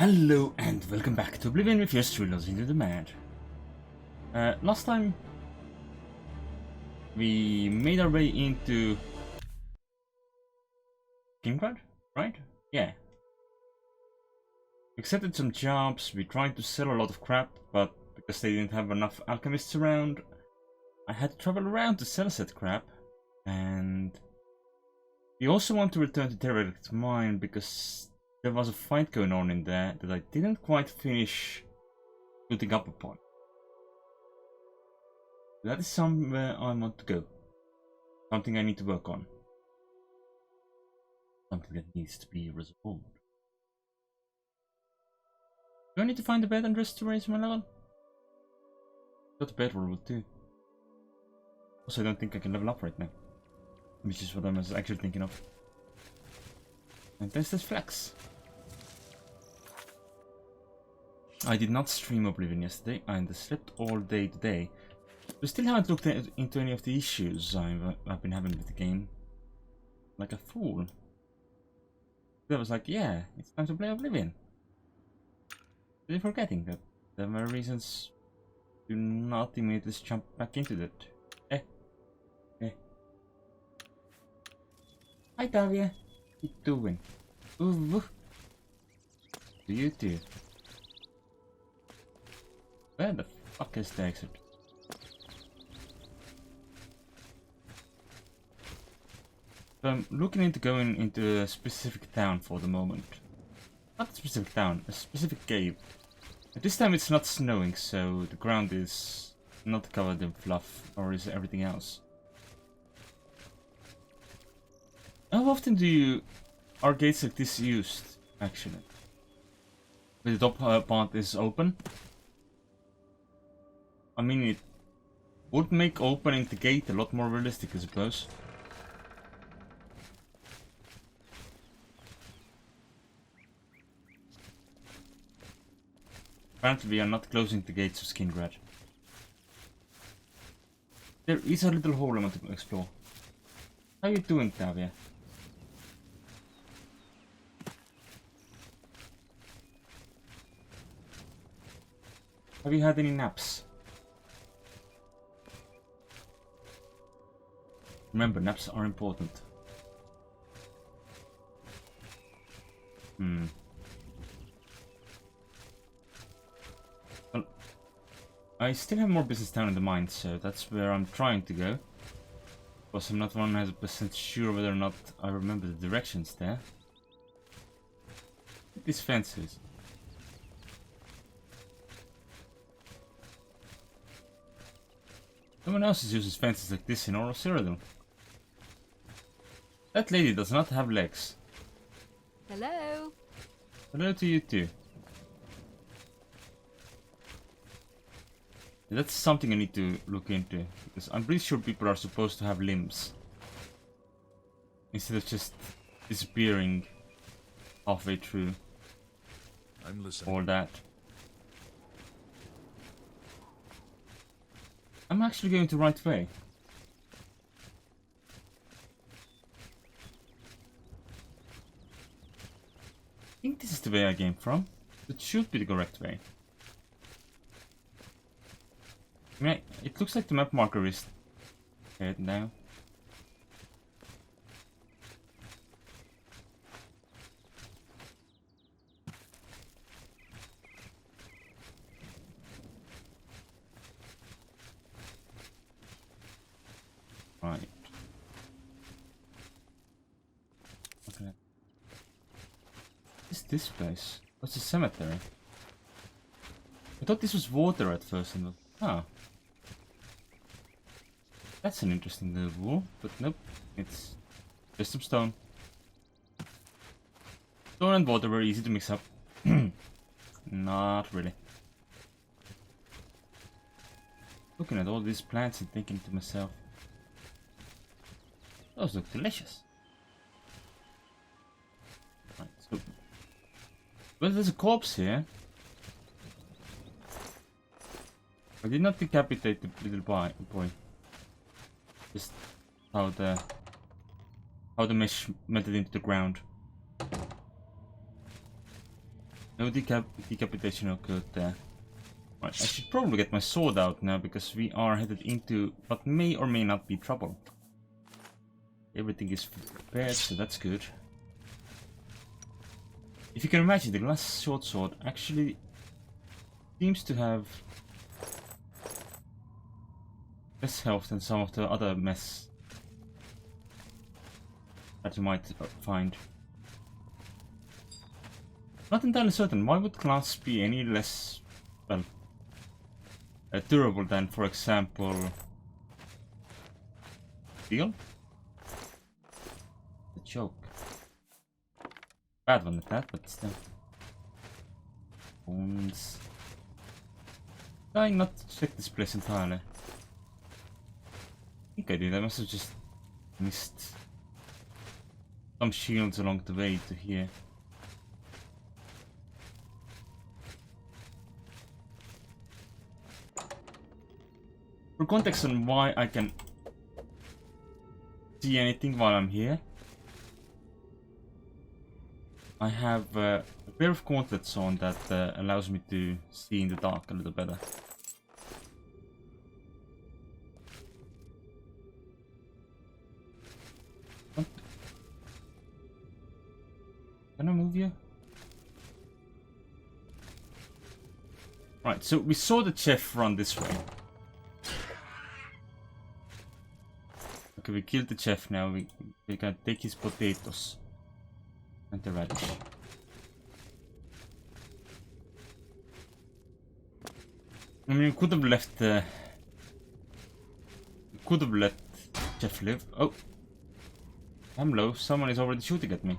Hello and welcome back to Oblivion with your Strudels into the Mad. Last time we made our way into Kingrad, right? Yeah. We accepted some jobs, we tried to sell a lot of crap, but because they didn't have enough alchemists around, I had to travel around to sell said crap. And we also want to return to Derelict Mine because there was a fight going on in there that I didn't quite finish putting up upon. That is somewhere I want to go. Something I need to work on. Something that needs to be resolved. Do I need to find a bed and rest to raise my level? Got a bed roll too. Also, I don't think I can level up right now. Which is what I was actually thinking of. And there's this flex. I did not stream Oblivion yesterday, and slept all day today. We still haven't looked into any of the issues I've been having with the game. Like a fool. I was like, yeah, it's time to play Oblivion. Really forgetting that there were reasons to not immediately jump back into that. Hi Davia, what you doing? Ooh. Do you too? Where the fuck is the exit? So I'm looking into going into a specific town for the moment. Not a specific town, a specific cave. But this time it's not snowing, so the ground is not covered in fluff, or is everything else. How often are gates like this used, actually? When the top part is open? I mean, it would make opening the gate a lot more realistic, I suppose. Apparently we are not closing the gates of Kingrad. There is a little hole I want to explore. How you doing, Tavia? Have you had any naps? Remember, naps are important. Well, I still have more business down in the mine, so that's where I'm trying to go. Of course, I'm not 100% sure whether or not I remember the directions there. These fences. No one else uses fences like this in Oral Cyrodiil. That lady does not have legs. Hello. Hello to you too. That's something I need to look into, because I'm pretty sure people are supposed to have limbs. Instead of just disappearing halfway through. I'm listening. All that. I'm actually going the right way. I think this is the way I came from. It should be the correct way. I mean, it looks like the map marker is here now. Right. Okay. What is this place? What's a cemetery? I thought this was water at first, and ah. That's an interesting little wall, but nope, it's just some stone. Stone and water were easy to mix up. Not really. Looking at all these plants and thinking to myself, those look delicious. Right, so, well, there's a corpse here. I did not decapitate the little boy. Just how the mesh melted into the ground. No decapitation occurred there. Right, I should probably get my sword out now because we are headed into what may or may not be trouble. Everything is prepared, so that's good. If you can imagine, the glass short sword actually seems to have less health than some of the other mess that you might find. Not entirely certain. Why would glass be any less, well, durable than, for example, steel? The joke. Bad one at that, but still. Bones. Trying not to check this place entirely. I think I did. I must have just missed some shields along the way to here. For context on why I can see anything while I'm here, I have a pair of gauntlets on that allows me to see in the dark a little better. What? Can I move you? Right, so we saw the chef run this way. Okay, we killed the chef now. We can take his potatoes and the radish. I mean, we could have left the. Could have let Chef live. Oh, I'm low. Someone is already shooting at me.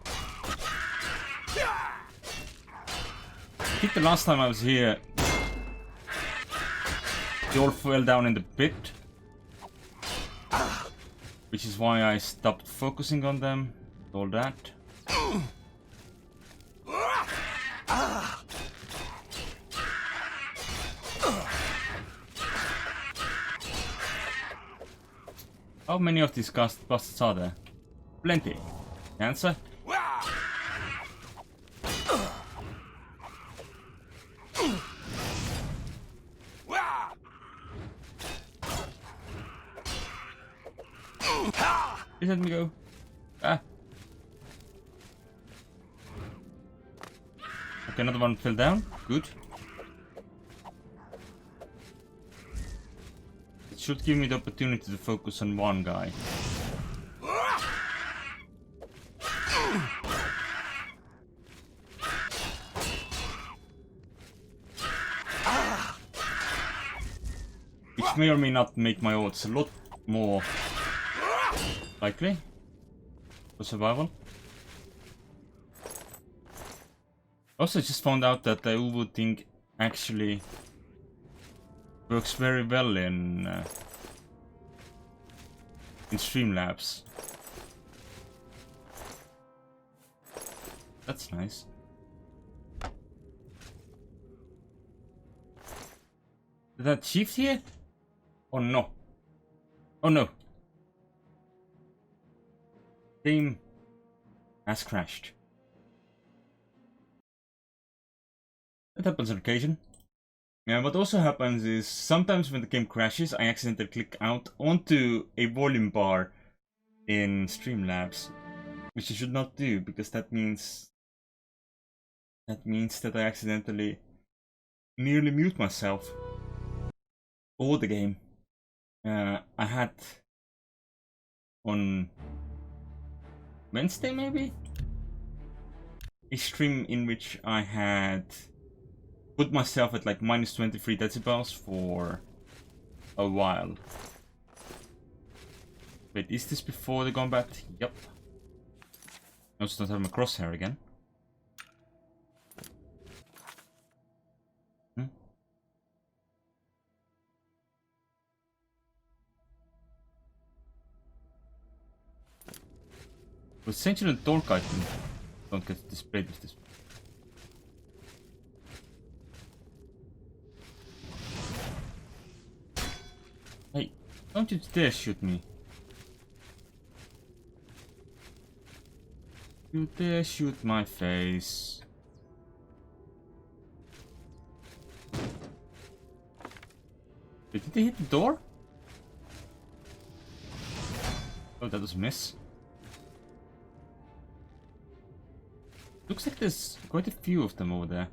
I think the last time I was here, they all fell down in the pit. Which is why I stopped focusing on them, all that. How many of these bastards are there? Plenty. Answer? Please let me go. Ah. Okay, another one fell down. Good. It should give me the opportunity to focus on one guy. Which may or may not make my odds a lot more likely for survival. Also, just found out that the Uwu thing actually works very well in Streamlabs. That's nice. Did that shift here? Oh no! Oh no! Game has crashed. That happens on occasion. What also happens is sometimes when the game crashes, I accidentally click out onto a volume bar in Streamlabs, which you should not do because that means that I accidentally nearly mute myself for the game. I had on Wednesday maybe a stream in which I had put myself at like minus 23 decibels for a while. Wait, is this before the combat? Yep. I also don't have my crosshair again. But essentially the torque item don't get displayed with this. Hey, don't you dare shoot me. You dare shoot my face. Did they hit the door? Oh, that was a miss. Looks like there's quite a few of them over there.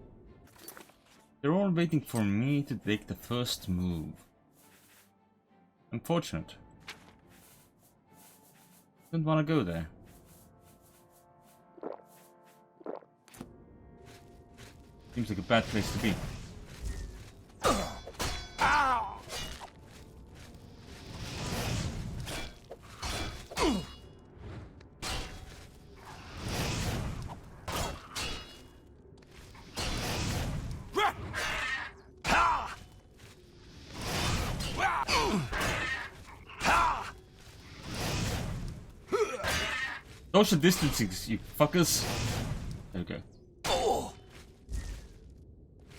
They're all waiting for me to take the first move. Unfortunate. Don't want to go there. Seems like a bad place to be. Social distancing, you fuckers. There we go.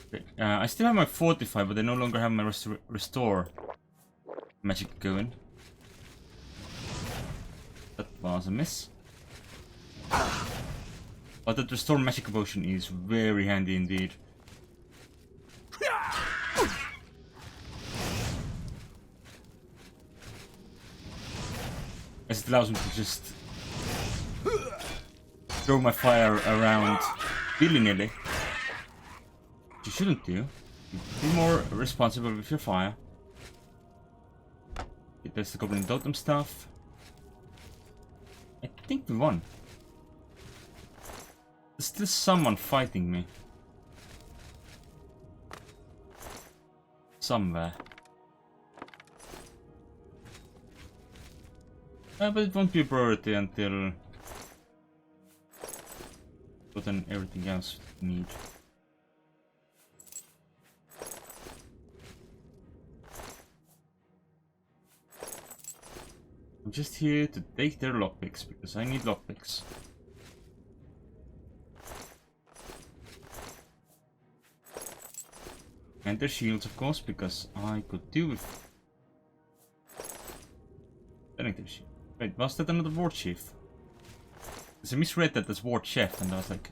Okay. I still have my fortify, but I no longer have my restore magic going. That was a miss. But that restore magic potion is very handy indeed. As it allows me to just throw my fire around willy-nilly. Which you shouldn't do. Be more responsible with your fire. Okay, there's the goblin totem stuff. I think we won. There's still someone fighting me. Somewhere. But it won't be a priority until gotten everything else we need. I'm just here to take their lockpicks because I need lockpicks. And their shields, of course, because I could do with selling their shield. Wait, was that another war chief? Because I misread that as ward chef, and I was like,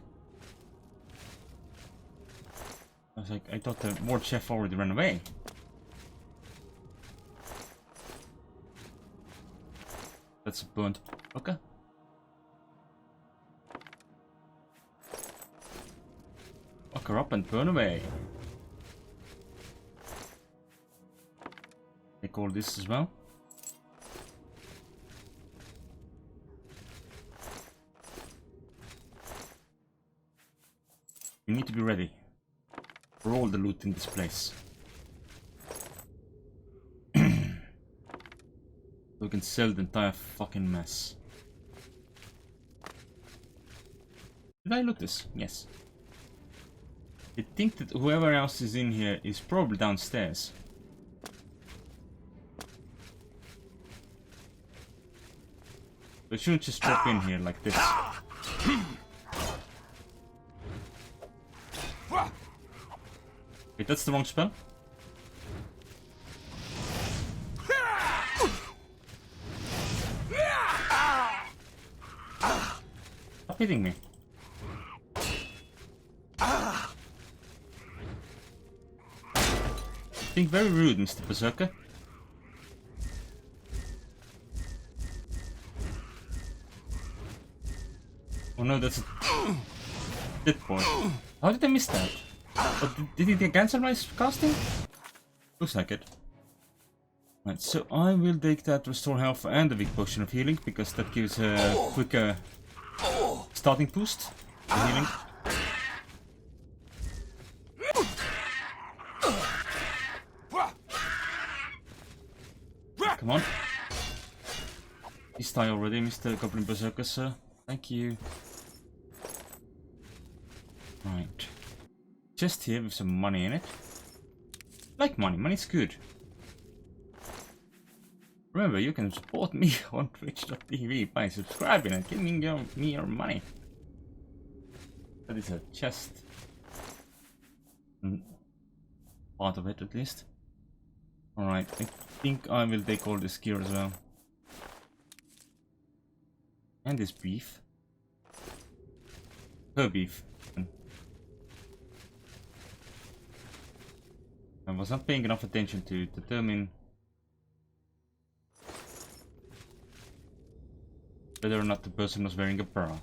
I thought the ward chef already ran away. That's a burnt. Okay. Fuck her up and burn away. Take all this as well. You need to be ready for all the loot in this place. So we can sell the entire fucking mess. Did I loot this? Yes. I think that whoever else is in here is probably downstairs. We shouldn't just drop in here like this. Wait, that's the wrong spell? Stop hitting me. Being very rude, Mr. Berserker. Oh no, that's a dead boy. How did I miss that? Oh, did he cancel my casting? Looks like it. Right, so I will take that restore health and the weak potion of healing because that gives a quicker starting boost for healing. Come on. Please die already, Mr. Goblin Berserker, sir. Thank you. Right. Just here with some money in it. Like money, money's good. Remember, you can support me on twitch.tv by subscribing and giving me your money. That is a chest. Part of it, at least. Alright, I think I will take all this gear as well. And this beef. Her beef. I was not paying enough attention to determine whether or not the person was wearing a bra.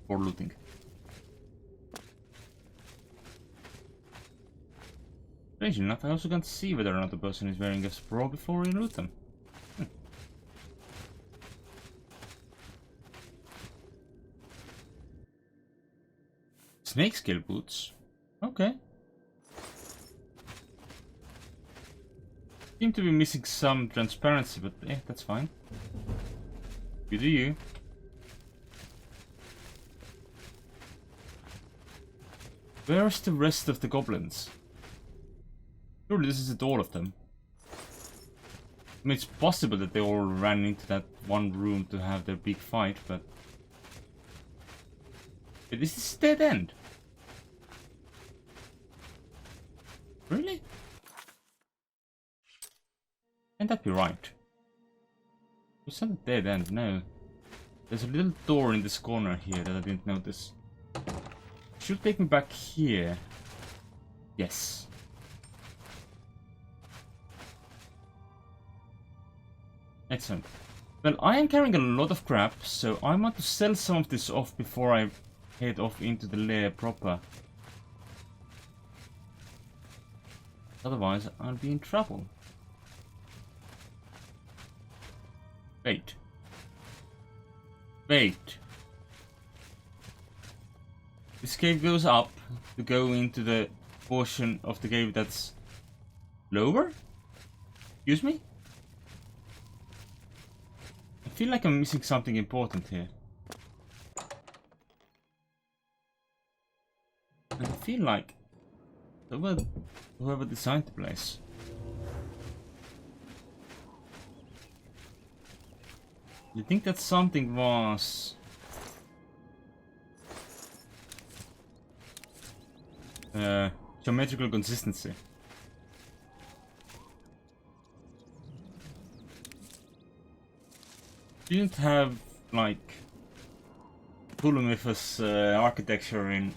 Or looting. Strange enough, I also can't see whether or not the person is wearing a bra before you loot them. Snakescale boots? Okay. Seem to be missing some transparency, but that's fine. You do you. Where's the rest of the goblins? Surely this isn't all of them. I mean, it's possible that they all ran into that one room to have their big fight, but... This is dead end. Really? Can't that be right? It's not a dead end, no. There's a little door in this corner here that I didn't notice. Should take me back here. Yes. Excellent. Well, I am carrying a lot of crap, so I want to sell some of this off before I head off into the lair proper. Otherwise, I'll be in trouble. Wait. Wait. This cave goes up to go into the portion of the cave that's lower? Excuse me? I feel like I'm missing something important here. And I feel like whoever designed the place. You think that something was geometrical consistency? Didn't have like Ptolemythos architecture in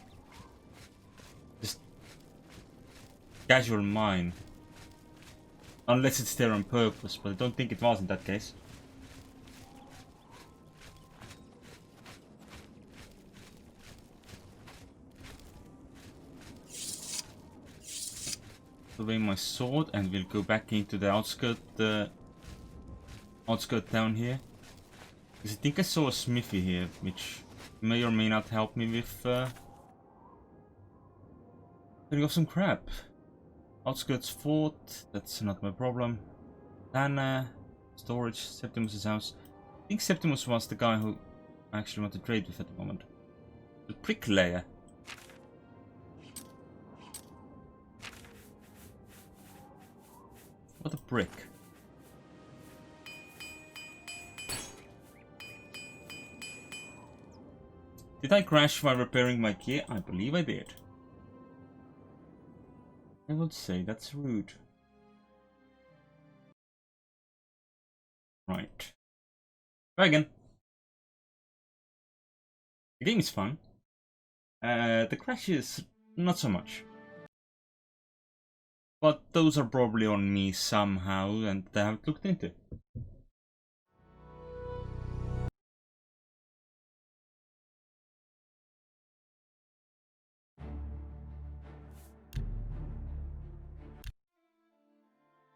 just casual mine, unless it's there on purpose, but I don't think it was in that case. Away my sword and we'll go back into the outskirt town here. Because I think I saw a smithy here, which may or may not help me with getting off some crap. Outskirts fort, that's not my problem. Tana, storage, Septimus' house. I think Septimus was the guy who I actually want to trade with at the moment. The bricklayer. What a brick. Did I crash while repairing my gear? I believe I did. I would say that's rude. Right. Try again. The game is fun. The crashes, not so much. But those are probably on me somehow, and I haven't looked into.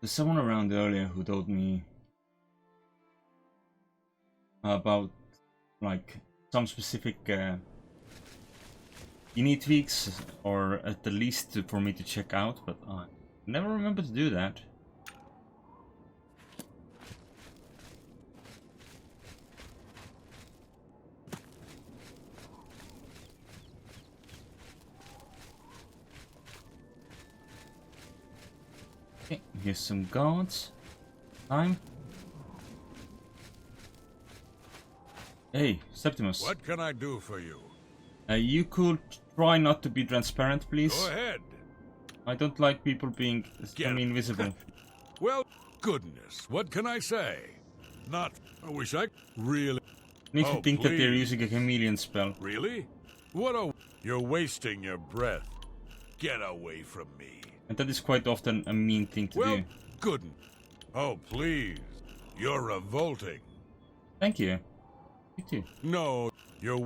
There's someone around earlier who told me about like some specific ini tweaks, or at the least for me to check out, but I never remember to do that. Okay, here's some guards. Time. Hey, Septimus. What can I do for you? You could try not to be transparent, please. Go ahead. I don't like people being invisible. Well, goodness, what can I say? Not. I wish I really. Need to think that they're please. using a chameleon spell. Really? What a. You're wasting your breath. Get away from me. And that is quite often a mean thing to Well, do. goodness. Oh, please. You're revolting. Thank you. You too. No, you're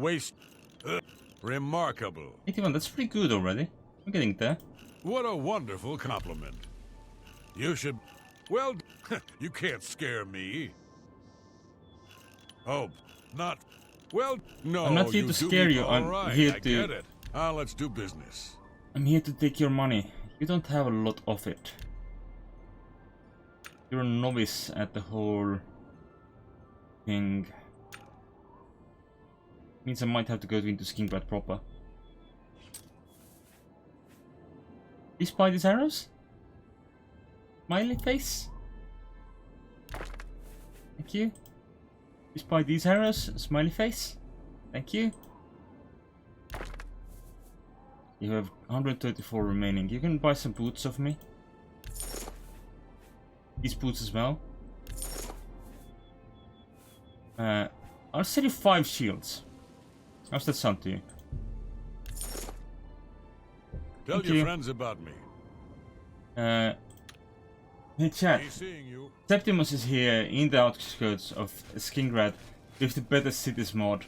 remarkable. 81, that's pretty good already. I'm getting there. What a wonderful compliment. You should... Well, you can't scare me. Oh, not... Well, no, I'm not here to scare you, I'm here to... I get it. Let's do business. I'm here to take your money. You don't have a lot of it. You're a novice at the whole thing. Means I might have to go into Skingrad proper. Please buy these arrows? Smiley face? Thank you. Please buy these arrows? Smiley face? Thank you. You have 134 remaining. You can buy some boots of me. These boots as well. I'll sell you 5 shields. How's that sound to you? Tell Thank your you. friends about me. Hey chat. He's seeing you. Septimus is here in the outskirts of Skingrad with the Better Cities mod.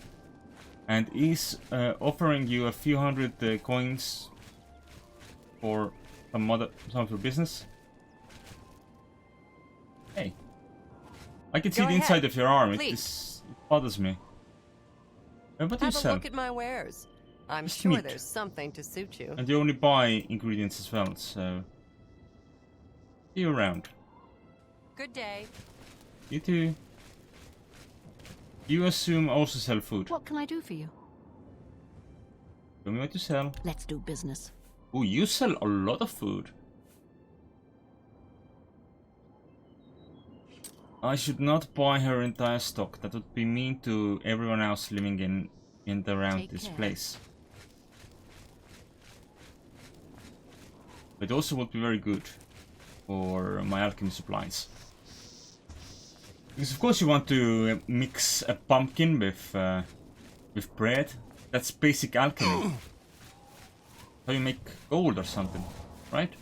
And he's offering you a few hundred coins for some of your business. Hey. I can see Go the ahead. inside of your arm. It Please. bothers me. What do you Have a sell? look at my wares. I'm Just sure meat. there's something to suit you. And you only buy ingredients as well, so... See you around. Good day. You too. You assume also sell food. What can I do for you? Tell me what you sell. Let's do business. Oh, you sell a lot of food. I should not buy her entire stock. That would be mean to everyone else living in and around Take this care. place. But also would be very good for my alchemy supplies. Because of course you want to mix a pumpkin with bread. That's basic alchemy. How you make gold or something, right?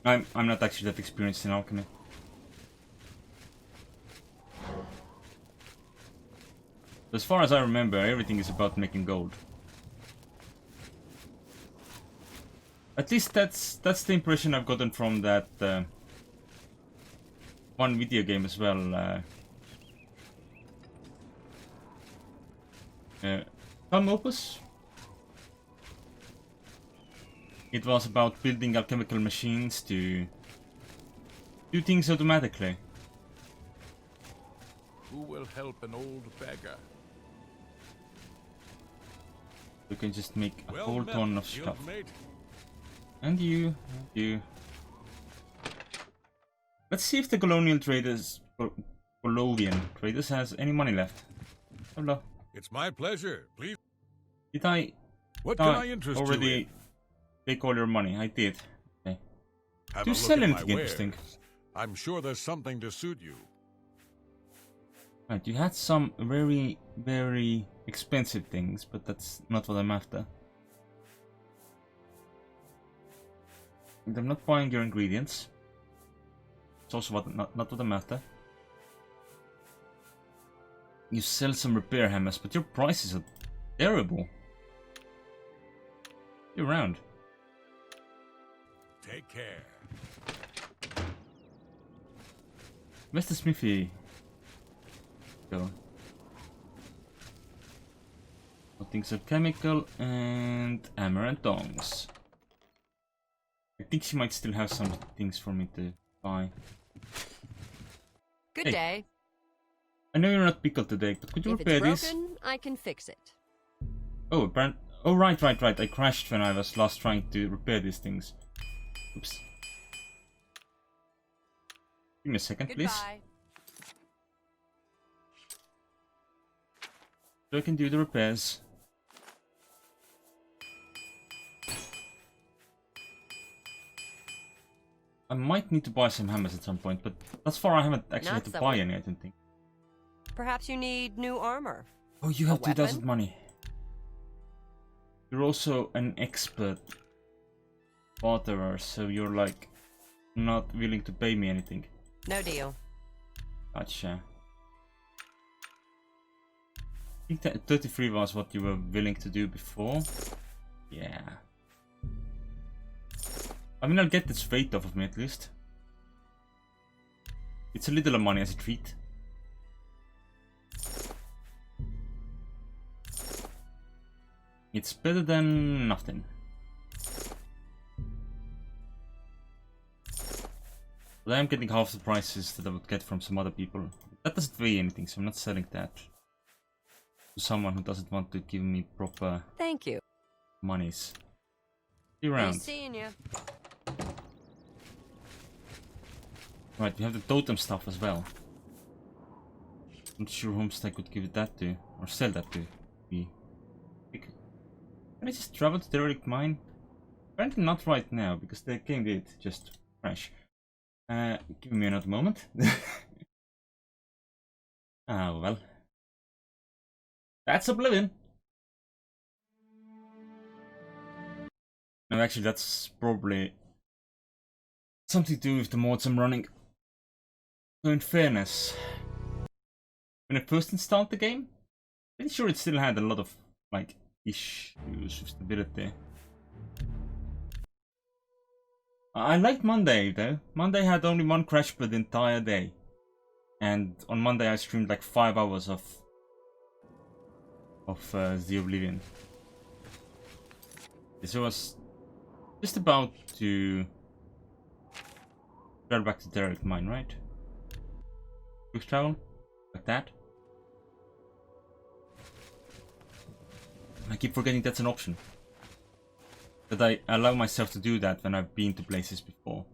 I'm not actually that experienced in alchemy. As far as I remember, everything is about making gold. At least that's the impression I've gotten from that one video game as well. Some Opus. It was about building alchemical machines to do things automatically. Who will help an old beggar? You can just make a Well whole met, ton of stuff. guildmate. And you. Let's see if the colonial traders, Oblivion traders, has any money left. Hello. It's my pleasure. Please. Did I What can I interest you already in? take all your money? I did. Okay. Have Do a you look sell at my anything interesting? wares. I'm sure there's something to suit you. Right, you had some very, very expensive things, but that's not what I'm after. And I'm not buying your ingredients. It's also not what I'm after. You sell some repair hammers, but your prices are terrible. You're around. Take care. Where's the smithy? Go. Things of chemical and hammer and tongs. I think she might still have some things for me to buy. Good Hey. day. I know you're not pickled today, but could you If repair it's this? broken, I can fix it. Oh, oh, right. I crashed when I was last trying to repair these things. Oops. Give me a second, please. Goodbye. So I can do the repairs. I might need to buy some hammers at some point, but thus far I haven't actually Not had to so buy much. any, I don't think. Perhaps you need new armor. Oh, you have A weapon? 2,000 money. You're also an expert barterer, so you're like not willing to pay me anything. No deal. Gotcha. I think that 33 was what you were willing to do before. Yeah. I mean, I'll get this weight off of me at least. It's a little money as a treat. It's better than nothing. But I am getting half the prices that I would get from some other people. That doesn't weigh anything, so I'm not selling that to someone who doesn't want to give me proper Thank you. monies. See you around. Nice seeing you. Right, we have the totem stuff as well. Not sure whom I could give that to, or sell that to. Can I just travel to the relic mine? Apparently not right now, because the game did just crash. Give me another moment. Ah, well. That's Oblivion! No, actually, that's probably something to do with the mods I'm running. So in fairness, when I first installed the game, pretty sure it still had a lot of, like, issues with stability. I liked Monday though. Monday had only one crash per the entire day. And on Monday I streamed like 5 hours of the Oblivion. So I was just about to travel back to Derek Mine, right? Quick travel? Like that? I keep forgetting that's an option. That I allow myself to do that when I've been to places before.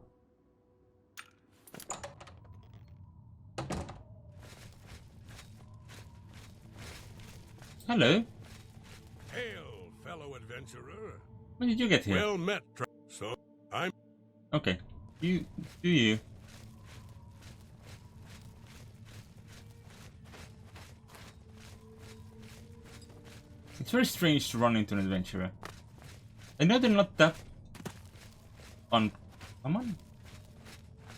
Hello. Hail, fellow adventurer. When did you get here? Well met, so I'm... Okay. You... do you? It's very strange to run into an adventurer. I know they're not that uncommon,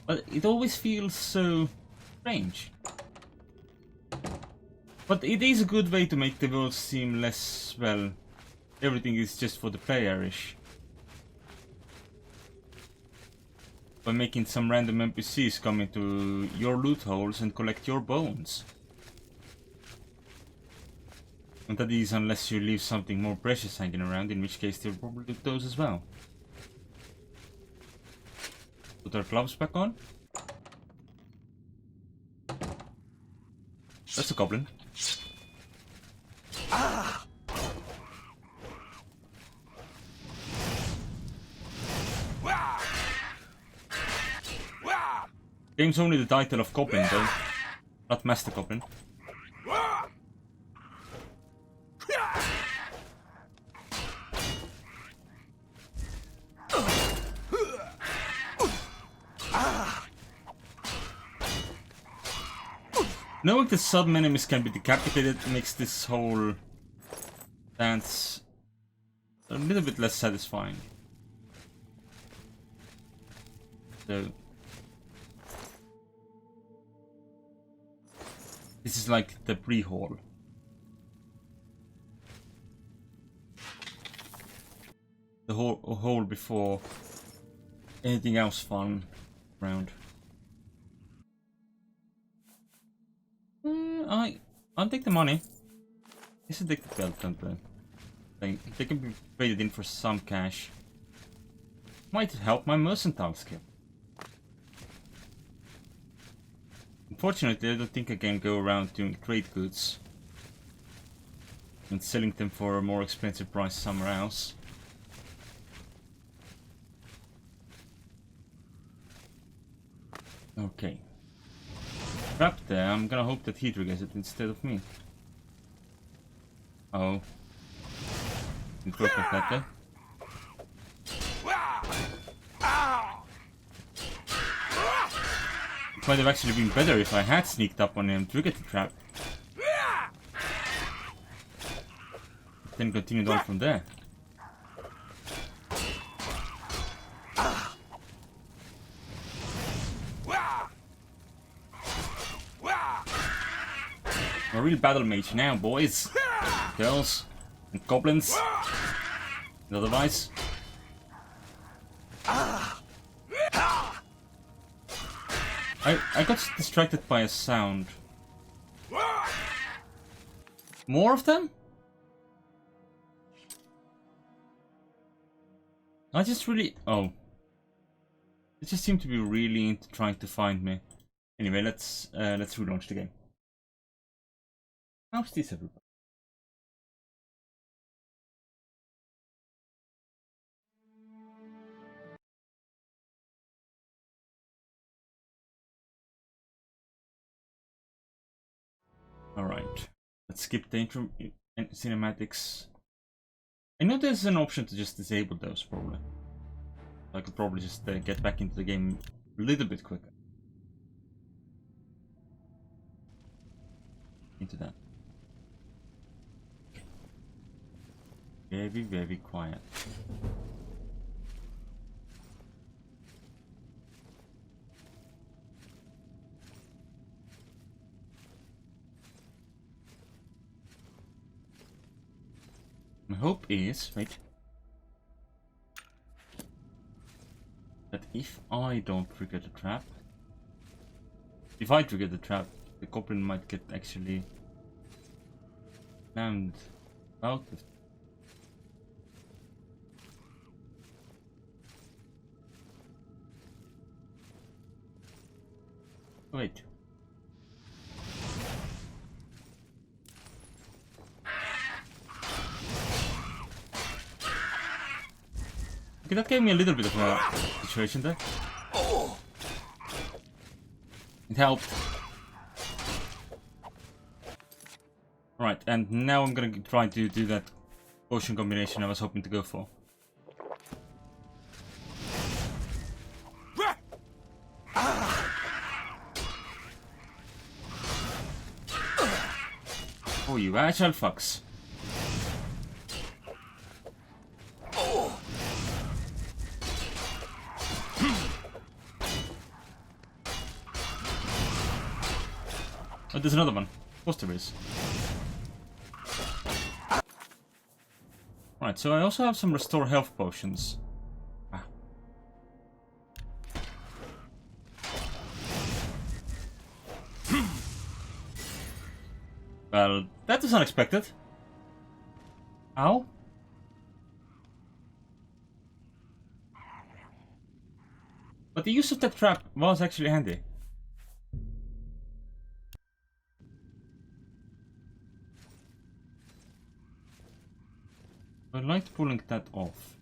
but it always feels so strange. But it is a good way to make the world seem less, well, everything is just for the player-ish. By making some random NPCs come into your loot holes and collect your bones. And that is unless you leave something more precious hanging around, in which case they'll probably do those as well. Put our gloves back on. That's a goblin. Ah! Game's only the title of Goblin though, not Master Goblin. Knowing that sudden enemies can be decapitated makes this whole dance a little bit less satisfying. So this is like the pre-haul. The whole before anything else fun around. I'll take the money. This is the belt temple. They can be traded in for some cash. Might help my mercantile skill. Unfortunately, I don't think I can go around doing trade goods and selling them for a more expensive price somewhere else. Okay. Crap there, I'm gonna hope that he triggers it instead of me. Oh. Didn't work like that, It might have actually been better if I had sneaked up on him and triggered the trap. Then continued on from there. a real battle mage now, boys, girls, and goblins, and otherwise. I got distracted by a sound. More of them? I just really... Oh. They just seem to be really into trying to find me. Anyway, let's relaunch the game. How's this, everybody? Alright. Let's skip the intro and cinematics. I know there's an option to just disable those, probably. I could probably just get back into the game a little bit quicker. Into that. Very, very quiet. My hope is, wait, that if I don't trigger the trap, if I trigger the trap, the goblin might get actually slammed out of. Wait. Okay, that gave me a little bit of a situation there. It helped. Right, and now I'm gonna try to do that potion combination I was hoping to go for. Oh, you agile fucks. Oh, there's another one. Of course there is. Right, so I also have some restore health potions. Ah. Well, that was unexpected. Ow. But the use of that trap was actually handy. I liked pulling that off.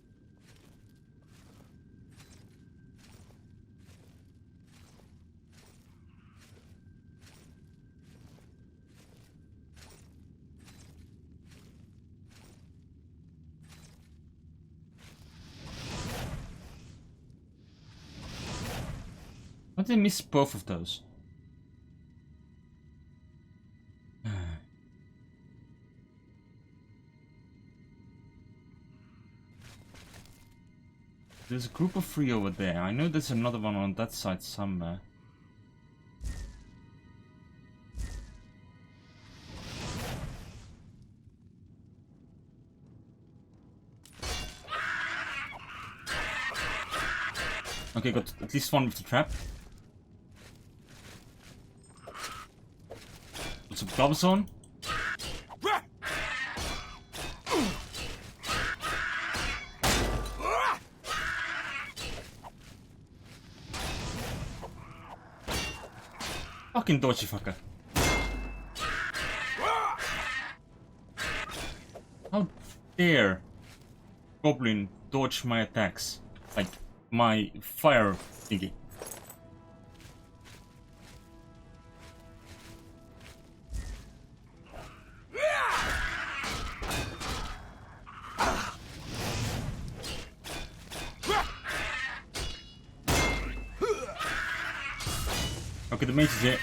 Why did I miss both of those? There's a group of 3 over there. I know there's another one on that side somewhere. Okay, got at least one with the trap. Put some gloves on. Fucking dodgy fucker. How dare Goblin dodge my attacks? Like my fire thingy. Okay, the mage is here.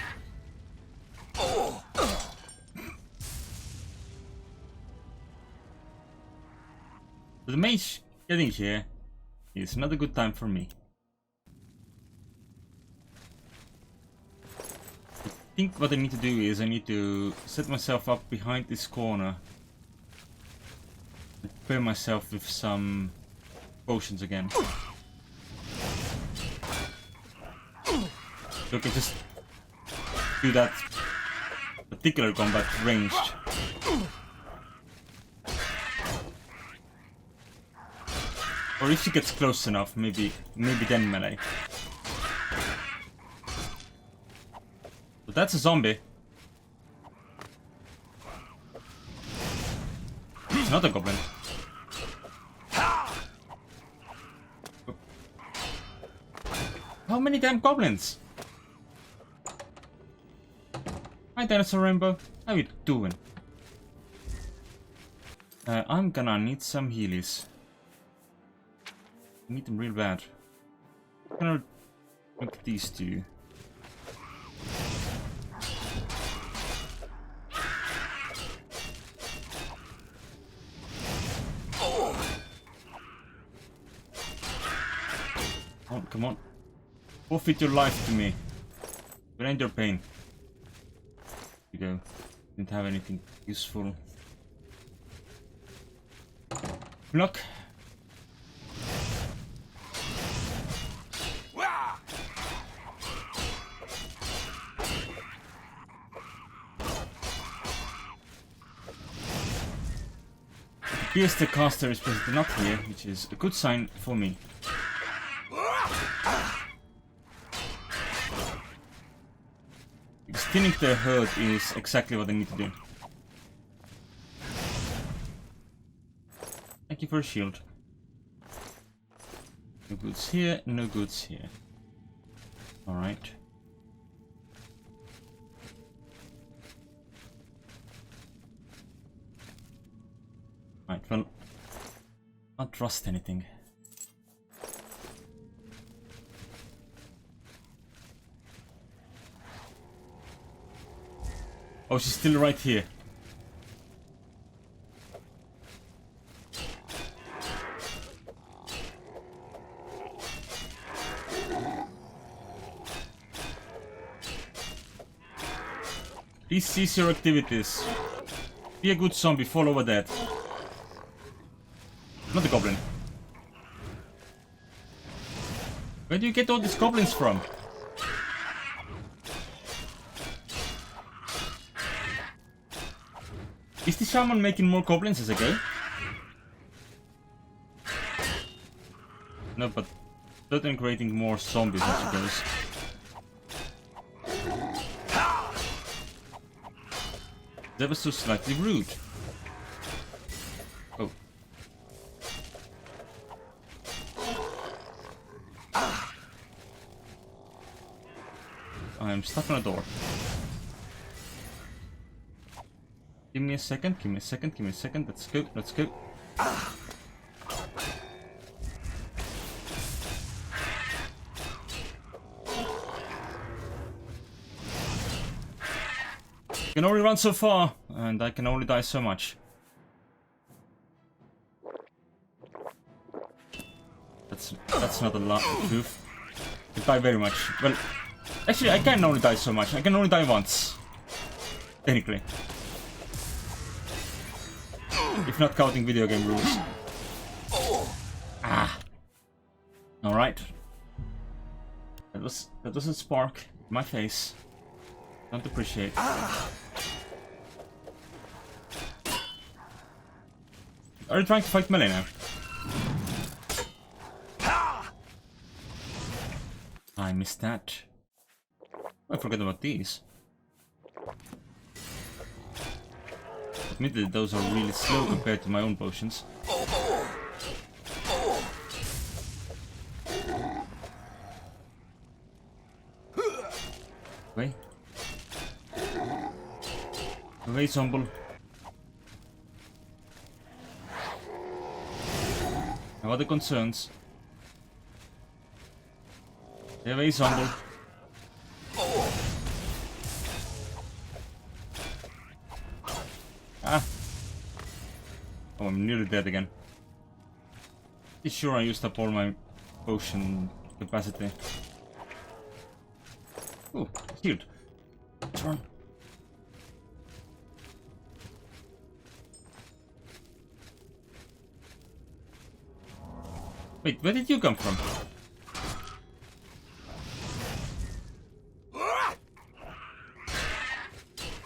The mage getting here is not a good time for me. think what I need to do is I need to set myself up behind this corner. Prepare myself with some potions again. So I can just do that particular combat ranged. Or if she gets close enough, maybe then melee. But that's a zombie. It's not a goblin. How many damn goblins? Hi Dinosaur Rainbow, how you doing? I'm gonna need some healies. I need them real bad. I'm gonna drink these two. Oh, come on. Forfeit your life to me. End your pain. Here you go. Didn't have anything useful. Block. Appears the caster is presently not here, which is a good sign for me. Because thinning their herd is exactly what I need to do. Thank you for a shield. No goods here, no goods here. Alright. Right, well, can't trust anything. Oh, she's still right here. Please cease your activities. Be a good zombie, fall over that. Not a goblin. Where do you get all these goblins from? Is the shaman making more goblins as I go? No, but certainly creating more zombies as she goes. That was so slightly rude. Oh. I'm stuck on a door. Give me a second, give me a second, give me a second. Let's go, let's go. I can only run so far, and I can only die so much. That's not a lot of truth. I die very much. Well, actually, I can only die so much. I can only die once. Technically. If not counting video game rules. Ah. Alright. That was a spark in my face. Don't appreciate. Are you trying to fight melee now? I missed that. I forgot about these. Admittedly, those are really slow compared to my own potions. Wait. Wait, Zomble. I have other concerns. Have a Zomble. Ah. Oh, I'm nearly dead again. Pretty sure I used up all my potion capacity. Oh, shield. run. Wait, where did you come from?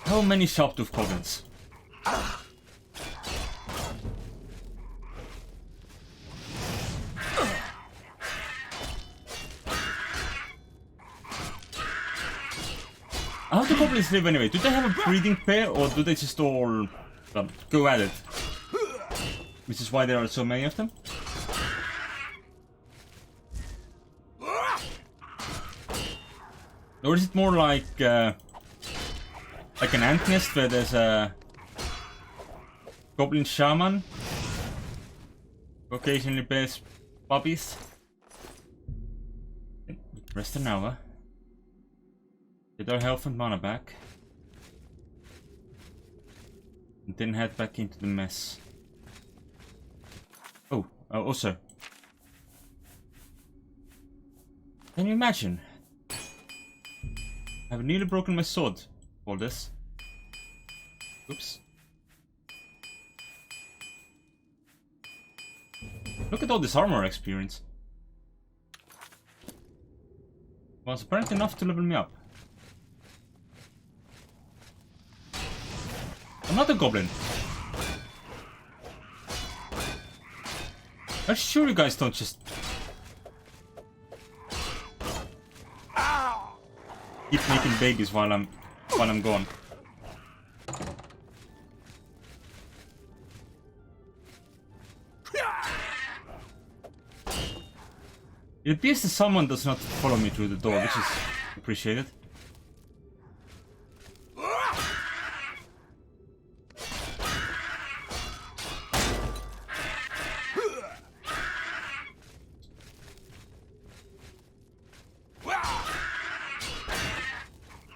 How many sharp-tooth goblins? How do goblins live anyway? Do they have a breeding pair or do they just all go at it? Which is why there are so many of them? Or is it more like an ant nest where there's a goblin shaman who occasionally bears puppies? Rest an hour. Get our health and mana back. And then head back into the mess. Oh, also. Can you imagine? I've nearly broken my sword for this. Oops. Look at all this armor experience. Was apparently enough to level me up. Another goblin. I'm sure you guys don't just keep making babies while I'm gone. It appears that someone does not follow me through the door, which is appreciated.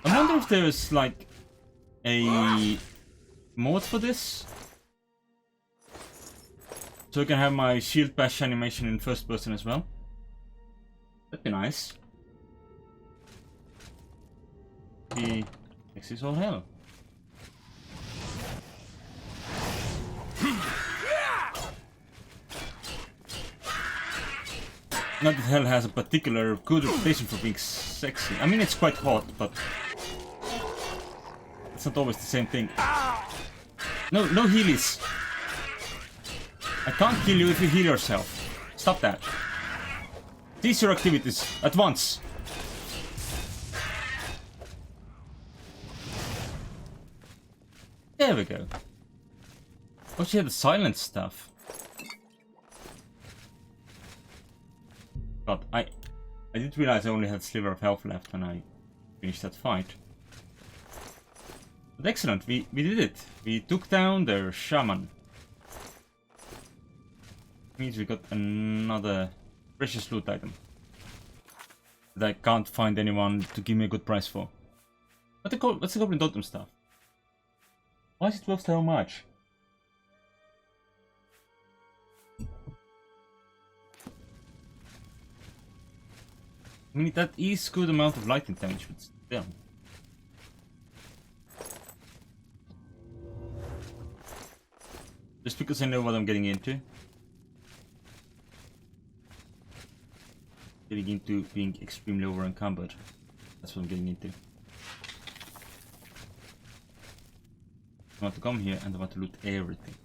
I wonder if there's like a mod for this, so I can have my shield bash animation in first person as well. That'd be nice. He fixes all hell. Not that hell has a particular good reputation for being sexy. I mean, it's quite hot, but it's not always the same thing. No healies. I can't kill you if you heal yourself. Stop that. Cease your activities at once. There we go. Oh, she had the silent stuff. But I didn't realize I only had a sliver of health left when I finished that fight. But excellent, we did it. We took down their shaman. Means we got another precious loot item that I can't find anyone to give me a good price for. What's the goblin totem stuff? Why is it worth so much? I mean, that is good amount of lightning damage, but still. Just because I know what I'm getting into. Getting into being extremely over encumbered. That's what I'm getting into. I want to come here and I want to loot everything.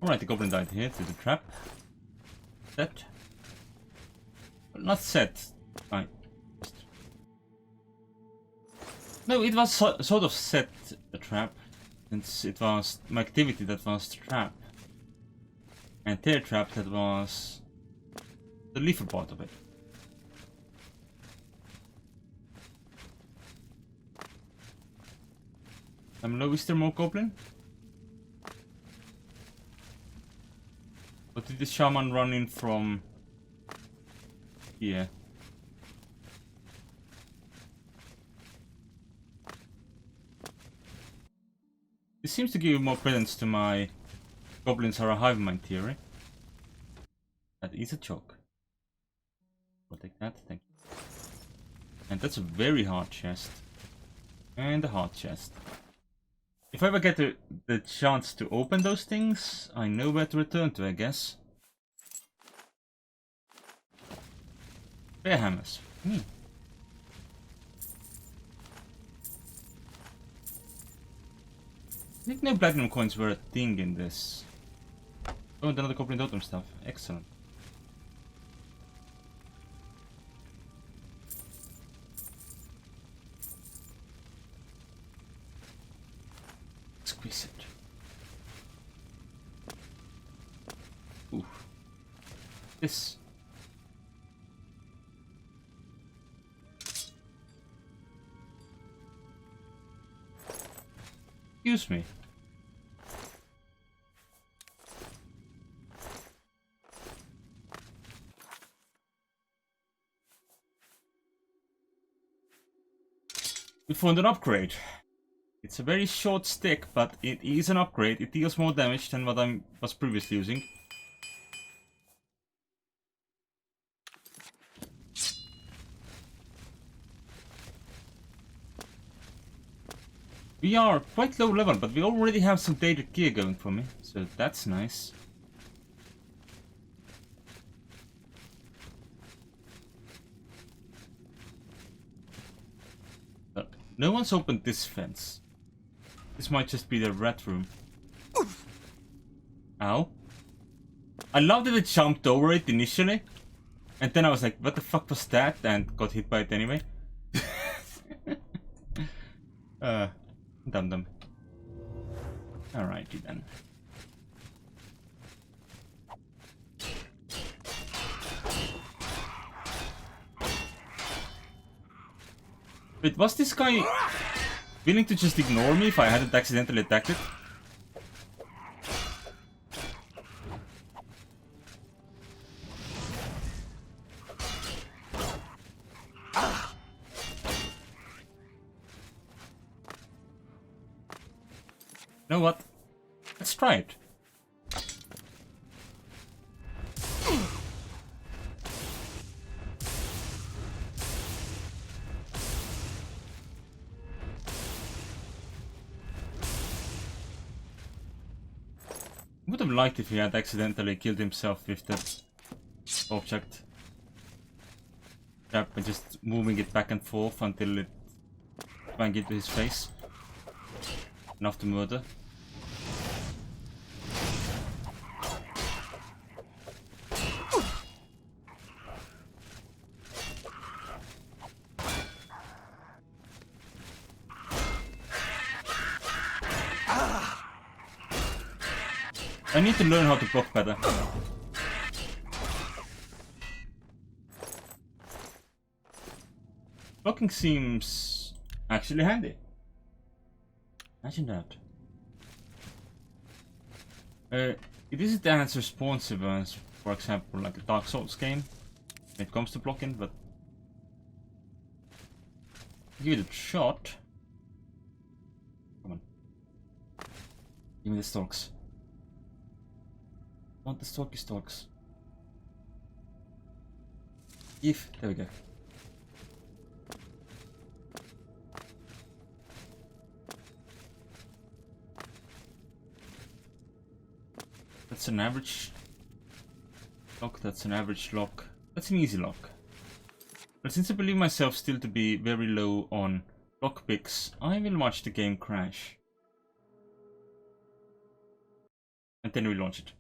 Alright, the goblin died here to the trap. Set. Well, not set. Fine. No, it was sort of set a trap. Since it was my activity that was the trap. And their trap that was the lethal part of it. Hello, is there more goblin? Or did the shaman run in from here? This seems to give more credence to my goblins are a hive mind theory. That is a joke. I'll take that, thank you. And that's a very hard chest. And a hard chest. If I ever get the chance to open those things, I know where to return to, I guess. Bear hammers. I think no platinum coins were a thing in this. Oh, and another Goblin Totem stuff. Excellent. Exquisite. Ooh. This. Excuse me. We found an upgrade. It's a very short stick, but it is an upgrade. It deals more damage than what I was previously using. We are quite low level, but we already have some dated gear going for me, so that's nice. No one's opened this fence. This might just be the rat room. Ow. I love that it jumped over it initially. And then I was like, what the fuck was that? And got hit by it anyway. Dum-dum. Alrighty then. Wait, was this guy willing to just ignore me if I hadn't accidentally attacked it? You know what? Let's try it. Would have liked if he had accidentally killed himself with that object. Yep, and just moving it back and forth until it banged into his face. Enough to murder. I need to learn how to block better. Blocking seems actually handy. Imagine that. It isn't as responsive as, for example, like a Dark Souls game when it comes to blocking, but give it a shot. Come on. Give me the stalks. I want the stalky stalks. If there we go. That's an average lock, that's an average lock. That's an easy lock. But since I believe myself still to be very low on lockpicks, I will watch the game crash. And then we launch it.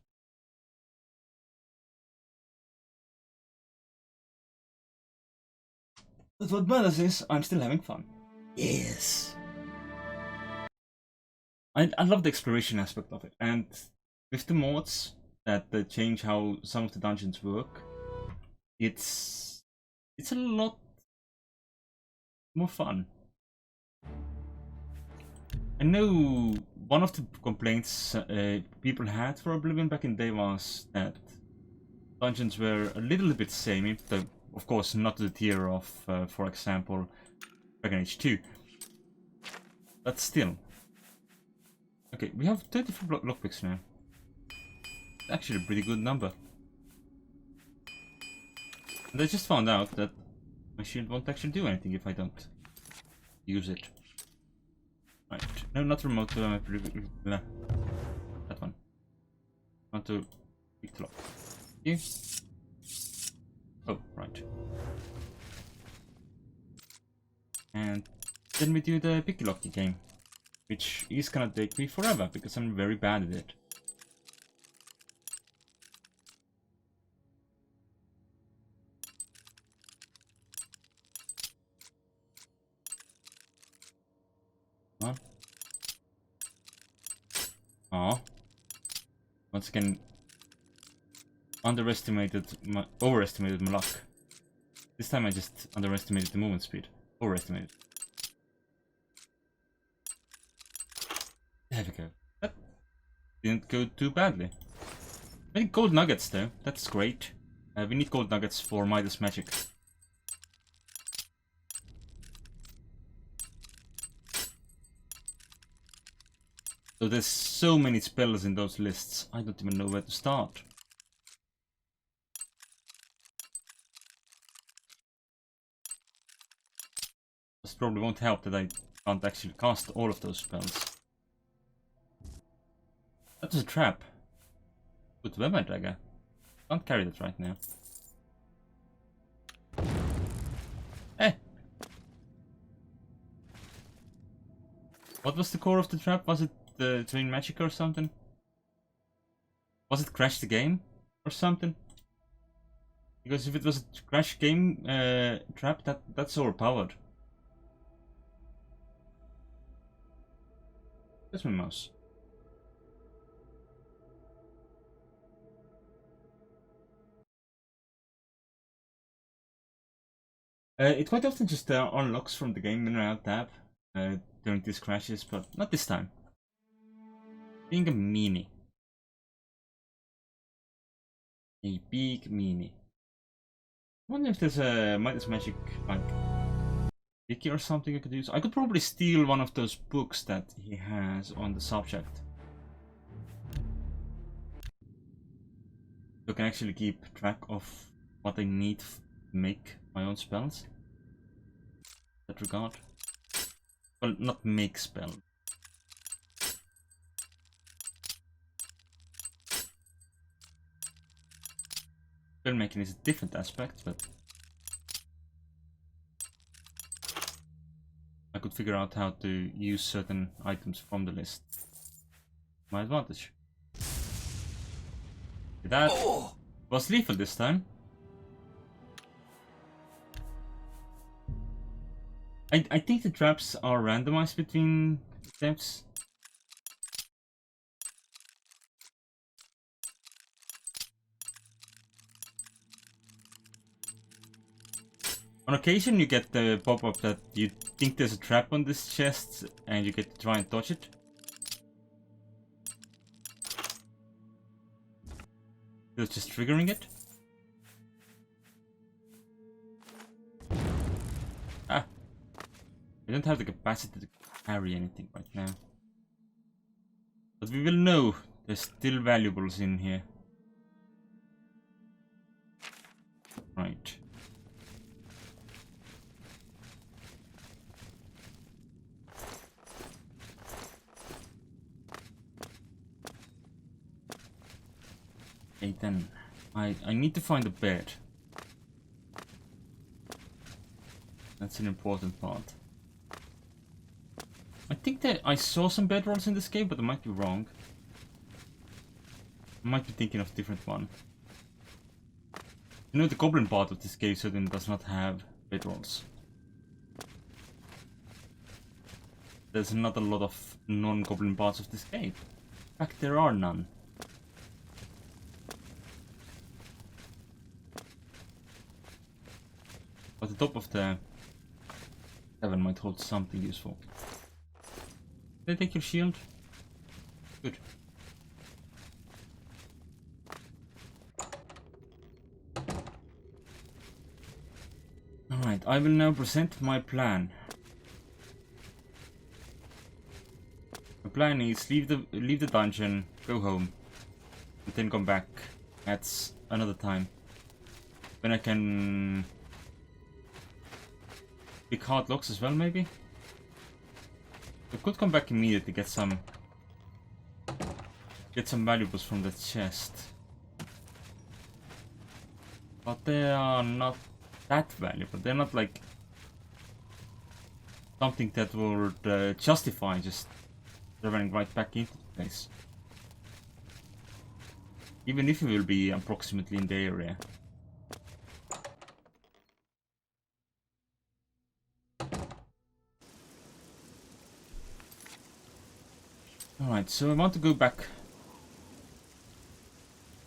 But what matters is I'm still having fun. Yes. I love the exploration aspect of it, and with the mods that change how some of the dungeons work, it's a lot more fun. I know one of the complaints people had for Oblivion back in the day was that dungeons were a little bit samey, though of course not to the tier of, for example, Dragon Age 2. But still. Okay, we have 34 lockpicks now. Actually a pretty good number. And I just found out that My shield won't actually do anything if I don't use it. Right. No, not remote. That one. I want to pick the lock. You? Oh, right. And then we do the picky locky game, which is gonna take me forever because I'm very bad at it. Come on. Aw. Once again, overestimated my luck. This time I just underestimated the movement speed. Overestimated. There we go. That didn't go too badly. I think gold nuggets though. That's great. We need gold nuggets for Midas Magic. So there's so many spells in those lists. I don't even know where to start. This probably won't help that I can't actually cast all of those spells. That was a trap. Good weapon dagger. Can't carry that right now. Eh! What was the core of the trap? Was it the Train Magic or something? Was it Crash the Game or something? Because if it was a Crash Game trap, that's overpowered. Where's my mouse? It quite often just unlocks from the game when I alt tab during these crashes, but not this time. Being a meanie. A big meanie. I wonder if there's a Midas Magic, like, wiki or something I could use. I could probably steal one of those books that he has on the subject. So I can actually keep track of what I need to make my own spells. In that regard. Well, not make spell. Spell making is a different aspect, but I could figure out how to use certain items from the list to my advantage. That was lethal this time. I think the traps are randomized between steps. On occasion you get the pop-up that you think there's a trap on this chest and you get to try and dodge it. It's just triggering it. Ah. We don't have the capacity to carry anything right now. But we will know there's still valuables in here. Right. Okay, then I need to find a bed. That's an important part. I think that I saw some bedrolls in this game, but I might be wrong. I might be thinking of a different one. You know, the goblin part of this cave certainly does not have bedrolls. There's not a lot of non-goblin parts of this cave. In fact, there are none. But the top of the cavern might hold something useful. Did I take your shield? Good. Alright, I will now present my plan. My plan is leave the dungeon, go home, and then come back at another time. When I can big hard locks as well, maybe? We could come back immediately, get some valuables from the chest. But they are not that valuable. They're not like something that would justify just running right back into the place. Even if we will be approximately in the area. Alright, so I want to go back.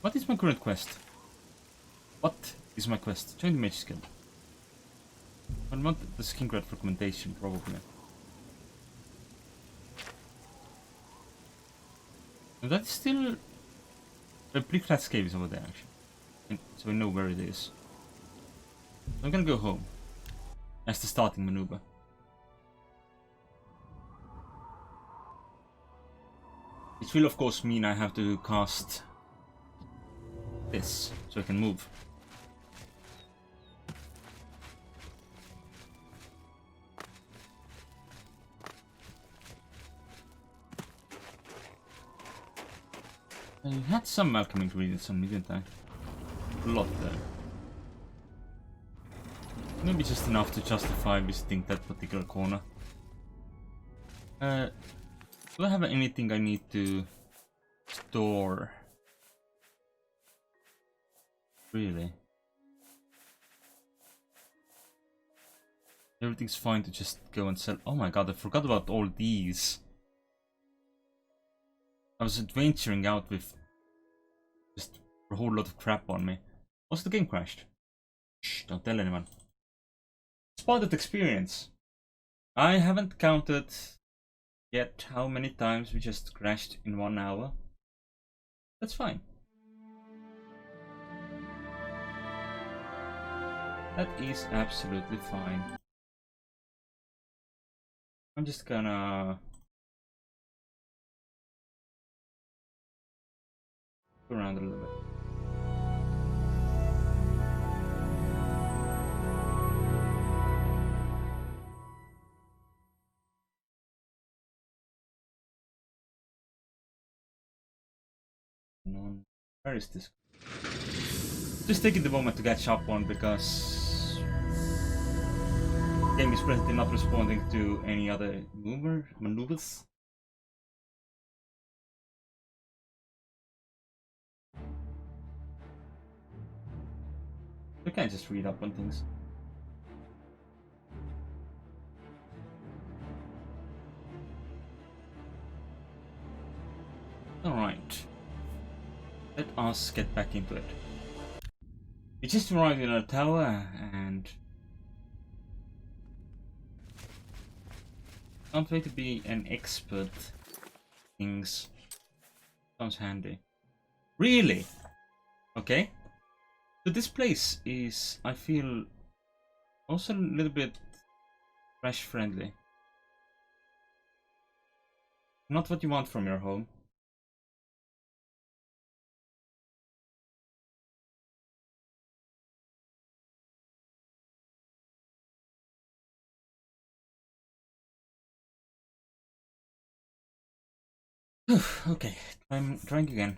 What is my current quest? What is my quest? Join the Mage Guild. I want the skin grad recommendation, probably. And that is still... The Brickrat's cave is over there, actually. So we know where it is. I'm gonna go home. That's the starting maneuver. Which will of course mean I have to cast this, so I can move. I had some alchemy ingredients on me, didn't I? A lot there. Maybe just enough to justify visiting that particular corner. Do I have anything I need to store? Really? Everything's fine to just go and sell. Oh my god, I forgot about all these. I was adventuring out with just a whole lot of crap on me. Also, the game crashed. Shh, don't tell anyone. Spotted experience. I haven't counted yet how many times we just crashed in 1 hour. That's fine. That is absolutely fine. I'm just gonna go around a little bit. Where is this? Just taking the moment to catch up on, because the game is presently not responding to any other maneuvers. I can't just read up on things. Alright. Let us get back into it. We just arrived in a tower and can't wait to be an expert. Things sounds handy. Really? Okay. So this place is, I feel, also a little bit crash friendly. Not what you want from your home. Okay, I'm trying again.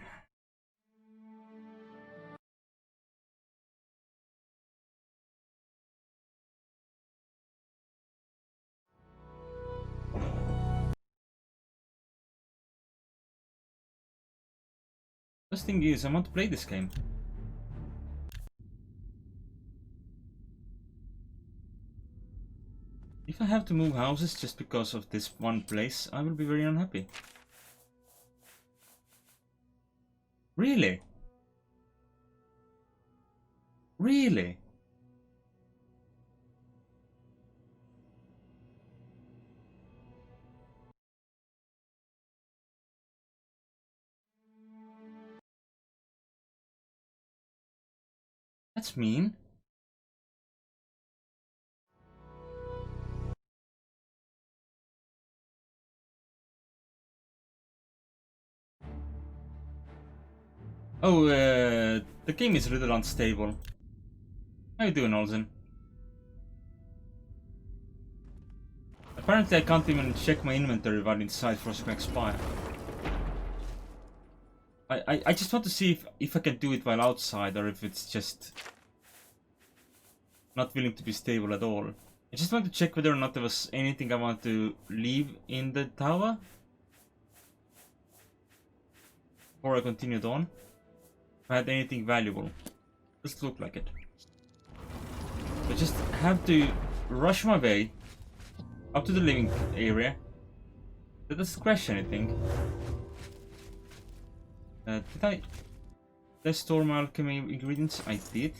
First thing is, I want to play this game. If I have to move houses just because of this one place, I will be very unhappy. Really? Really? That's mean. Oh, the game is a little unstable. How you doing, Olsen? Apparently I can't even check my inventory while inside Frost can expire. I just want to see if I can do it while outside or if it's just not willing to be stable at all. I just want to check whether or not there was anything I want to leave in the tower before I continued on. If I had anything valuable. Doesn't look like it. I just have to rush my way up to the living area. That doesn't crash anything. Did I store my alchemy ingredients? I did.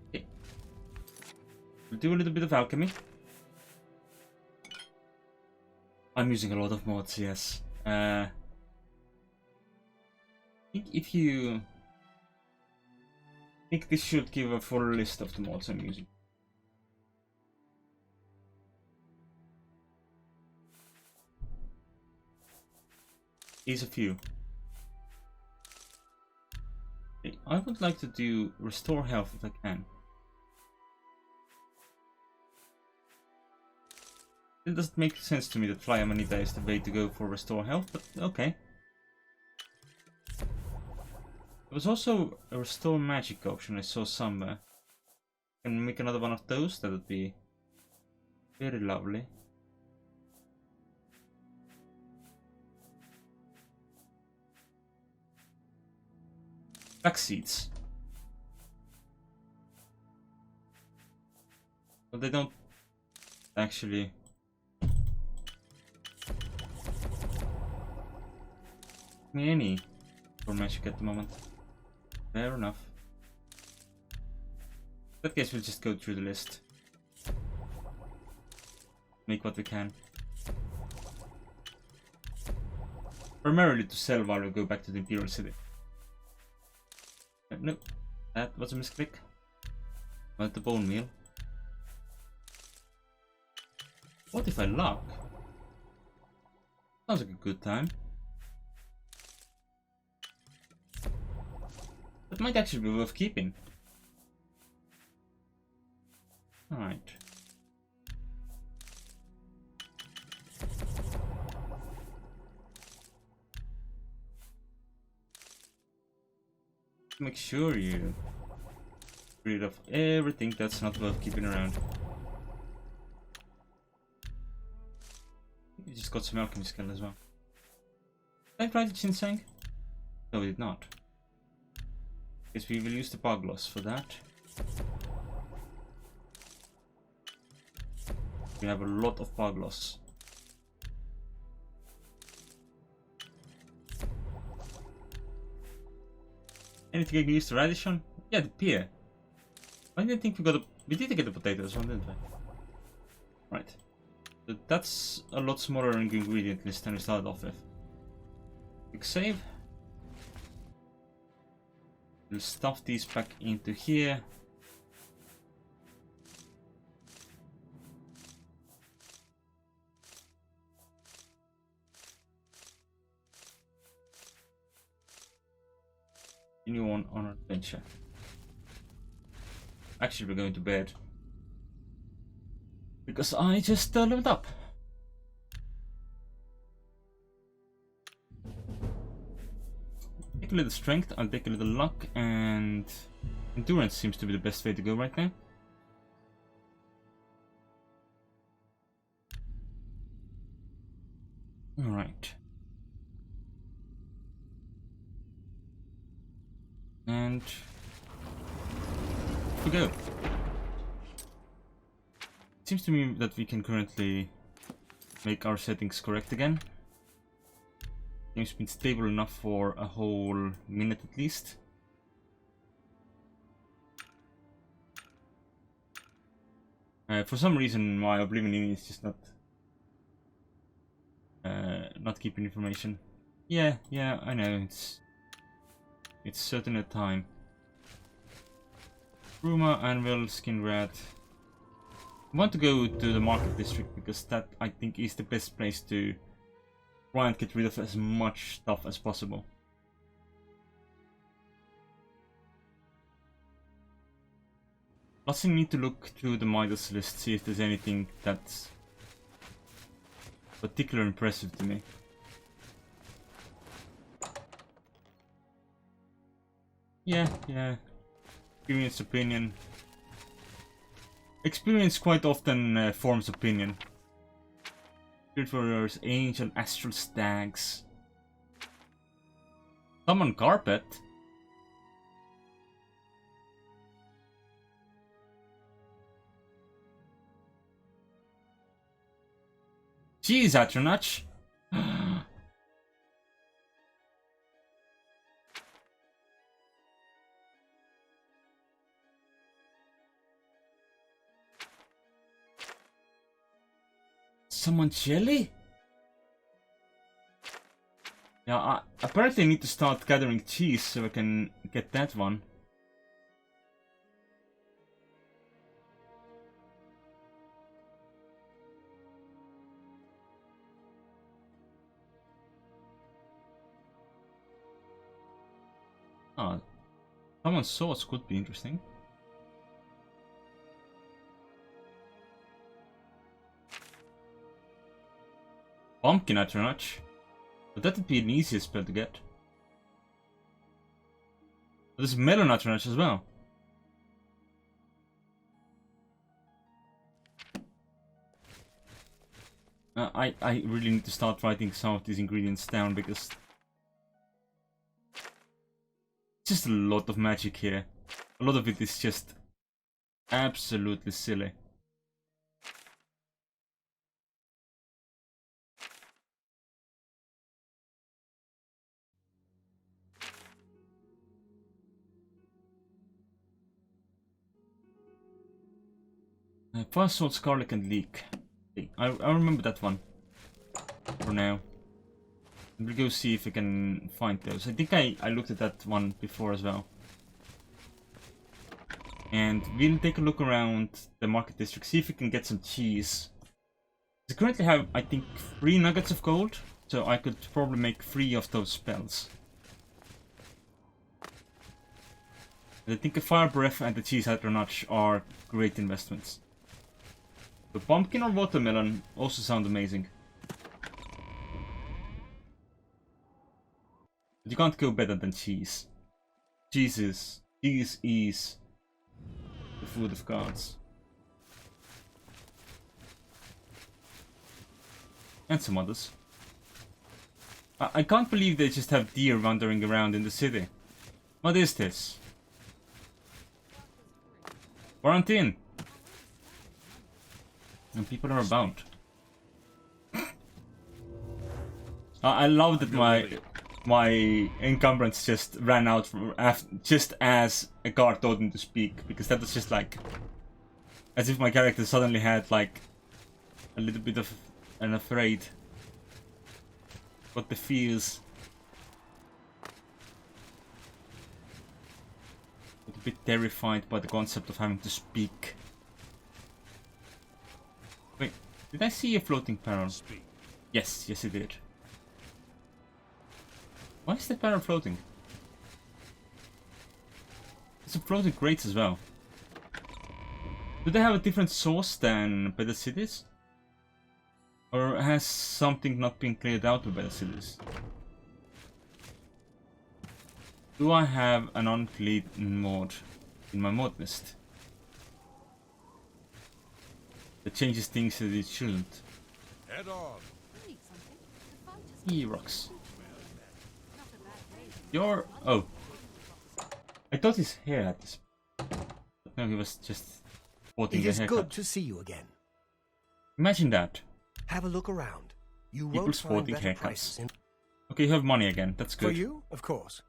Okay. We'll do a little bit of alchemy. I'm using a lot of mods, yes. I think if you... I think this should give a full list of the mods I'm using. Here's a few. Okay, I would like to do restore health if I can. It doesn't make sense to me that Fly Amanita is the way to go for restore health, but okay. There was also a restore magic option I saw somewhere. Can make another one of those? That would be very lovely. Flax seeds. But they don't actually... give me any for magic at the moment. Fair enough. In that case, we'll just go through the list. Make what we can. Primarily to sell while we go back to the Imperial City. Nope, that was a misclick. Want the bone meal. What if I luck? Sounds like a good time. That might actually be worth keeping. Alright. Make sure you get rid of everything that's not worth keeping around. We just got some alchemy skill as well. Did I try the Chinsang? No, we did not. Guess we will use the Pugloss for that. We have a lot of Pugloss. Anything I can use the radish on? Yeah, the pear. I didn't think we got a... We did get the potatoes one, didn't we? Right. So that's a lot smaller ingredient list than we started off with. Quick save. We'll stuff these back into here. Continue on our adventure. Actually, we're going to bed. Because I just leveled up. Take a little strength, I'll take a little luck, and endurance seems to be the best way to go right now. Alright. And we go. It seems to me that we can currently make our settings correct again. Game's been stable enough for a whole minute at least. For some reason my Oblivion is just not keeping information. Yeah, I know, it's certain a time. Ruma, Anvil, Skin Rat. I want to go to the market district because that I think is the best place to try and get rid of as much stuff as possible. Plus I need to look through the Midas list, see if there's anything that's particularly impressive to me. Yeah. Experience opinion. Experience quite often forms opinion. Spirit warriors, angel, astral stags. Summon carpet. Jeez, Atronach. Someone jelly? Yeah, I apparently need to start gathering cheese so I can get that one. Ah, someone's sauce could be interesting. Pumpkin Atronach. But that would be an easier spell to get. But there's Melon Atronach as well. I really need to start writing some of these ingredients down because it's just a lot of magic here. A lot of it is just absolutely silly. Fire Salt, Scarlet and Leak. Okay, I remember that one for now. We'll go see if we can find those. I think I looked at that one before as well. And we'll take a look around the market district, see if we can get some cheese. I currently have, I think, 3 nuggets of gold, so I could probably make 3 of those spells. And I think a Fire Breath and the Cheese Atronach are great investments. The pumpkin or watermelon also sound amazing. But you can't go better than cheese. Cheese is the food of gods. And some others. I can't believe they just have deer wandering around in the city. What is this? Quarantine! And people are about. I love that my encumbrance just ran out just as a guard told him to speak, because that was just like as if my character suddenly had like a little bit of an afraid. What the feels. A bit terrified by the concept of having to speak. Wait, did I see a floating barrel? Yes, I did. Why is the barrel floating? There's some floating crates as well. Do they have a different source than Better Cities? Or has something not been cleared out with Better Cities? Do I have an unclean mod in my mod list that changes things that it shouldn't? Head on. E-rocks. You're... oh. I thought his hair had this. But no, he was just sporting the haircut. It is good to see you again. Imagine that. Have a look around. You People won't find sporting better haircuts. prices in... Okay, you have money again. That's good. For you, of course.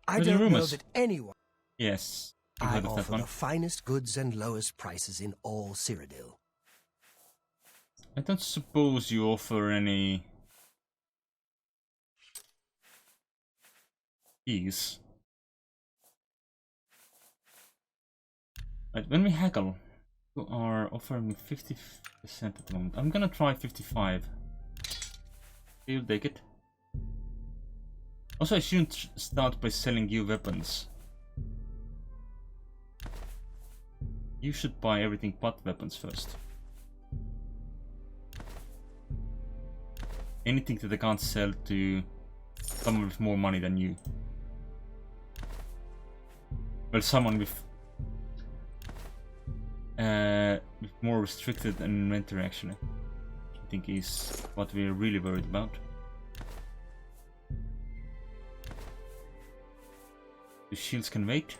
I Where's the don't know rumors? that anyone... Yes. I've I heard of that offer one. the finest goods and lowest prices in all Cyrodiil. I don't suppose you offer any... keys. Right, when we haggle, you are offering me 50% at the moment. I'm gonna try 55. You'll take it. Also, I shouldn't start by selling you weapons. You should buy everything but weapons first. Anything that I can't sell to someone with more money than you. Well, someone with more restricted inventory, actually. I think is what we're really worried about. The shields can wait.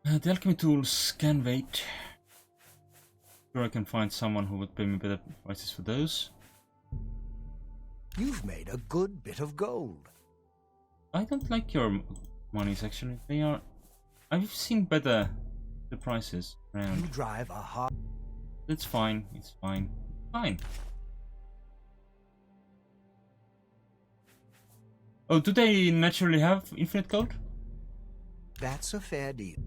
The alchemy tools can wait. Sure, I can find someone who would pay me better prices for those. You've made a good bit of gold. I don't like your monies, actually. They are... I've seen better the prices around. You drive a hard... It's fine, it's fine. Fine. Oh, do they naturally have infinite gold? That's a fair deal.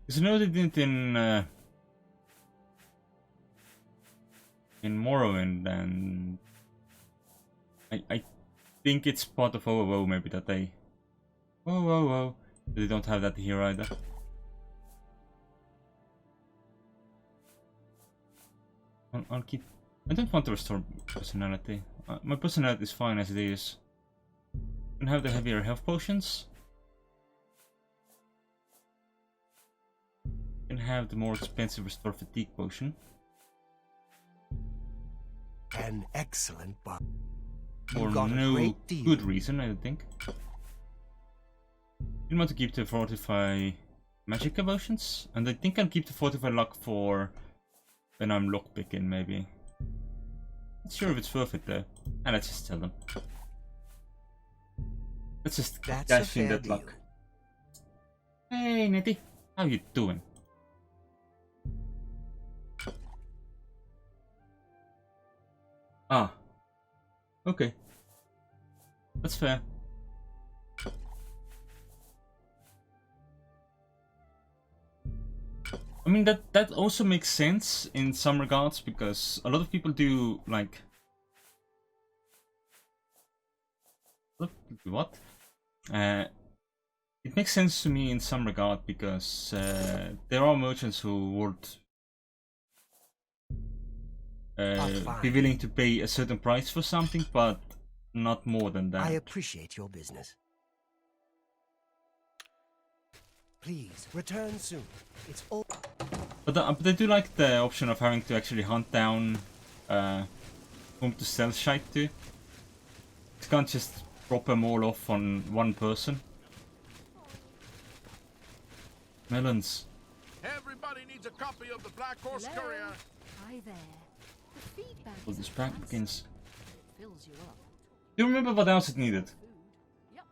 Because I know they didn't in Morrowind, and I think it's part of WoW maybe that they... Whoa. They don't have that here either. I'll keep... I don't want to restore personality. My personality is fine as it is. I can have the heavier health potions. I can have the more expensive restore fatigue potion. An excellent buy. For no good reason, I don't think. You want to keep the fortify magic potions, and I think I'll keep the fortify luck for when I'm lockpicking, maybe. Not sure if it's worth it though. And let's just tell them. Let's just cash in that luck. Hey Nettie, how you doing? Ah. Okay. That's fair. I mean, that also makes sense in some regards, because a lot of people do, like... What? It makes sense to me in some regard, because there are merchants who would be willing to pay a certain price for something, but not more than that. I appreciate your business. Please, return soon. It's all... But I do like the option of having to actually hunt down whom to sell shite to. You can't just drop them all off on one person. Melons. Everybody needs a copy of the Black Horse Hello? Courier. Hi there. The feedback Well, is this fantastic. pumpkins. Fills you up. Do you remember what else it needed? Food. Yep.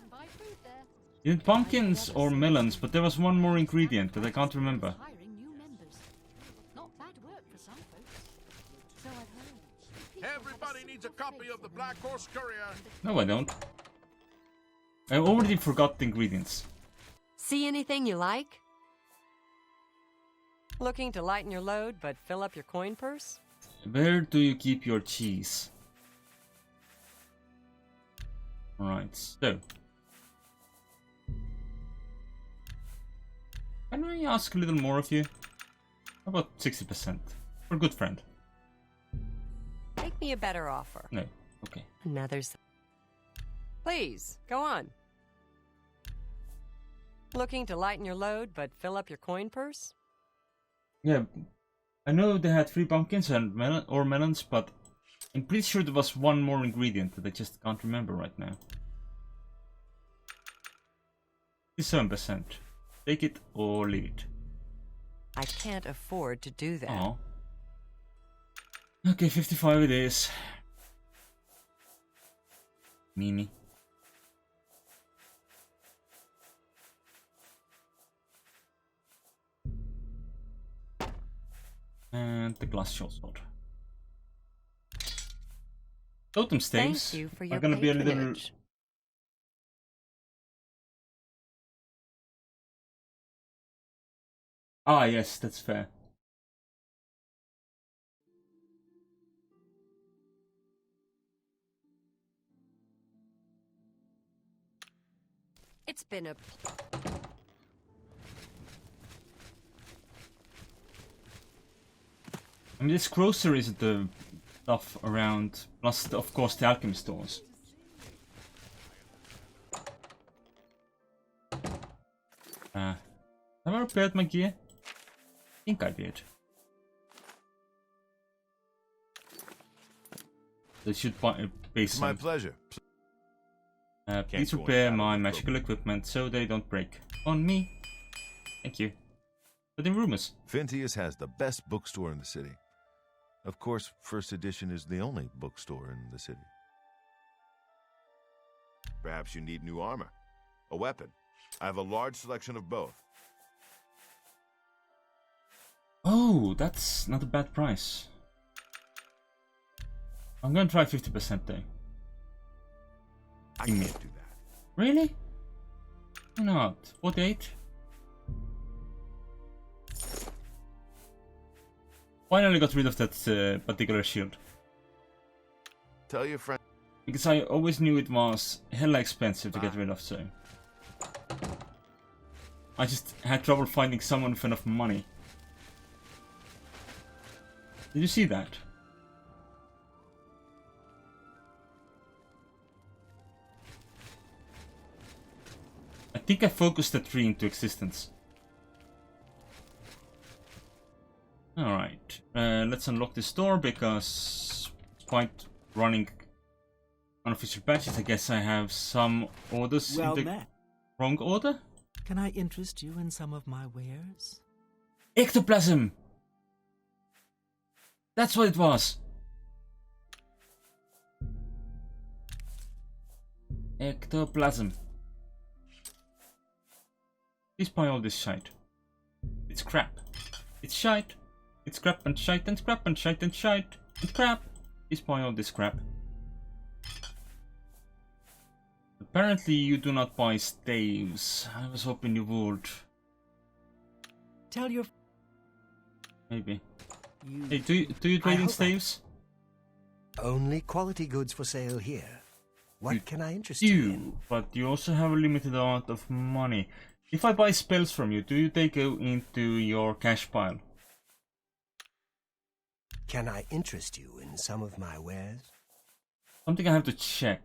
And buy food there. It needed pumpkins or melons, but there was one more ingredient that I can't remember. Hiring new members. Not bad work for some folks. So I've heard. People have Everybody needs a simple copy faith of the in Black them. Horse Courier. No, I don't. I already forgot the ingredients. See anything you like? Looking to lighten your load but fill up your coin purse? Where do you keep your cheese? Alright, so... Can I ask a little more of you? How about 60%? For a good friend. Make me a better offer. No, okay. Another. Please, go on. Looking to lighten your load but fill up your coin purse? Yeah, I know they had 3 pumpkins and melons, but I'm pretty sure there was one more ingredient that I just can't remember right now. 57%. Take it or leave it. I can't afford to do that. Oh. Okay, 55 it is. Mimi. And the glass short sword. Totem staves Thank you for are your gonna be a little... patronage. Ah, yes, that's fair. It's been a... I mean, this grocery is the stuff around, plus of course the alchemy stores. Have I repaired my gear? I think I did. They should pay some. My pleasure. Please go repair without my it, magical equipment so they don't break on me. Thank you. But in rumors. Phintius has the best bookstore in the city. Of course, First Edition is the only bookstore in the city. Perhaps you need new armor. A weapon. I have a large selection of both. Oh, that's not a bad price. I'm gonna try 50% though. I can't do that. Really? Why not? 48? Finally got rid of that particular shield. Tell your friend. Because I always knew it was hella expensive to get rid of, so... I just had trouble finding someone with enough money. Did you see that? I think I focused the tree into existence. Alright, let's unlock this door because despite running unofficial patches, I guess I have some orders Well in the met. wrong order? Can I interest you in some of my wares? Ectoplasm! That's what it was! Ectoplasm. Please buy all this shite. It's crap. It's shite. It's crap and shite and crap and shite and shite and crap. Please buy all this crap. Apparently you do not buy staves. I was hoping you would. Tell your... Maybe. You... Hey, do you trade in hope I- staves? Only quality goods for sale here. What can I interest you in? You, but you also have a limited amount of money. If I buy spells from you, do they go into your cash pile? Can I interest you in some of my wares? Something I have to check.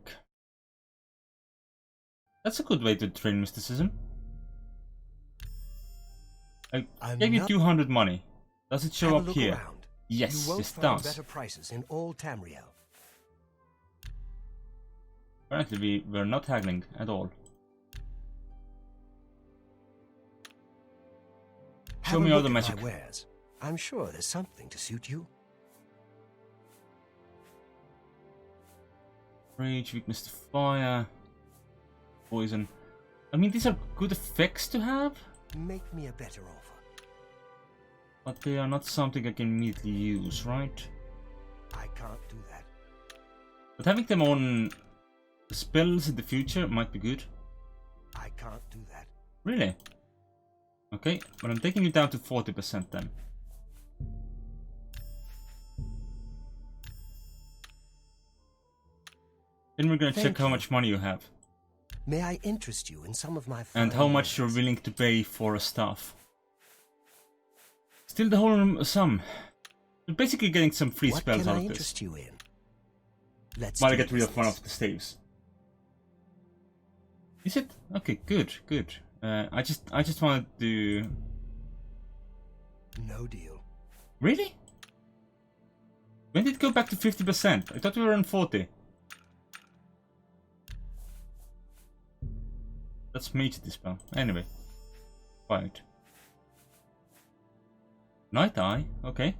That's a good way to train mysticism. I I'm gave you not- 200 money. Does it show Have a up look here? around. Yes, You won't it find does. better prices in all Tamriel. Apparently we're not haggling at all. Have Show a me all look the at magic. my wares. I'm sure there's something to suit you. Rage, weakness to fire, poison. I mean, these are good effects to have, Make me a better offer. but they are not something I can immediately use, right? I can't do that. But having them on spells in the future might be good. I can't do that. Really? Okay, but I'm taking you down to 40% then. Then we're gonna check Thank how you. much money you have. May I interest you in some of my And fine how much you're wares? willing to pay for stuff. Still the whole sum. You're basically getting some free What spells can out I of this. interest you in? Let's While I do get rid of one business. of the staves. Is it? Okay, good, good. I just wanted to... No deal. Really? When did it go back to 50%? I thought we were on 40. That's mage dispel. Anyway. Quiet. Night Eye? Okay.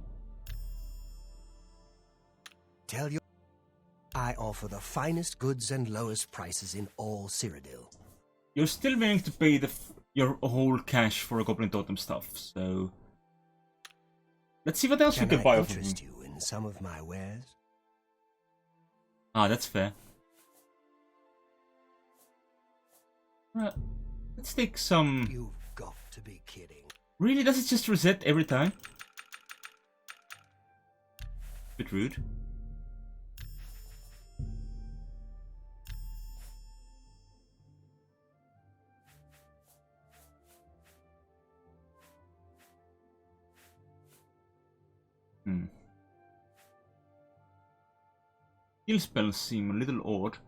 Tell you, I offer the finest goods and lowest prices in all Cyrodiil. You're still willing to pay your whole cash for a Goblin Totem stuff, so... Let's see what else we Can can buy I off of him. interest you in some of my wares? Ah, that's fair. Let's take some... You've got to be kidding. Really? Does it just reset every time? Bit rude. Hmm. Heal spells seem a little odd.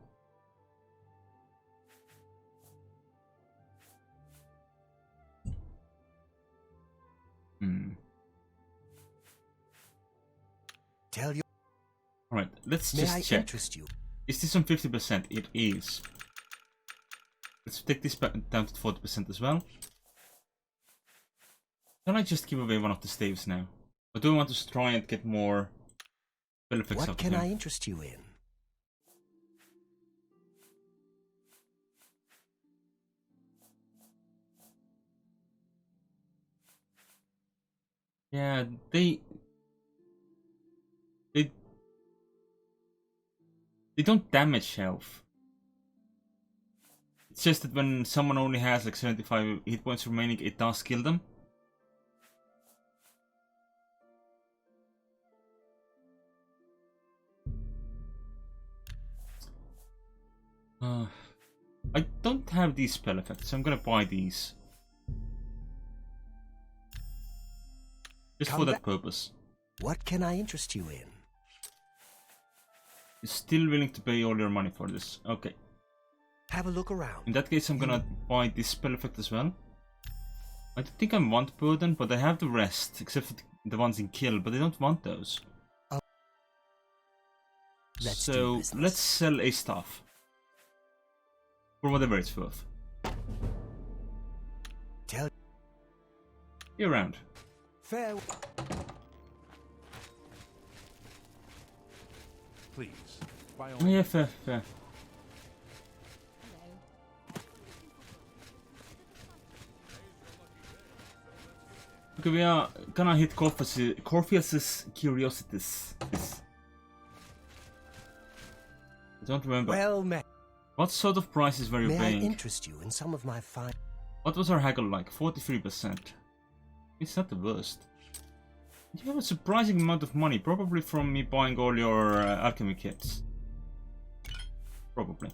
Hmm. Tell you. Alright, let's May just I check. interest you? Is this on 50%? It is. Let's take this down to 40% as well. Can I just give away one of the staves now? Or do I want to try and get more spell effects out What of can him? I interest you in? Yeah, they don't damage health. It's just that when someone only has like 75 hit points remaining, it does kill them. I don't have these spell effects, so I'm gonna buy these. Just Come for that back. purpose. What can I interest you in? You're still willing to pay all your money for this. Okay. Have a look around. In that case, I'm gonna buy this spell effect as well. I don't think I want Burden, but I have the rest, except for the ones in Kill, but I don't want those. Oh. Let's do So, business. let's sell a staff. For whatever it's worth. Tell Be around. fair. Please, by all Oh, yeah, fair, fair. Hello. Okay, we are gonna hit Corpheus's curiosities. I don't remember. Well met. What sort of prices were you May I paying? interest you in some of my fine? What was our haggle like? 43%. It's not the worst. You have a surprising amount of money, probably from me buying all your alchemy kits. Probably.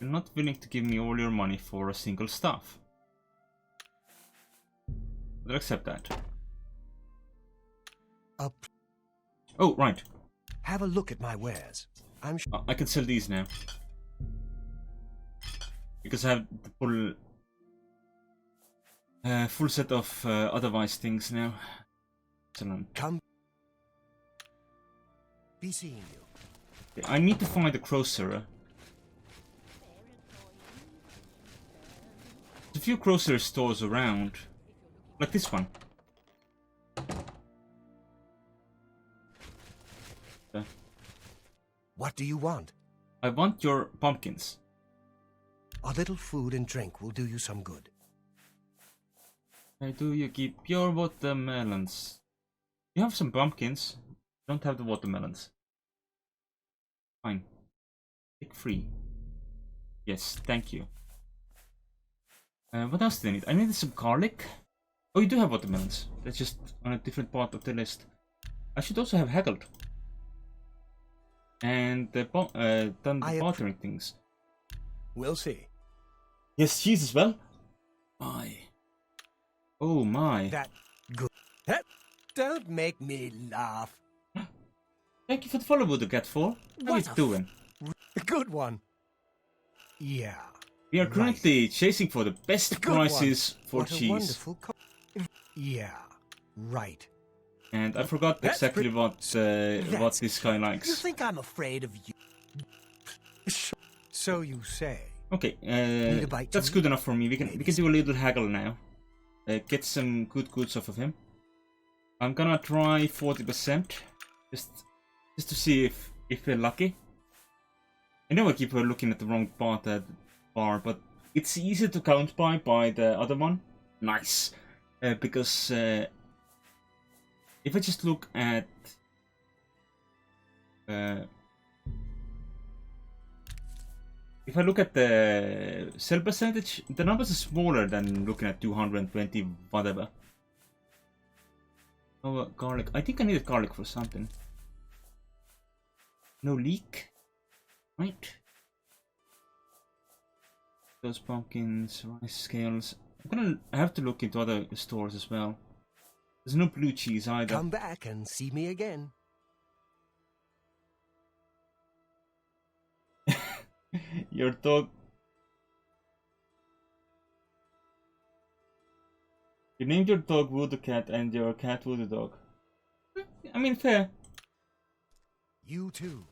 You're not willing to give me all your money for a single staff. But I'll accept that. Up. Oh, right. Have a look at my wares. I'm sure. I can sell these now. Because I have the full set of otherwise things now. Excellent. Come. Be seeing you. Okay, I need to find the Crowserer. There's a few Crowserer stores around. Like this one. What do you want? I want your pumpkins. A little food and drink will do you some good. Where do you keep your watermelons? You have some pumpkins. Don't have the watermelons. Fine. Take 3. Yes, thank you. What else do I need? I needed some garlic. Oh, you do have watermelons. That's just on a different part of the list. I should also have haggled. And done the bartering things. We'll see. Yes, cheese as well. My. Oh my. That good. That, don't make me laugh. Thank you for the follow, Voodoo Cat 4. How What you a doing? Good one. Yeah. We are currently chasing for the best Good prices for what cheese. A wonderful yeah. Right. And I forgot That's exactly what that's- this guy You likes. think I'm afraid of you? So you say. Okay, Need a bite to that's eat? good enough for me. We can Maybe do a little haggle now. Get some good goods off of him. I'm gonna try 40%, just to see if we're lucky. I know I keep looking at the wrong bar, but it's easy to count by the other one. Nice, because if I just look at if I look at the sell percentage, the numbers are smaller than looking at 220 whatever. Oh, garlic. I think I needed garlic for something. No leek. Right. Those pumpkins, rice scales. I'm gonna have to look into other stores as well. There's no blue cheese either. Come back and see me again. Your dog. You named your dog Voodoo Cat and your cat Voodoo Dog. I mean, fair. You too.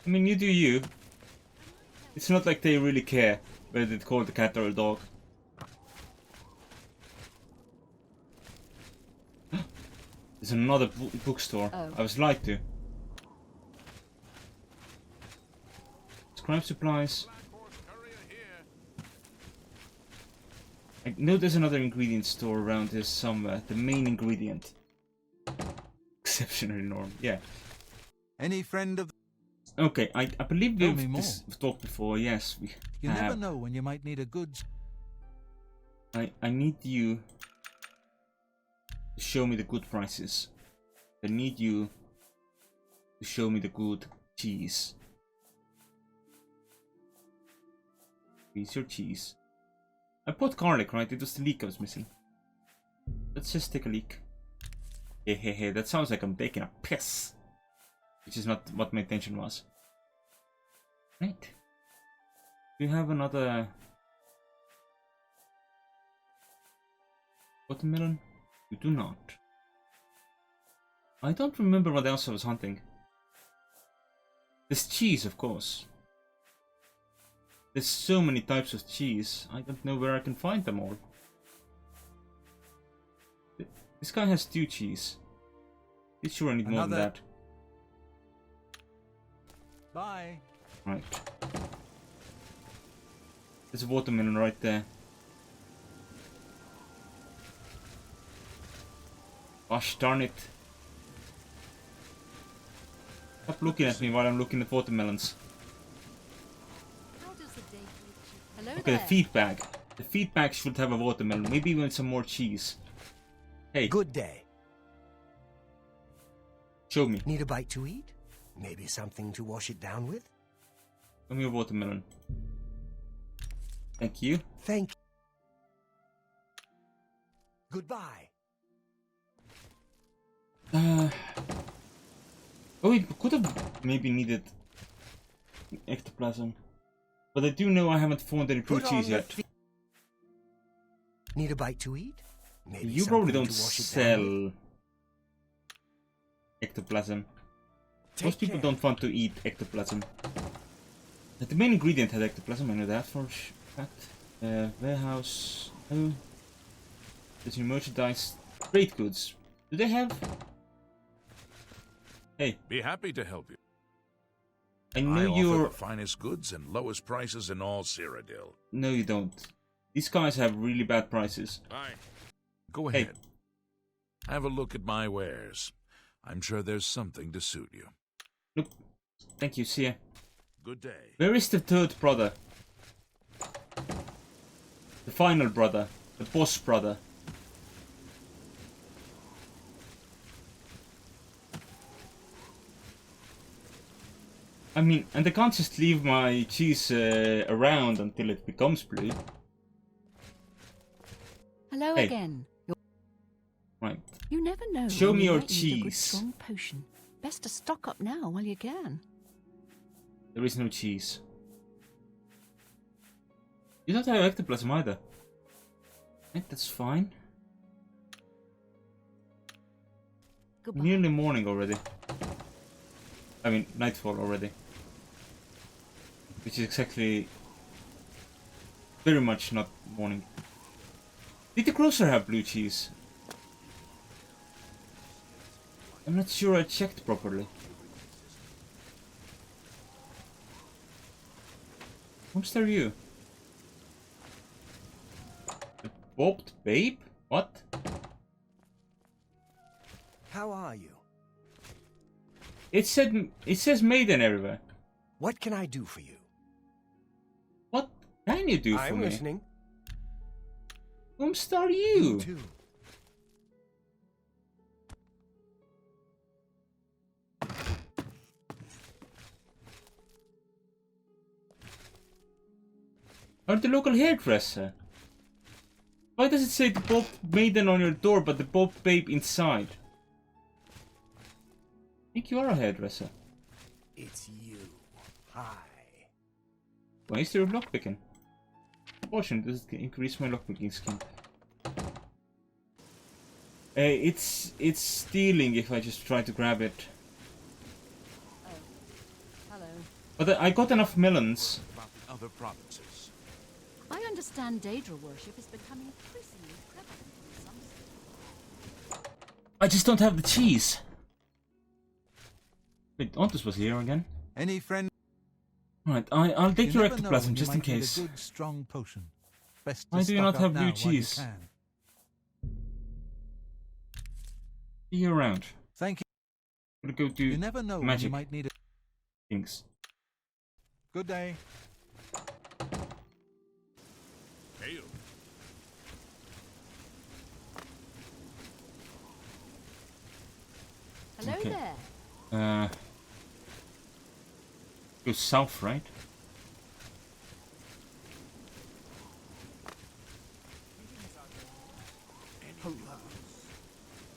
I mean, you do you. It's not like they really care whether they call it a cat or a dog. There's another bookstore. Oh. I was lied to. Scribe supplies. I know there's another ingredient store around here somewhere. The main ingredient. Exceptionally norm. Yeah. Any friend of... Okay, I believe Tell me we've talked before. Yes, we You have. never know when you might need a good... I need you to show me the good prices. I need you to show me the good cheese. Here's your cheese. I bought garlic, right? It was the leek I was missing. Let's just take a leak. Hey, that sounds like I'm taking a piss. Which is not what my intention was. Right. Do you have another... watermelon? You do not. I don't remember what else I was hunting. There's cheese, of course. There's so many types of cheese, I don't know where I can find them all. This guy has stew cheese. Pretty sure I need more than Another- that. Bye. Right. There's a watermelon right there. Gosh darn it. Stop looking at me while I'm looking at watermelons. How does the day greet you? Hello Look there. at the feed bag. The feed bag should have a watermelon, maybe even some more cheese. Hey, Good day. show me. Need a bite to eat? Maybe something to wash it down with? Show me a watermelon. Thank you. Thank you. Goodbye. Oh, it could have maybe needed ectoplasm. But I do know I haven't found any blue Put on cheese the yet. Need a bite to eat? Maybe You probably something don't to wash it down with? sell ectoplasm. Take Most people care. don't want to eat ectoplasm. The main ingredient had ectoplasm, I know that for a fact. Warehouse. Oh. There's new merchandise. Trade goods. Do they have? Hey, Be happy to help you. I I know offer you're. the finest goods and lowest prices in all Cyrodiil. No, you don't. These guys have really bad prices. Bye. Go Hey. ahead. Have a look at my wares. I'm sure there's something to suit you. Nope. Thank you, see ya. Good day. Where is the third brother? The final brother. The boss brother. I mean, and I can't just leave my cheese around until it becomes blue. Hello Hey. again. Right. You never know. Show when me you your might need a good cheese. strong potion. Best to stock up now while you can. There is no cheese. You don't have ectoplasm either. Right, that's fine. Goodbye. Nearly morning already. I mean, nightfall already. Which is exactly... very much not morning. Did the grocer have blue cheese? I'm not sure I checked properly. Who's you? The bobbed babe? What? How are you? It says maiden everywhere. What can I do for you? What can you do for I'm me? listening. Whomst are you? Too. Are the local hairdresser? Why does it say the Bob Maiden on your door, but the Bob Babe inside? I think you are a hairdresser. It's you. Hi. Why is there a lockpicking? Fortune, does it increase my lockpicking skill? It's stealing if I just try to grab it. Oh, hello. But I got enough melons. About the other provinces. I understand Daedra worship is becoming increasingly prevalent in some cities. I just don't have the cheese. Wait, Ontus was here again. Any friend? Right, I'll take You your never know ectoplasm when you just in might need case. A good, strong potion. Best to Why do you stock not up have now blue while you cheese? can. See you around. Thank you. I'm gonna go do You never know when you magic might need a things. good day. Hail. Hello Okay. there. Go south, right?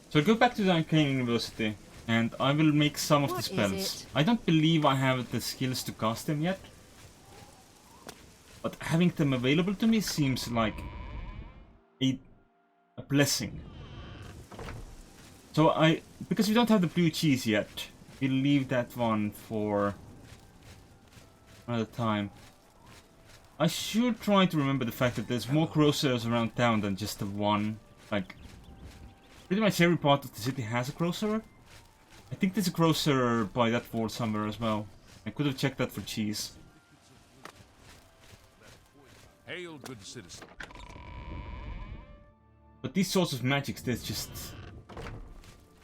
So I'll go back to the Arcane University, and I will make some of the What is spells. it? I don't believe I have the skills to cast them yet. But having them available to me seems like a blessing. So because we don't have the blue cheese yet, we'll leave that one for another time. I should try to remember the fact that there's more grocers around town than just the one. Like, pretty much every part of the city has a grocer. I think there's a grocer by that wall somewhere as well. I could have checked that for cheese. Hail, good citizen. But these sorts of magics, they're just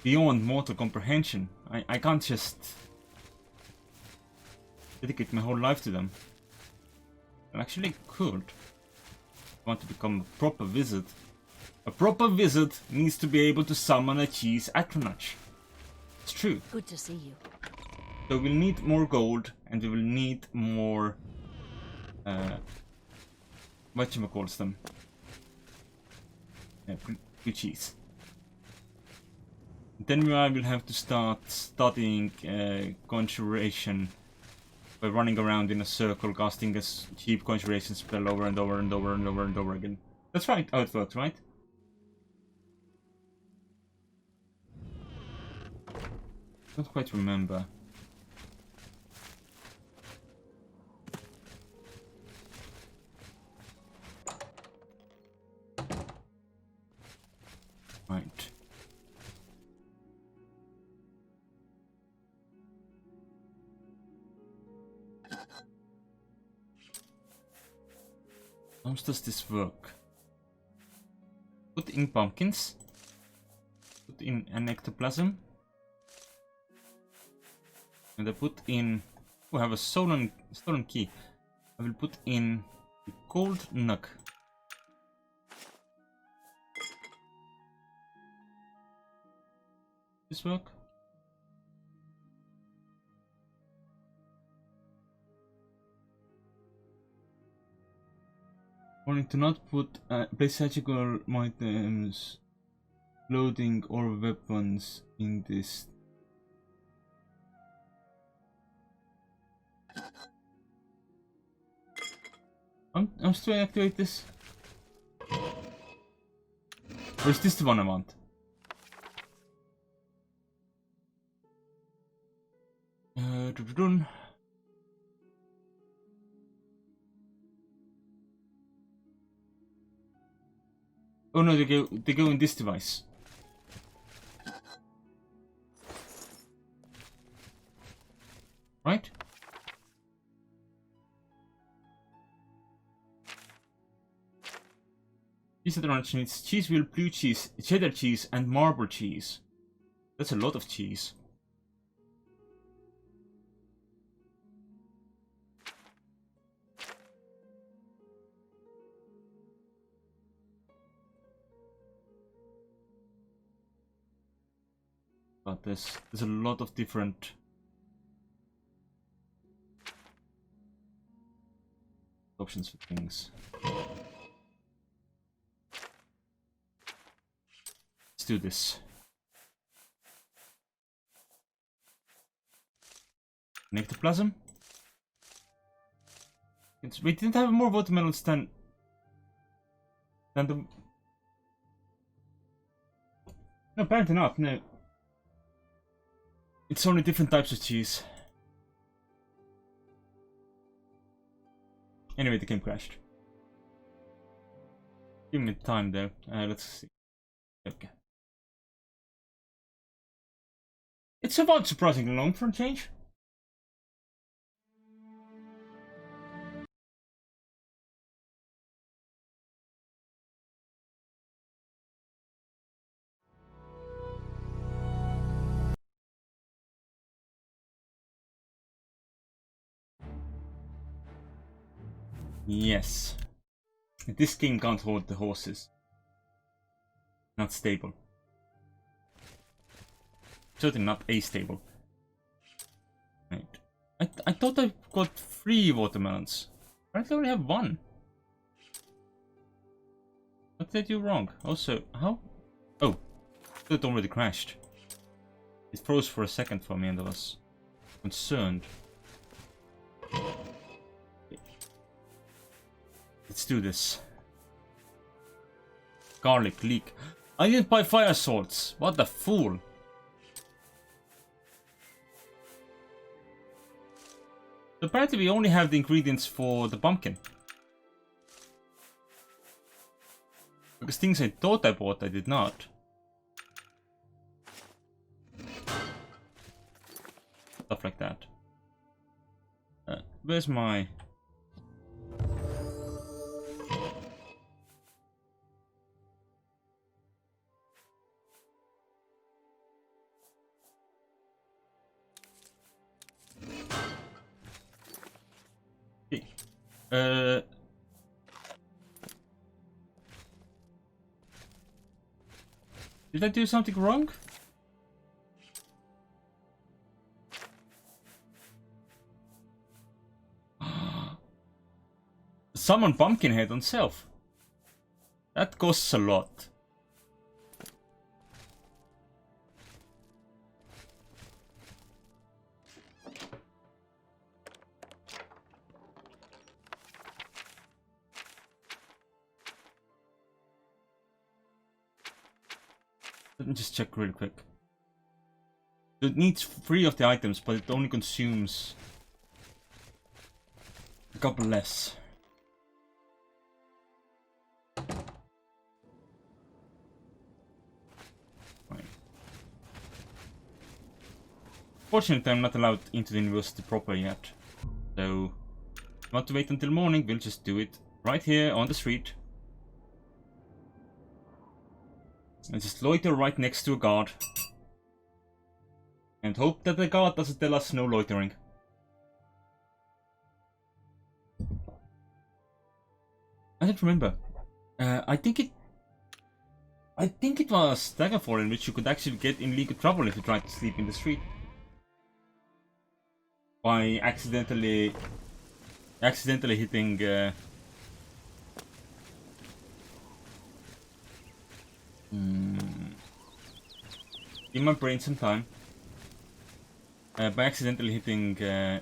beyond mortal comprehension. I can't just dedicate my whole life to them. I actually could. I want to become a proper wizard. A proper wizard needs to be able to summon a cheese atronach. It's true. Good to see you. So we'll need more gold, and we will need more whatchamacalls them? Blue cheese. Then I will have to start studying conjuration by running around in a circle, casting a cheap conjuration spell over and over and over and over and over again. That's right, how it works, right? Don't quite remember. Right. How does this work? Put in pumpkins. Put in an ectoplasm. And I put in... Oh, I have a stolen key. I will put in the gold nug. This work? Warning to not put place magical items, clothing or weapons in this. I'm still to activate this. Or is this the one I want? Dun-dun-dun. Oh no, they go in this device. Right? Cheese atronach needs cheese wheel, blue cheese, cheddar cheese, and marble cheese. That's a lot of cheese. But there's a lot of different options for things. do this. Nectoplasm? We didn't have more watermelons than the... No, apparently not, no. It's only different types of cheese. Anyway, the game crashed. Give me time though. Let's see. Okay. It survived surprisingly long for a change. Yes. This game can't hold the horses. Not stable. Certainly not astable. Right. I thought I got 3 watermelons. Apparently I only have 1. What did I do wrong? Also, how? Oh. It already crashed. It froze for a second for me and I was concerned. Let's do this. Garlic leek. I didn't buy fire swords. What a fool. Apparently we only have the ingredients for the pumpkin. Because things I thought I bought, I did not. Stuff like that. Where's my... Did I do something wrong? Summon Pumpkinhead on self. That costs a lot. Let me just check real quick. It needs 3 of the items, but it only consumes a couple less. Right. Fortunately, I'm not allowed into the university proper yet. So, if you want to wait until morning, we'll just do it right here on the street. And just loiter right next to a guard. And hope that the guard doesn't tell us no loitering. I don't remember. I think it was Daggerfall in which you could actually get in legal trouble if you tried to sleep in the street. By accidentally hitting give my brain some time. By accidentally hitting the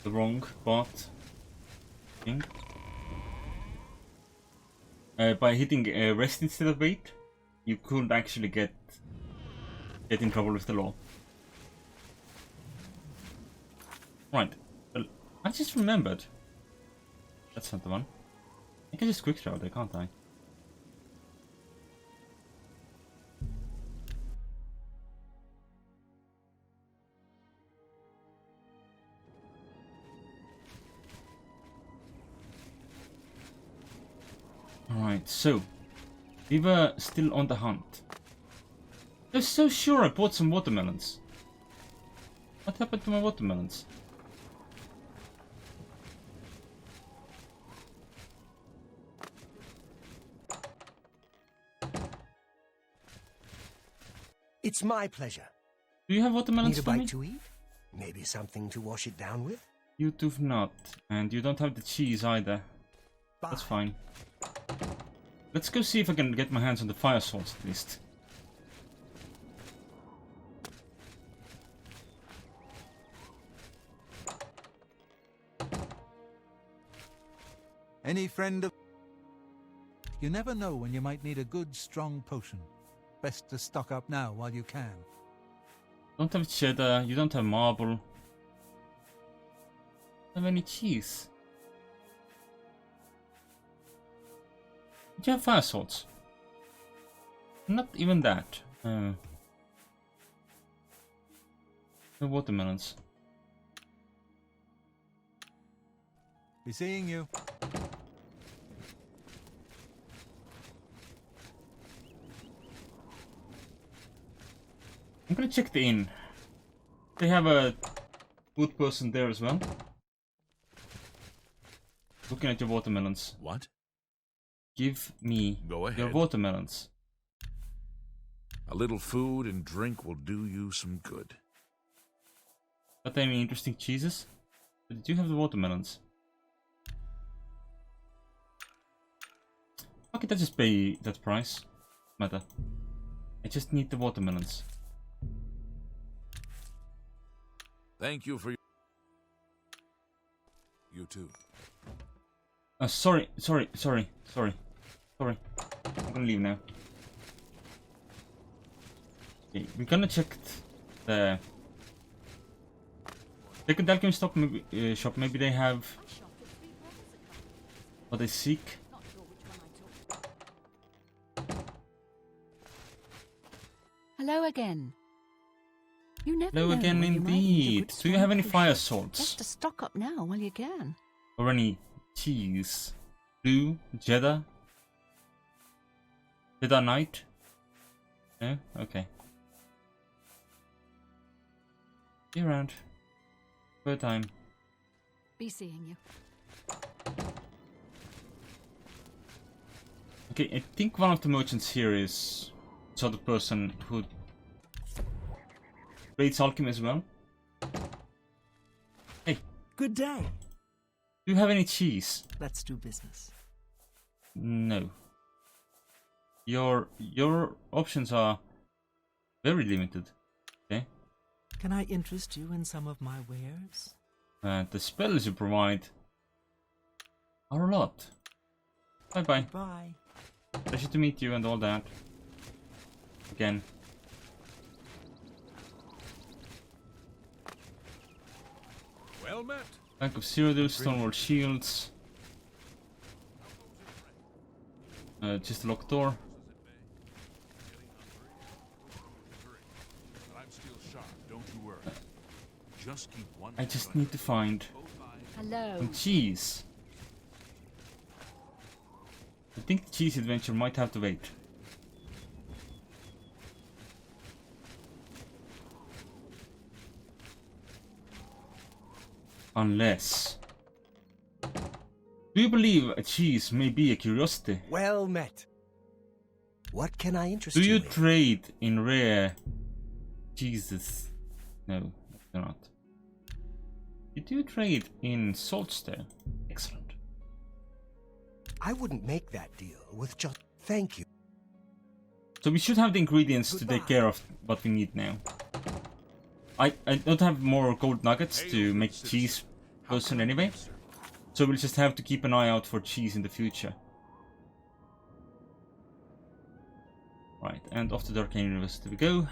wrong bot thing. By hitting rest instead of wait, you could actually get in trouble with the law. Right. Well, I just remembered. That's not the one. I can just quick throw there, can't I? Alright, so we were still on the hunt. I was so sure I bought some watermelons. What happened to my watermelons? It's my pleasure. Do you have watermelons Need a for me? bite to eat? Maybe something to wash it down with? You do not. And you don't have the cheese either. Bye. That's fine. Let's go see if I can get my hands on the fire swords at least. Any friend of... You never know when you might need a good, strong potion. Best to stock up now while you can. Don't have cheddar, you don't have marble. Don't have any cheese. Do you have fire swords? Not even that. No watermelons. Be seeing you. I'm gonna check the inn. They have a food person there as well. Looking at your watermelons. What? Give me Go your ahead. watermelons. A little food and drink will do you some good. Got any interesting cheeses? But did you have the watermelons? How could I just pay that price? Matter. I just need the watermelons. Thank you for your... You too. Sorry. I'm gonna leave now. Okay, we're gonna check the second alchemy stock shop. Maybe they have I shot at 3 brothers a couple of years ago. what they seek. Not sure which one I took. Hello again. You never Hello know again, when you might need a indeed. good Do you have strong any potion. fire Best swords to stock up now while you can. or any cheese? Blue, Jeddah, Jeddah Knight. No, okay. Be around. For a time. Be seeing you. Okay, I think one of the merchants here is sort of person who trades alchemy as well. Hey, Good day. do you have any cheese? Let's do business. No. Your options are very limited. Okay. Can I interest you in some of my wares? The spells you provide are a lot. Bye bye. Bye. Pleasure to meet you and all that. Again. Well met. Bank of Cyrodiil, Stonewall Shields. Just a locked door. I'm still sharp, don't you worry. Just keep one... I just need to find Hello. some cheese. I think the cheese adventure might have to wait. Unless... Do you believe a cheese may be a curiosity? Well met. What can I interest Do you you in? trade in rare cheeses? No, do not. You do trade in salts there. Excellent. I wouldn't make that deal with just... Thank you. So we should have the ingredients to take Goodbye. care of what we need now. I don't have more gold nuggets to make cheese person anyway. So we'll just have to keep an eye out for cheese in the future. Right, and off to the Arcane University we go.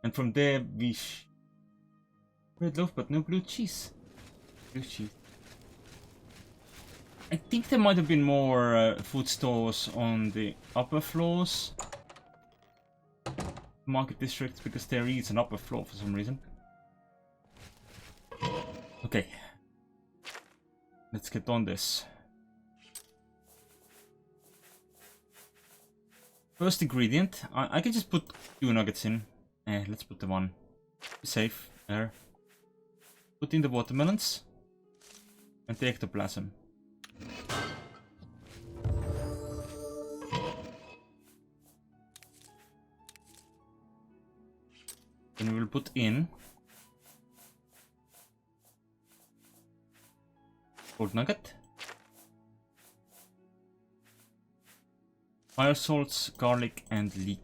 And from there we red loaf but no blue cheese. Blue cheese. I think there might have been more food stores on the upper floors. Market districts, because there is an upper floor for some reason. Okay. Let's get on this. First ingredient. I can just put 2 nuggets in. Let's put the one. Be safe. There. Put in the watermelons. And the ectoplasm. Then we will put in gold nugget, fire salts, garlic, and leek.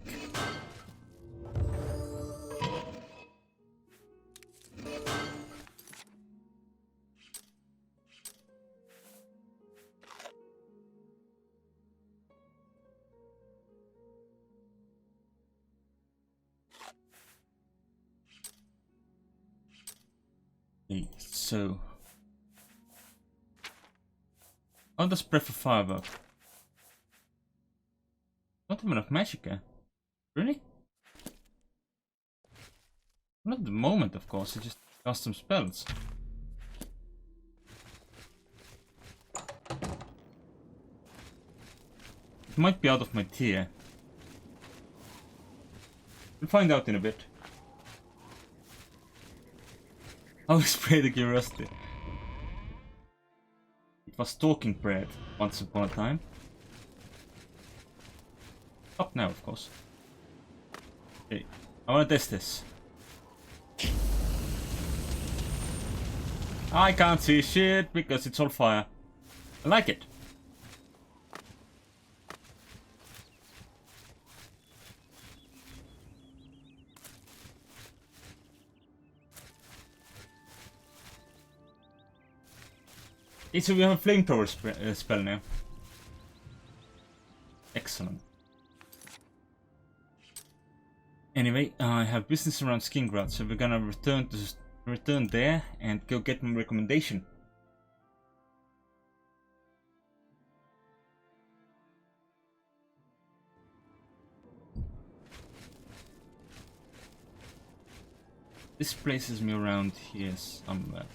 Okay, so how does Breath of Fire work? Not even enough magic, eh? Really? Not at the moment, of course, it's just custom spells. It might be out of my tier. We'll find out in a bit. I'll spray the curiosity. It was talking bread once upon a time. Up now, of course. Okay, I wanna test this. I can't see shit because it's all fire. I like it. Okay, so we have a flamethrower spell now. Excellent. Anyway, I have business around Skingrad, so we're gonna return there and go get my recommendation. This places me around here somewhere.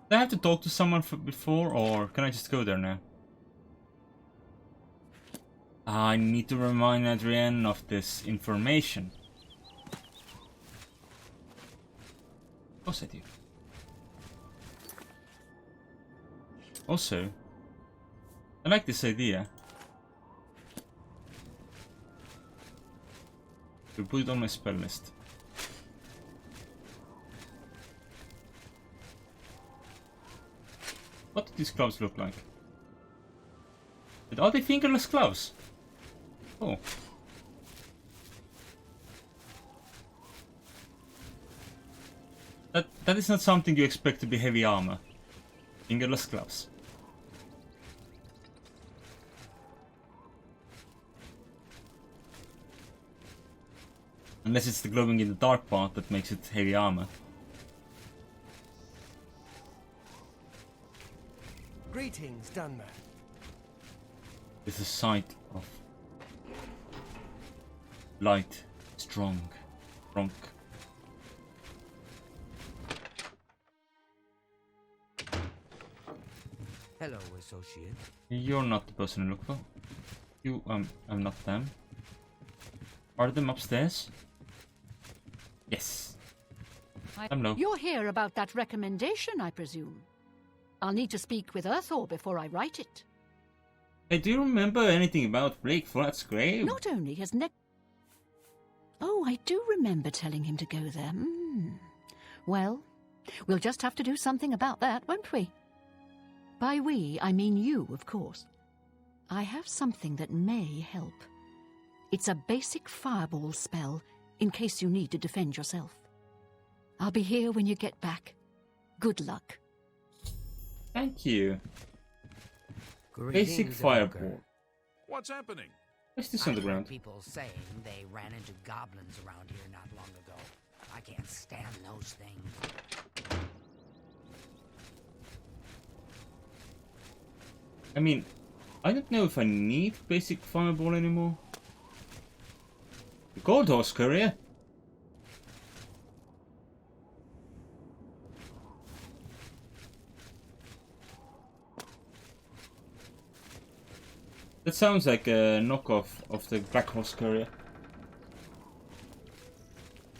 Do I have to talk to someone before, or can I just go there now? I need to remind Adrienne of this information. Of course I do. Also, I like this idea. To put it on my spell list. What do these gloves look like? Are they fingerless gloves? Oh. That is not something you expect to be heavy armor. Fingerless gloves. Unless it's the glowing in the dark part that makes it heavy armor. Greetings, Dunmer. It's a sight of light, strong. Hello, associate. You're not the person I look for. I'm not them. Are them upstairs? Yes. Hello. You're here about that recommendation, I presume. I'll need to speak with Earthor before I write it. Hey, do you remember anything about Blake Flat's grave? Not only has Oh, I do remember telling him to go there. Well, we'll just have to do something about that, won't we? By we, I mean you, of course. I have something that may help. It's a basic fireball spell, in case you need to defend yourself. I'll be here when you get back. Good luck. Thank you. Greetings, Basic fireball. What's happening? What's this on the ground? People saying they ran into goblins around here not long ago. I can't stand those things. I mean, I don't know if I need basic fireball anymore. The Gold Horse Courier? That sounds like a knockoff of the Black Horse Courier.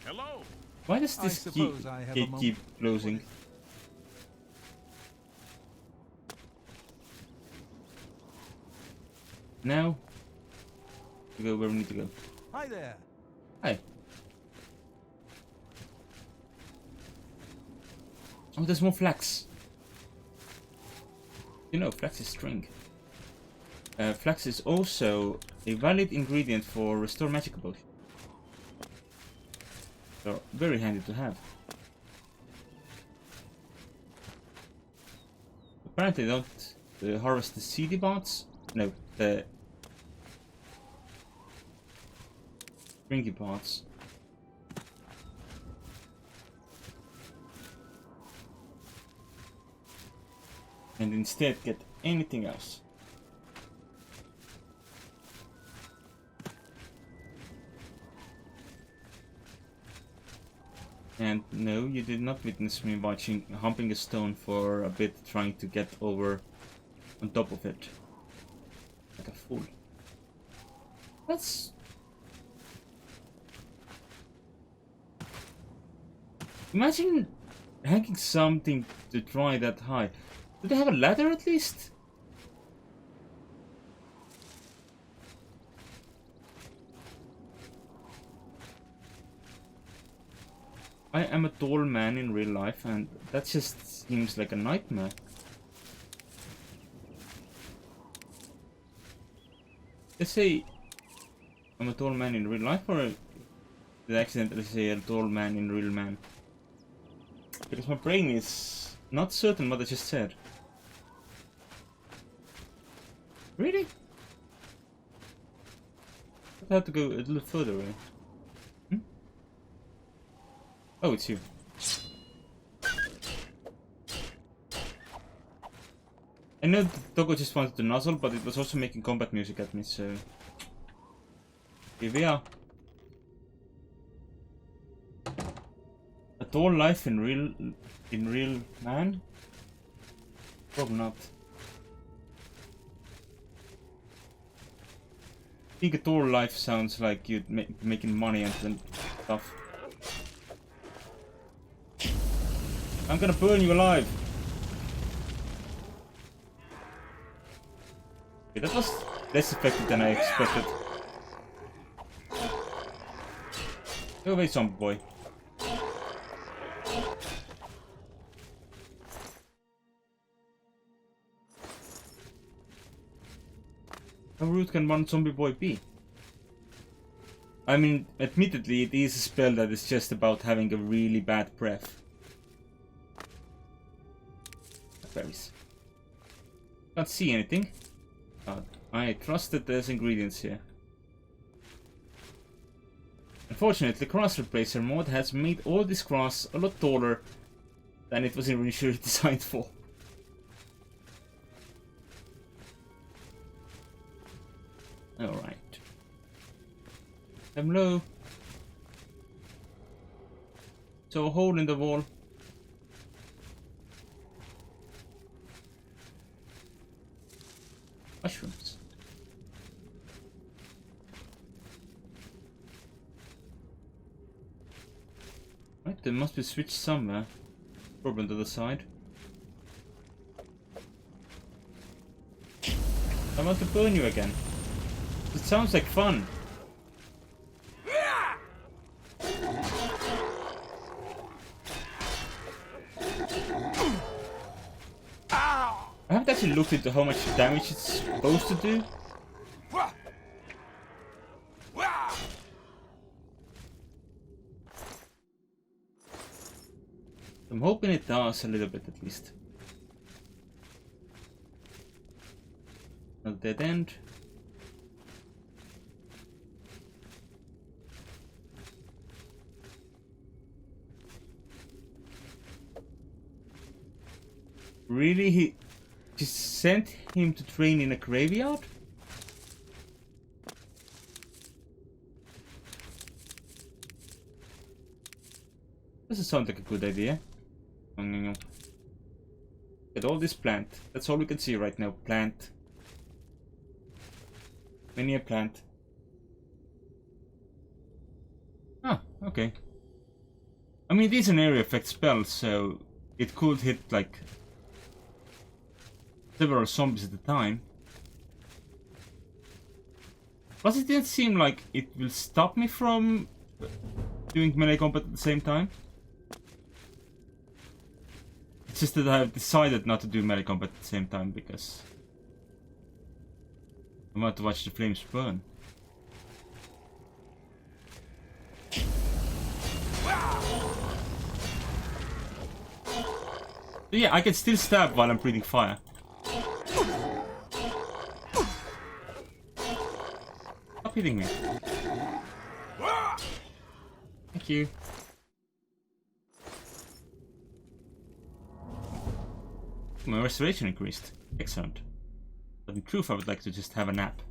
Hello. Why does this suppose I have a gate moment keep closing? Now, we go where we need to go. Hi there. Hi. Oh, there's more flax. You know, flax is string. Flax is also a valid ingredient for Restore Magic Potion. So, very handy to have. Apparently don't harvest the seedy parts. No, the stringy parts. and instead get anything else. And no, you did not witness me humping a stone for a bit, trying to get over on top of it. Like a fool. That's... Imagine hanging something to try that high. Do they have a ladder at least? I am a tall man in real life, and that just seems like a nightmare. Let's say I'm a tall man in real life, or did I accidentally say a tall man in real man? Because my brain is not certain what I just said. Really? I have to go a little further away. Oh, it's you. I know the doggo just wanted to nuzzle, but it was also making combat music at me, so... Here we are. A tall life in real man? Probably not. I think a tall life sounds like you'd making money and stuff. I'm gonna burn you alive! Okay, that was less effective than I expected. Go away, zombie boy. How rude can one zombie boy be? I mean, admittedly, it is a spell that is just about having a really bad breath. Berries. Can't see anything. I trust that there's ingredients here. Unfortunately, Grass Replacer mod has made all this grass a lot taller than it was initially designed for. Alright. Hello. So a hole in the wall. Mushrooms. Right, there must be a switch somewhere. Probably to the side. I want to burn you again. It sounds like fun. I haven't actually looked into how much damage it's supposed to do. I'm hoping it does a little bit at least. A dead end. Really? He just sent him to train in a graveyard? Doesn't sound like a good idea. Get all this plant. That's all we can see right now. Plant. Many a plant. Ah, okay. I mean, it is an area effect spell, so it could hit like several zombies at a time. Plus, it didn't seem like it will stop me from doing melee combat at the same time. It's just that I have decided not to do melee combat at the same time because I want to watch the flames burn. But yeah, I can still stab while I'm breathing fire. Stop hitting me. Thank you. My restoration increased. Excellent. But in truth, I would like to just have a nap.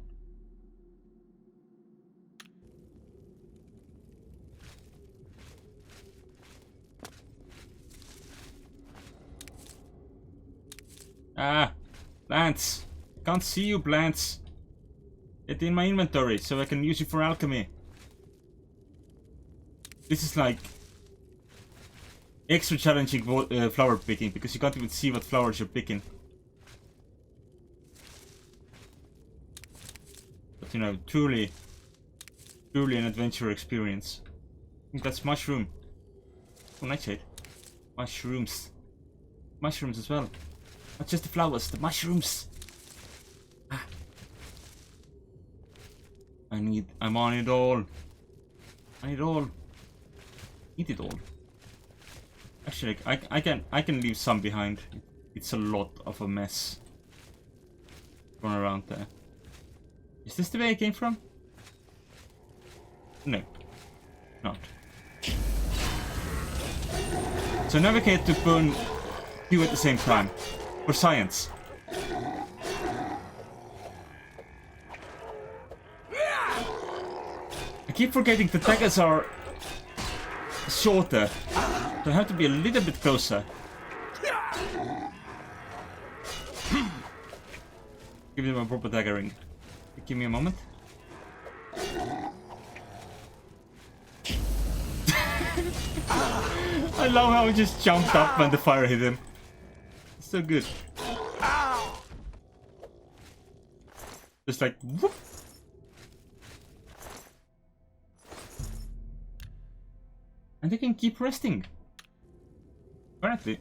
Ah! Plants! Can't see you, plants! Get in my inventory so I can use you for alchemy. This is like extra challenging flower picking because you can't even see what flowers you're picking. But you know, truly an adventure experience. I think that's mushroom. Oh, nightshade. Mushrooms. Mushrooms as well. Not just the flowers, the mushrooms. Ah. I'm on it all. I need all. Eat it all. Actually, I can leave some behind. It's a lot of a mess going around there. Is this the way I came from? No, not. So navigate to burn two at the same time for science. I keep forgetting the daggers are shorter, so I have to be a little bit closer. Give them a proper daggering. Give me a moment. I love how he just jumped up when the fire hit him. It's so good. Just like whoop. And they can keep resting. Apparently,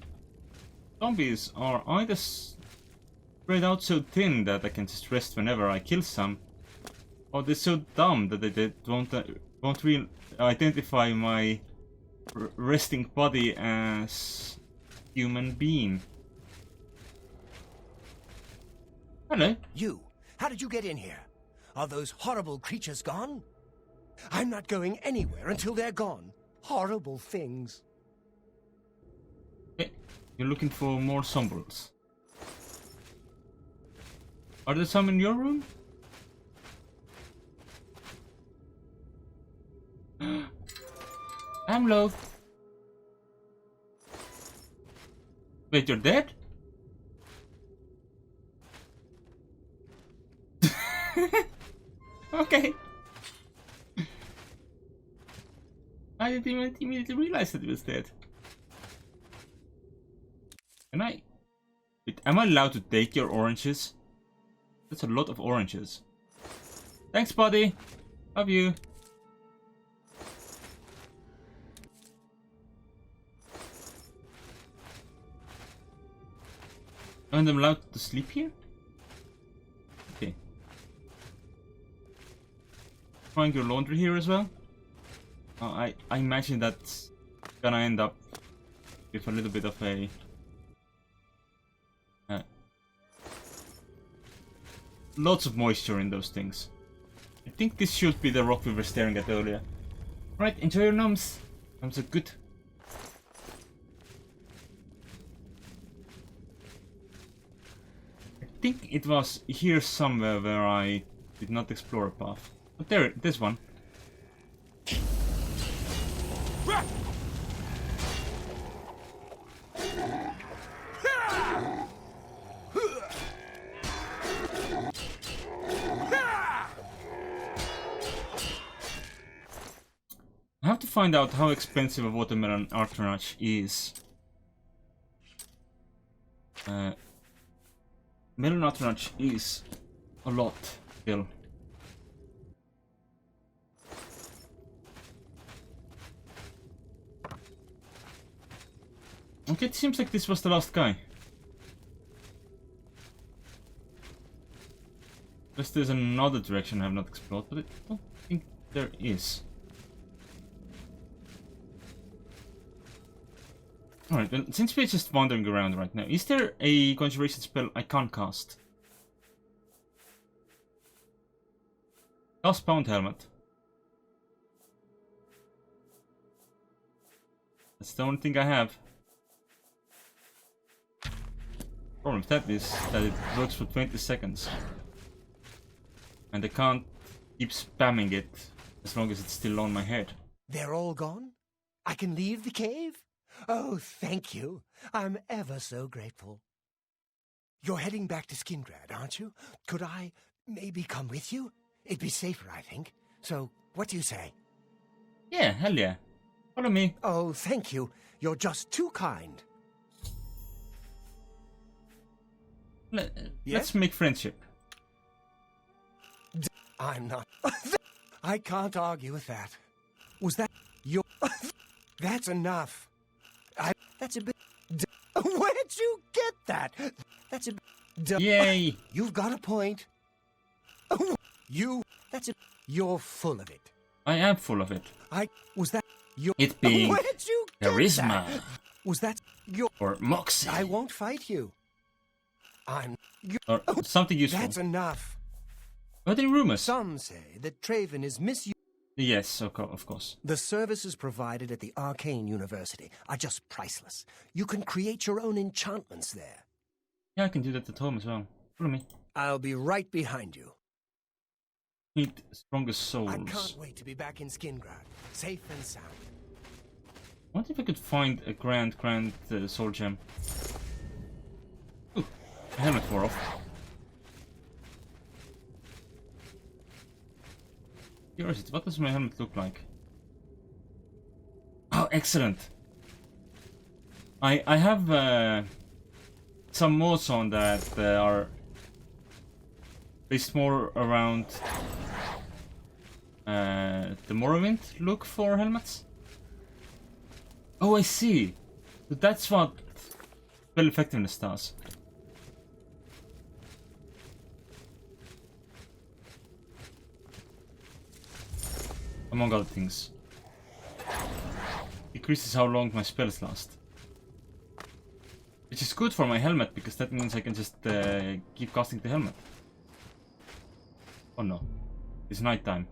zombies are either spread out so thin that I can just rest whenever I kill some, or they're so dumb that they won't really identify my resting body as human being. Hello. You, how did you get in here? Are those horrible creatures gone? I'm not going anywhere until they're gone. Horrible things. Okay, you're looking for more zombies. Are there some in your room? I'm low. Wait, you're dead? Okay. I didn't even immediately realize that he was dead. Can I? Wait, am I allowed to take your oranges? That's a lot of oranges. Thanks, buddy. Love you. And I'm allowed to sleep here? Okay. Trying your laundry here as well? I imagine that's gonna end up with a little bit of a... lots of moisture in those things. I think this should be the rock we were staring at earlier. Right, enjoy your nums. Nums are good. I think it was here somewhere where I did not explore a path. But there's one. I have to find out how expensive a watermelon artranach is. Melon artranach is a lot still. Okay, it seems like this was the last guy. Unless there's another direction I have not explored, but I don't think there is. Alright, well, since we're just wandering around right now, is there a conjuration spell I can't cast? Cast Pound Helmet. That's the only thing I have. Problem with that is that it works for 20 seconds. And I can't keep spamming it as long as it's still on my head. They're all gone? I can leave the cave? Oh, thank you. I'm ever so grateful. You're heading back to Skingrad, aren't you? Could I maybe come with you? It'd be safer, I think. So, what do you say? Yeah, hell yeah. Follow me. Oh, thank you. You're just too kind. Let's make friendship. I'm not... I can't argue with that. Was that your... That's enough. That's a bit... Where'd you get that? That's a bit... Yay! You've got a point. That's a... You're full of it. I am full of it. Was that your... It being Where'd you get charisma. that? Was that your... Or moxie. I won't fight you. Or something useful. That's enough. Are there rumors? Some say that Traven is misused. Yes, of course. The services provided at the Arcane University are just priceless. You can create your own enchantments there. Yeah, I can do that at home as well. Follow me. I'll be right behind you. Need strongest souls. I can't wait to be back in Skingrad, safe and sound. I wonder if I could find a grand soul gem. Ooh, my helmet wore off. Curiosity, what does my helmet look like? Oh, excellent! I have some mods on that are based more around the Morrowind look for helmets. Oh, I see. So that's what spell effectiveness does. Among other things. Decreases how long my spells last. Which is good for my helmet, because that means I can just keep casting the helmet. Oh no. It's nighttime.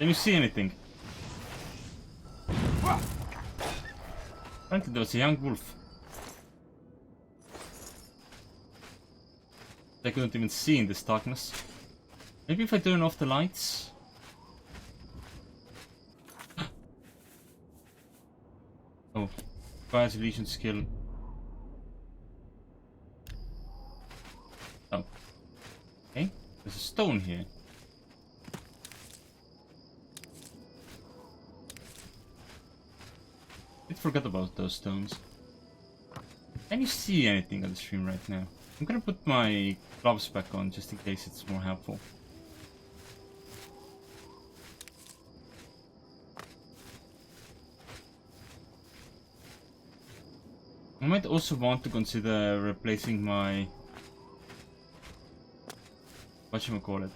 Can you see anything? Apparently there was a young wolf. I couldn't even see in this darkness. Maybe if I turn off the lights. Oh, fires illusion skill. Oh, okay. There's a stone here. I forgot about those stones. Can you see anything on the stream right now? I'm gonna put my gloves back on just in case it's more helpful. I might also want to consider replacing my... whatchamacallit?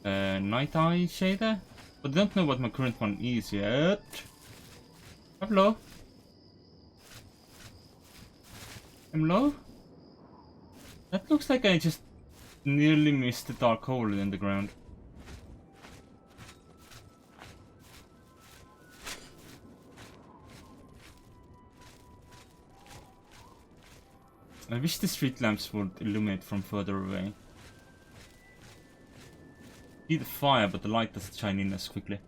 Night Eye shader? But I don't know what my current one is yet. Hello? Hello? That looks like I just nearly missed the dark hole in the ground. I wish the street lamps would illuminate from further away. See the fire, but the light doesn't shine in as quickly.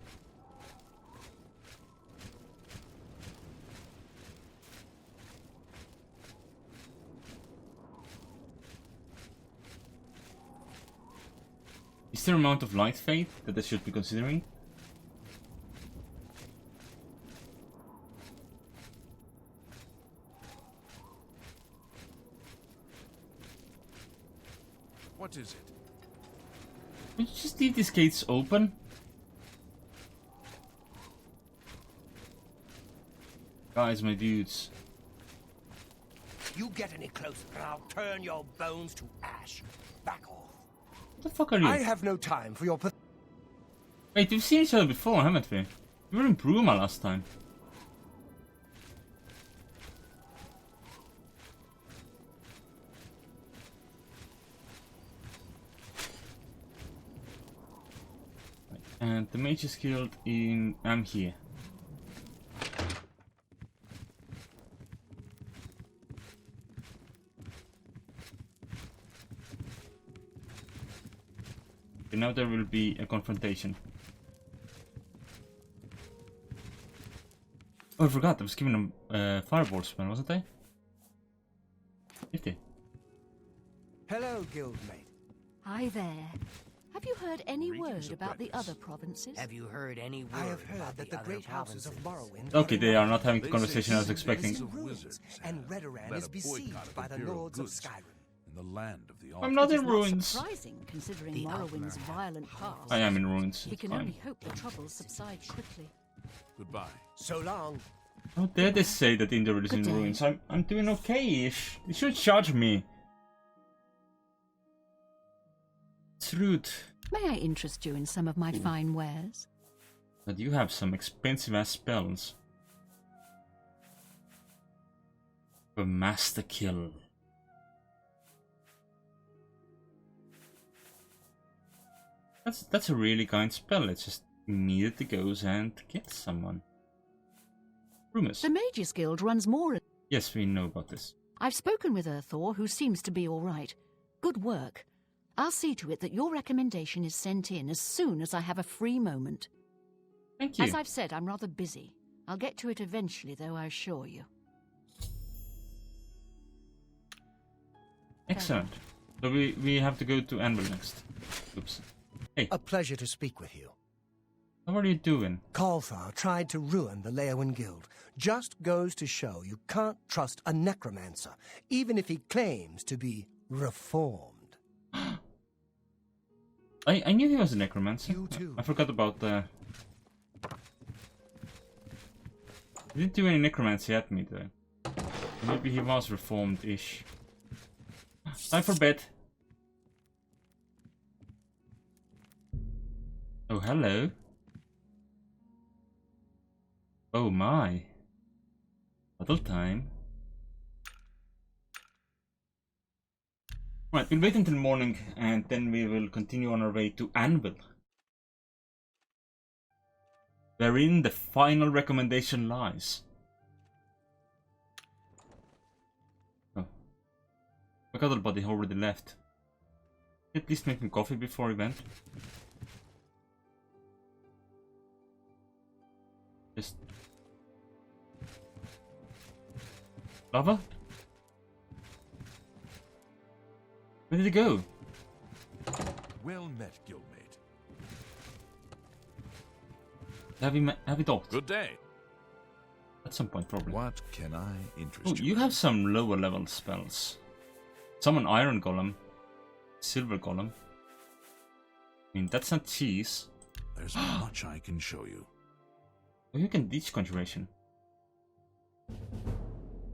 Is there an amount of light fade that I should be considering? What is it? Could you just leave these gates open? Guys, my dudes. You get any closer and I'll turn your bones to ash. Back off. What the fuck are you? I have no time for your... Wait, we've seen each other before, haven't we? We were in Bruma last time. And the Mages Guild in... I'm here. And now there will be a confrontation. Oh, I forgot, I was giving them fireball spell, wasn't I? 50. Hello, guildmate. Hi there. Have you heard any Greetings, word about the apprentice. other provinces? Have you heard any word I have about heard that the other great houses of provinces? Morrowind... Okay, they are not having the They conversation say I was expecting. is in Wizards ruins, and have Redoran led is a besieged boycott by the Imperial lords of goods Skyrim. in the land of the I'm not It is in not ruins. surprising, considering The Morrowind's Outlander. violent past. I am in ruins. We It's can fine. only hope the troubles subside quickly. Goodbye. So long. How dare they say that Indra is Good in day. ruins? I'm doing okay-ish. They should charge me. It's rude. May I interest you in some of my fine wares? But you have some expensive ass spells. For Master Kill. That's a really kind spell. It's just needed to go and get someone. Rumors. The Mages Guild runs more. Yes, we know about this. I've spoken with Earthor, who seems to be all right. Good work. I'll see to it that your recommendation is sent in as soon as I have a free moment. Thank you. As I've said, I'm rather busy. I'll get to it eventually, though, I assure you. Excellent. So we have to go to Anvil next. Oops. Hey, A pleasure to speak with you. how are you doing? Kalthar tried to ruin the Leyawan Guild. Just goes to show you can't trust a necromancer, even if he claims to be reformed. I knew he was a necromancer. You too. I forgot about the... He didn't do any necromancy at me though. Maybe he was reformed-ish. Time for bed. Oh, hello. Oh my. Cuddle time. Right, we'll wait until morning and then we will continue on our way to Anvil. Wherein the final recommendation lies. Oh. My cuddle buddy already left. At least make me coffee before he went. Just... Lava? Where did he go? Well met, guildmate. Have we talked? Good day. At some point, probably. What can I interest Oh, you have some lower level spells. Summon Iron Golem. Silver Golem. I mean, that's not cheese. There's much I can show you. Oh, you can teach Conjuration.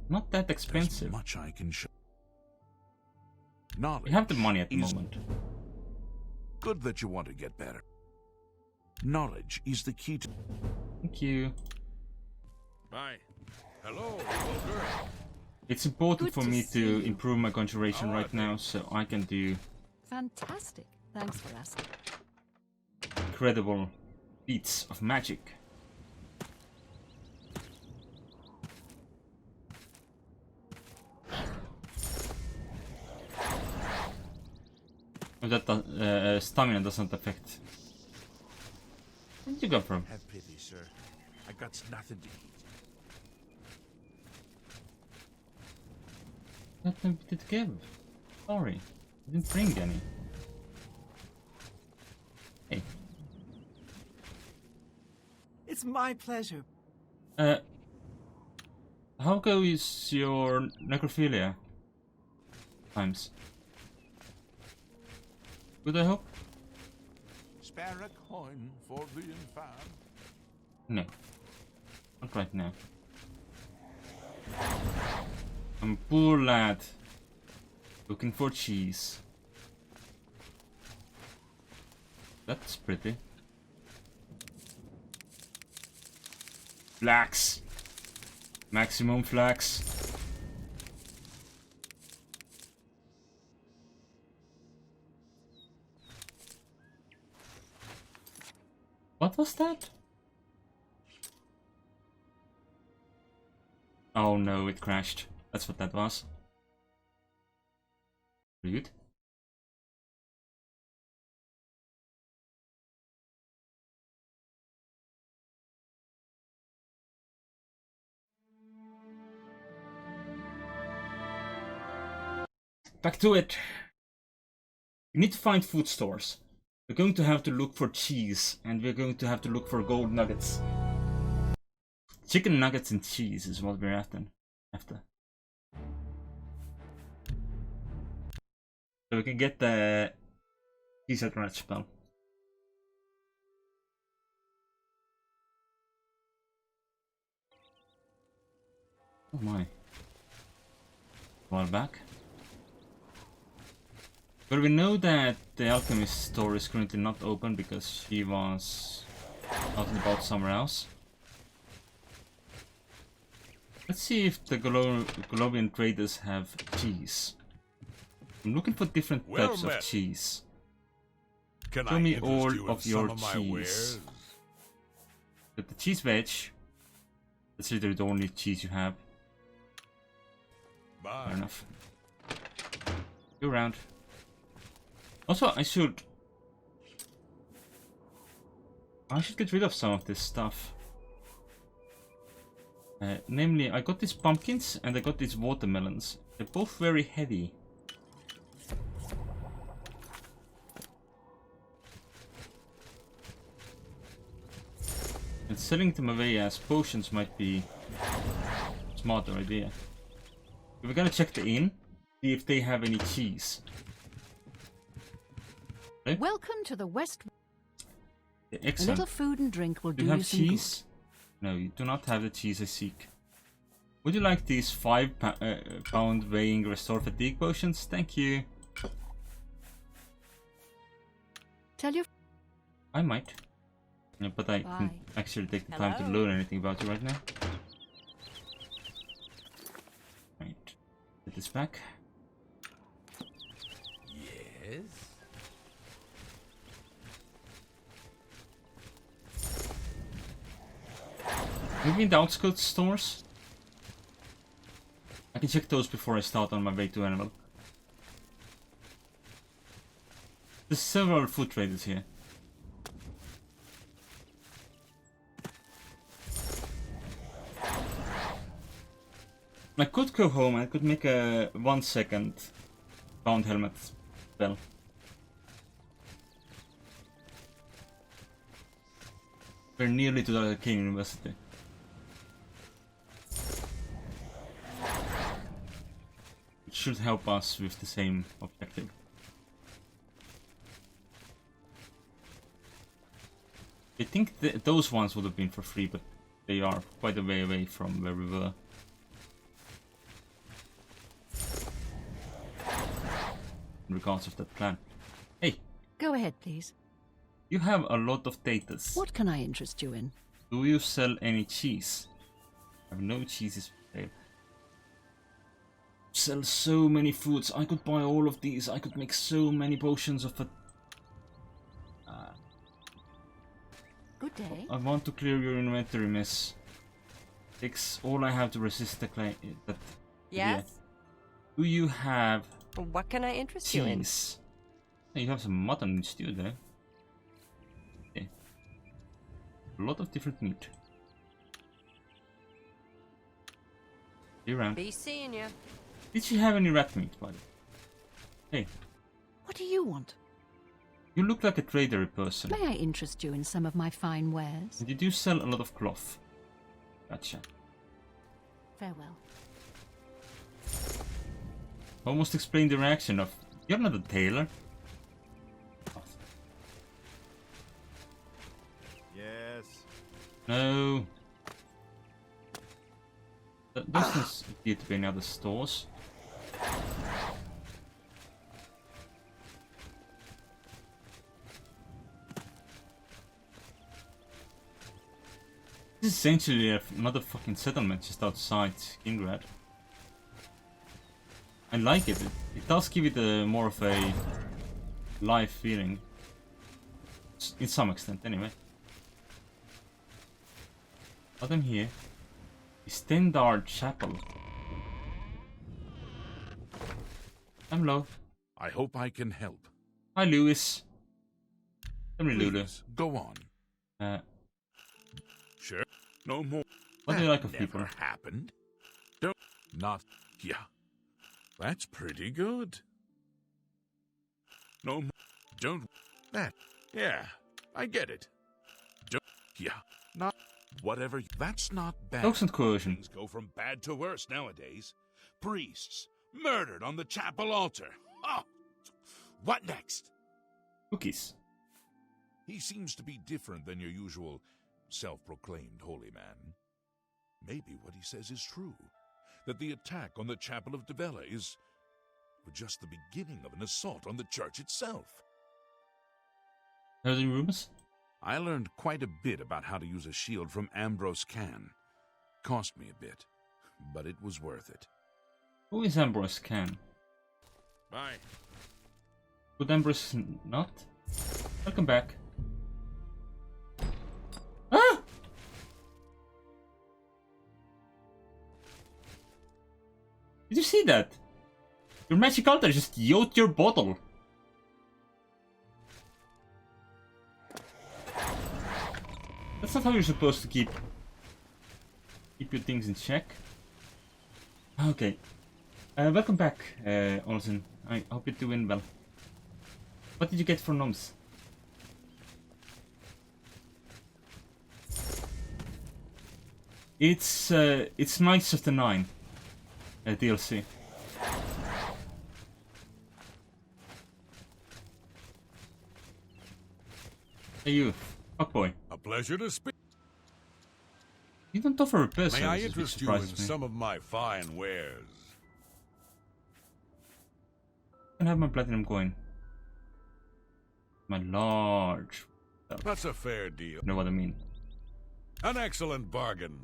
Not that There's expensive. much I can show. Knowledge You have the money at the is moment. good that you want to get better. Knowledge is the key to... Thank you. Bye. Hello, little girl. It's important Good for to me see to you. improve my Conjuration How are right now, so I can do Fantastic. Thanks for asking. incredible feats of magic. Oh, that stamina doesn't affect. Where did you come from? Have pity, sir. I got nothing to eat. Nothing to give. Sorry, I didn't bring any. Hey, It's my pleasure. how goes your necrophilia times? Good, I hope? Spare a coin for the infam. No. Not right now. I'm a poor lad. Looking for cheese. That's pretty. Flax! Maximum flax. What was that? Oh no, it crashed. That's what that was. Rude. Back to it. We need to find food stores. We're going to have to look for cheese, and we're going to have to look for gold nuggets. Chicken nuggets and cheese is what we're after. So we can get the cheese at rat spell. Oh my. While back. But we know that the alchemist store is currently not open because she was out and about somewhere else. Let's see if the Globian traders have cheese. I'm looking for different types of cheese. Show me all of your cheese. But the cheese veg. That's literally the only cheese you have. Fair enough. Go around. Also, I should get rid of some of this stuff. Namely, I got these pumpkins and I got these watermelons. They're both very heavy. And selling them away as potions might be a smarter idea. We're gonna check the inn, see if they have any cheese. Okay. Welcome to the West. Excellent. A little food and drink will do you have you some cheese? No, you do not have the cheese I seek. Would you like these 5-pound weighing restore fatigue potions? Thank you. Tell you. I might. Yeah, but I can't actually take the time to learn anything about you right now. Right. Put this back. Yes? Maybe in the outskirts stores? I can check those before I start on my way to Animal. There's several food traders here. I could go home, I could make a 1-second bound helmet spell. We're nearly to the Arcane University. It should help us with the same objective. I think those ones would have been for free, but they are quite a way away from where we were. In regards of that plan. Hey! Go ahead, please. You have a lot of datas. What can I interest you in? Do you sell any cheese? I have no cheeses for sale. Sell so many foods. I could buy all of these. I could make so many potions of it. Good day. I want to clear your inventory, miss. It's all I have to resist the claim. That Yes? Do you have What can I interest you in? cheese? Hey, you have some mutton and stew there. Okay. A lot of different meat. See you around. Be seeing you. Did she have any rat meat, by the way? Hey, What do you want? you look like a trader person. May I interest you in some of my fine wares? And you do sell a lot of cloth. Gotcha. Farewell. Almost explained the reaction of, you're not a tailor. Yes. No. That doesn't appear to be any other stores. This is essentially another fucking settlement just outside Kingrad. I like it. It does give it a more of a live feeling. In some extent, anyway. Bottom here. Stendard Chapel. I'm low. I hope I can help. Hi, Lewis. Tell me, Lulu. Please, go on. Sure. No more. What do you like of never people? Happened. Don't. Not. Yeah. That's pretty good. No more. Don't. That. Yeah. I get it. Don't. Yeah. Not. Whatever. That's not bad. Accent coercion. Things go from bad to worse nowadays. Priests murdered on the chapel altar. Oh. What next? Cookies. He seems to be different than your usual self-proclaimed holy man. Maybe what he says is true. That the attack on the Chapel of Devella is just the beginning of an assault on the church itself. Are there rumors? I learned quite a bit about how to use a shield from Ambrose Can. Cost me a bit, but it was worth it. Who is Ambrose Can? Bye. Would Ambrose not? Welcome back. Ah! Did you see that? Your magic altar just yoked your bottle. That's not how you're supposed to keep your things in check. Okay. Welcome back, Olsen. I hope you're doing well. What did you get for gnomes? It's Knights of the Nine DLC. Hey you, fuckboy. A pleasure to speak. You don't offer repair May I services, which interest you in surprises me. some of my fine wares? I can have my platinum coin. My large. That's a fair deal. You know what I mean. An excellent bargain.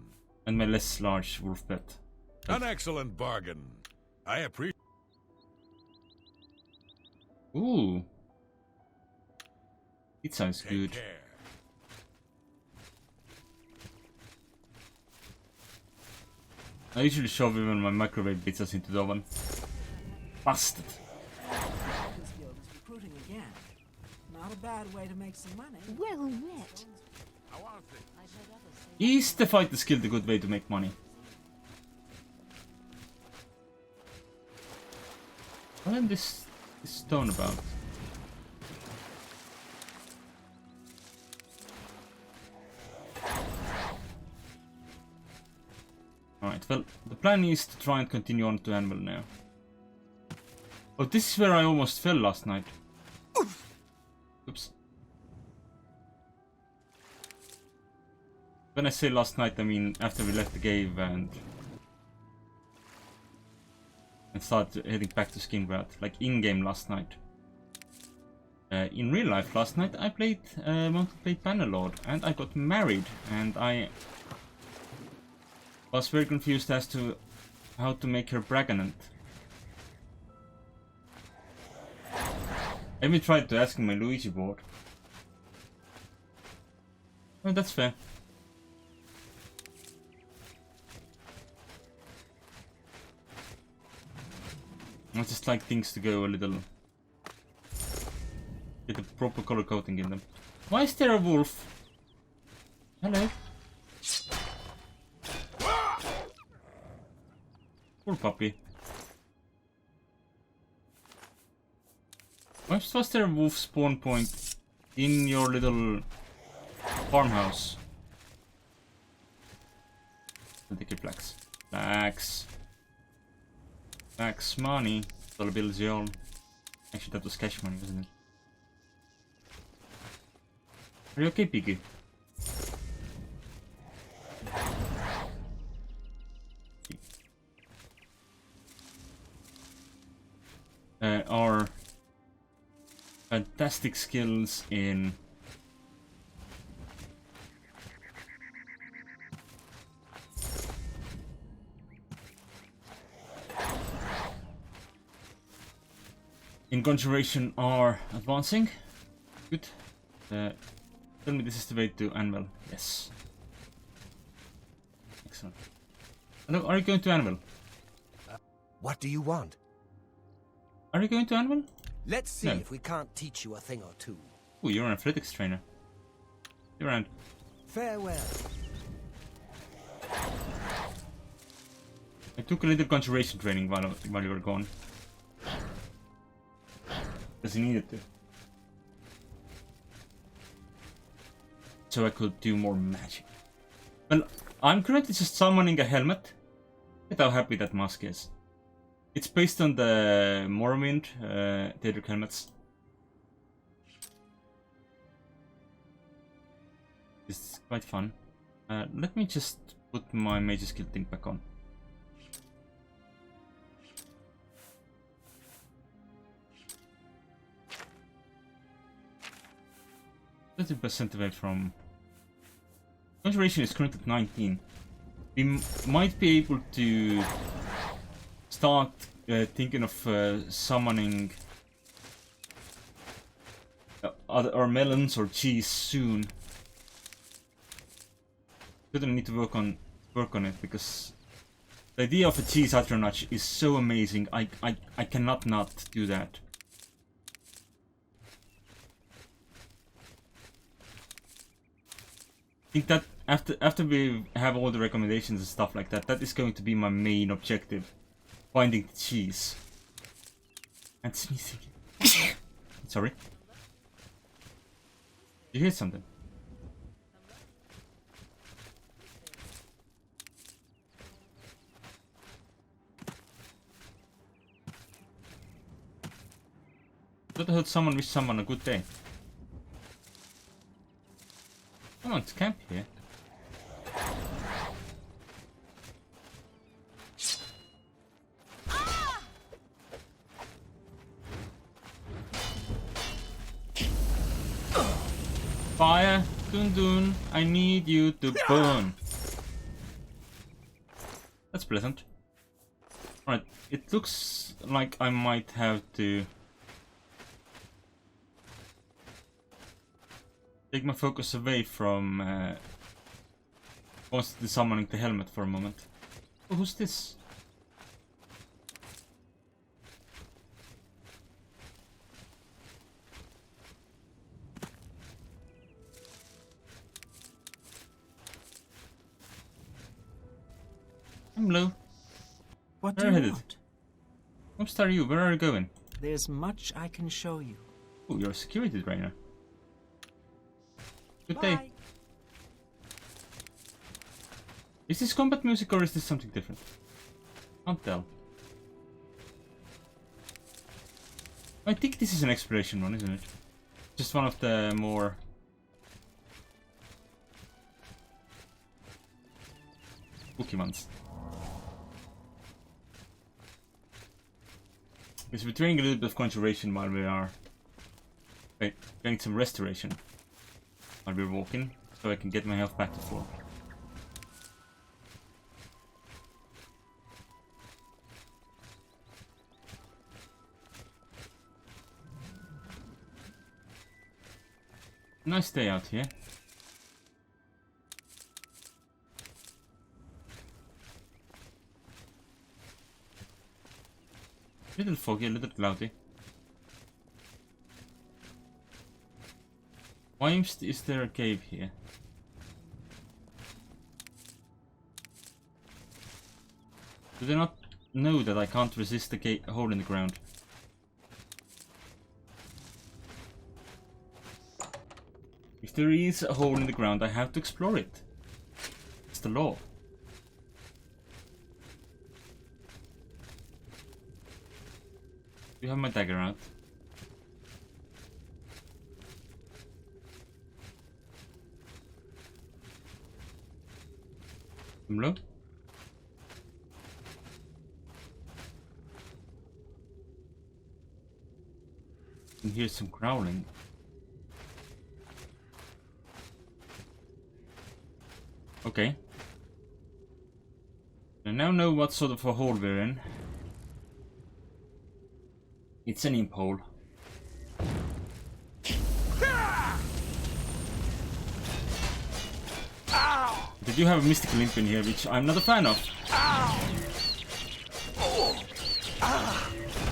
And my less large wolf pet. An excellent bargain. I appreciate. Ooh. It sounds Take good. care. I usually shove even my microwave pizzas into the oven. Bastard. This guild is recruiting again. Not a bad way to make some money. Well met. I want it. Is the fight the skill the good way to make money? What am this stone about? Alright, well, the plan is to try and continue on to Anvil now. Oh, this is where I almost fell last night. Oops. When I say last night, I mean after we left the cave and started heading back to Skingrad, like in-game last night. In real life last night, I played Mountain Bannerlord, and I got married, and I was very confused as to how to make her pregnant. I even tried to ask my Luigi board. Oh, that's fair. I just like things to go a little... get a proper color coating in them. Why is there a wolf? Hello. Poor puppy. Why was there a wolf spawn point in your little farmhouse? I'll take your flax. Flax. Flax money. Dollar bills, y'all. Actually, that was cash money, wasn't it? Are you okay, Piggy? Our fantastic skills in conjuration are advancing. Good. Tell me this is the way to Anvil. Yes. Excellent. Look, are you going to Anvil? What do you want? Are you going to Anvil? Let's see No. if we can't teach you a thing or two. Oh, you're an athletics trainer. You're around. Farewell. I took a little conjuration training while you were gone. Because he needed to. So I could do more magic. Well, I'm currently just summoning a helmet. Look at how happy that mask is. It's based on the Morrowind Daedric helmets. It's quite fun. Let me just put my major skill thing back on. 30% away from... Conjuration is currently at 19. We might be able to start thinking of summoning other melons or cheese soon. Gonna need to work on it because the idea of a cheese atronach is so amazing. I cannot not do that. I think that after we have all the recommendations and stuff like that, that is going to be my main objective. Finding the cheese. And sneezing. Sorry. Did you hear something? I thought I heard someone wish someone a good day. Come on, it's camp here. Fire, Dun Dun, I need you to burn. That's pleasant. Right, it looks like I might have to take my focus away from constantly summoning the helmet for a moment. Oh, who's this? Hello. What Where do are you you want? What are you? Where are you going? There's much I can show you. Oh, you're a security trainer. Good day. Is this combat music or is this something different? Can't tell. I think this is an exploration one, isn't it? Just one of the more... spooky ones. Because we're doing a little bit of conjuration while we are... Wait, getting some restoration. While we're walking, so I can get my health back to 4. Nice day out here. Little foggy, a little cloudy. Why is there a cave here? Do they not know that I can't resist the hole in the ground? If there is a hole in the ground, I have to explore it. It's the law. Do you have my dagger out? Hello? I can hear some growling. Okay. I now know what sort of a hole we're in. It's an imp hole. They do have a mystical imp in here, which I'm not a fan of.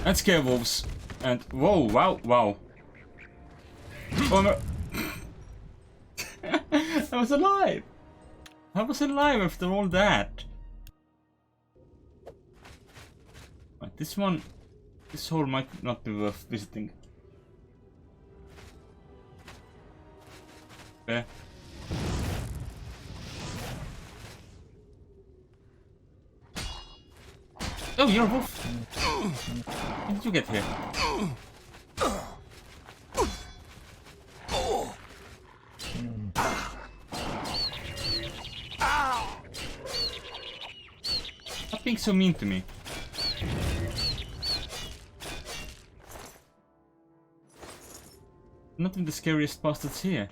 And scare wolves. And whoa, wow, wow. Oh no. I was alive. I was alive after all that. Right, this hole might not be worth visiting. Okay. Oh, you're a wolf. How did you get here? Stop being so mean to me. Not even the scariest bastards here.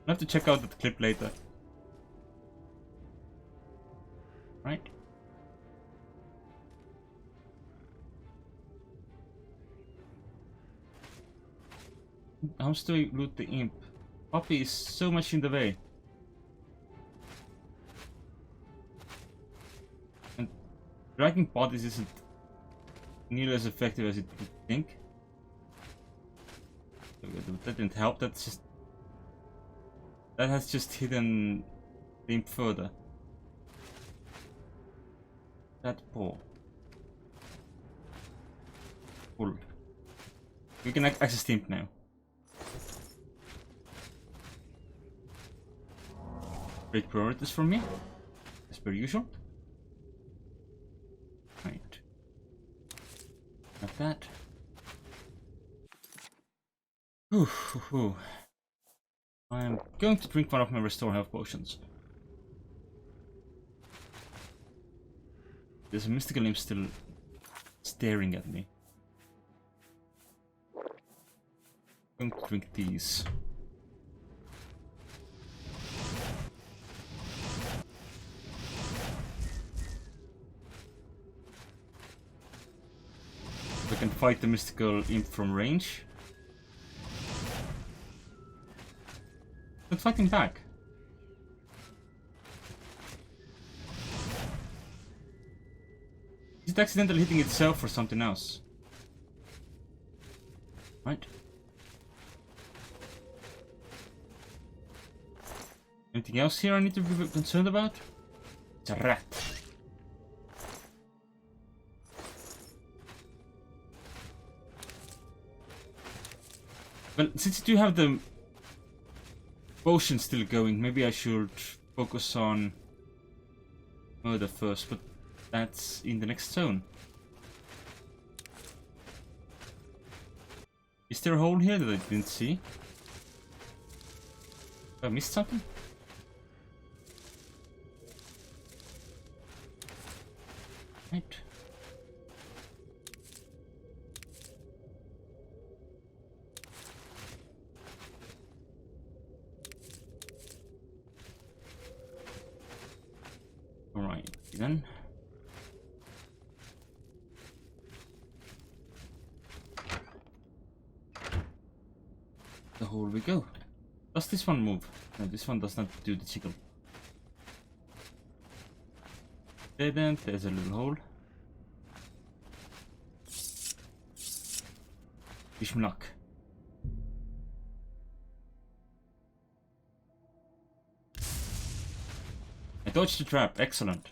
I'll have to check out that clip later. Right? How do I loot the imp? Poppy is so much in the way. And dragging bodies isn't nearly as effective as it would think. That didn't help, that has just hidden the imp further. That paw. Cool. We can access the imp now. Great priorities for me, as per usual. Right. Got that. Whew. I'm going to drink one of my restore health potions. There's a mystical imp still staring at me. I'm going to drink these. I can fight the mystical imp from range. Let's fight him back. Is it accidentally hitting itself or something else? Right. Anything else here I need to be concerned about? It's a rat. Well, since you do have the potion still going, maybe I should focus on murder first, but that's in the next zone. Is there a hole here that I didn't see? Have I missed something? Right. Alright, then. The hole we go. Does this one move? No, this one does not do the jiggle. Dead end, there's a little hole. Wish me luck. I dodged the trap, excellent.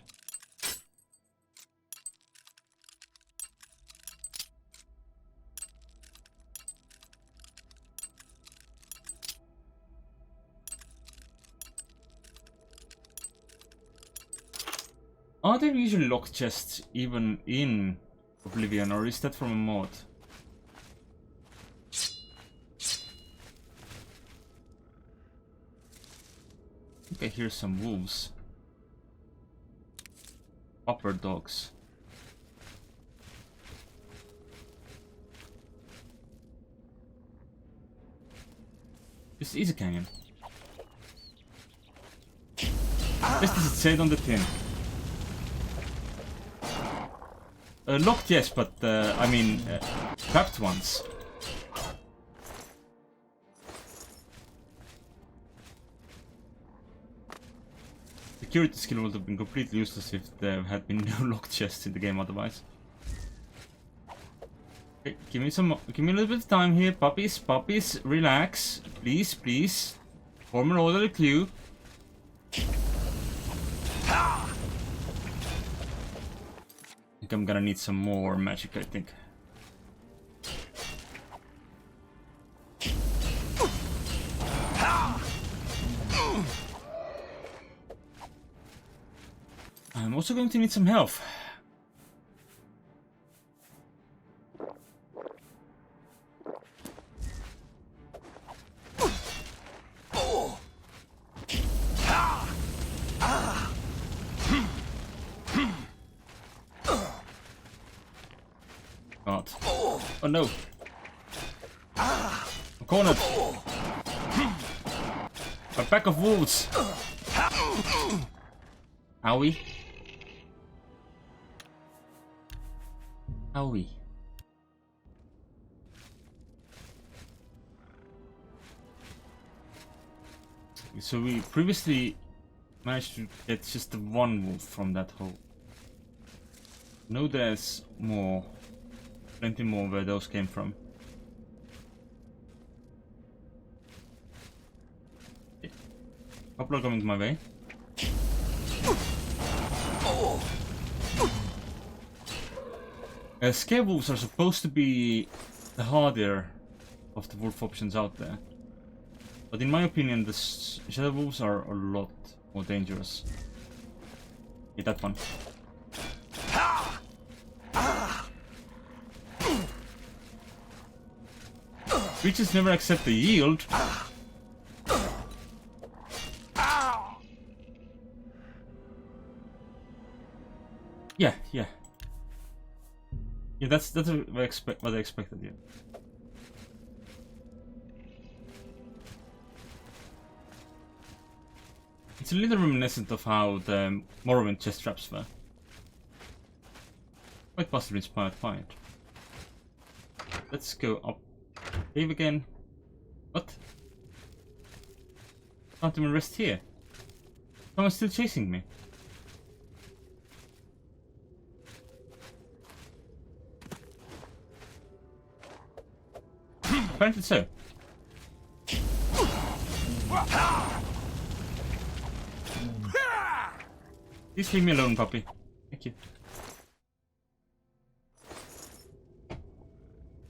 Are there usually locked chests even in Oblivion, or is that from a mod? I think I hear some wolves. Upper dogs. This is a canyon. Just as it said on the tin. Locked, yes, but I mean, trapped ones. security skill would have been completely useless if there had been no locked chests in the game otherwise. Okay, give me a little bit of time here, puppies, relax, please. Form an orderly queue. I think I'm gonna need some more magic, I think. I'm also going to need some health. God. Oh no. I'm cornered. A pack of wolves. Owie. Owie. So we previously managed to get just the one wolf from that hole. No, there's more. Plenty more where those came from. Okay. Couple are coming my way. Scare wolves are supposed to be the harder of the wolf options out there. But in my opinion, the shadow wolves are a lot more dangerous. Hit that one. Creatures never accept the yield. Yeah. Yeah, that's what I expected, yeah. It's a little reminiscent of how the Morrowind chest traps were. Quite possibly inspired by it. Let's go up. Cave again. What? Can't even rest here. Someone's still chasing me. Apparently so. Please leave me alone, puppy. Thank you.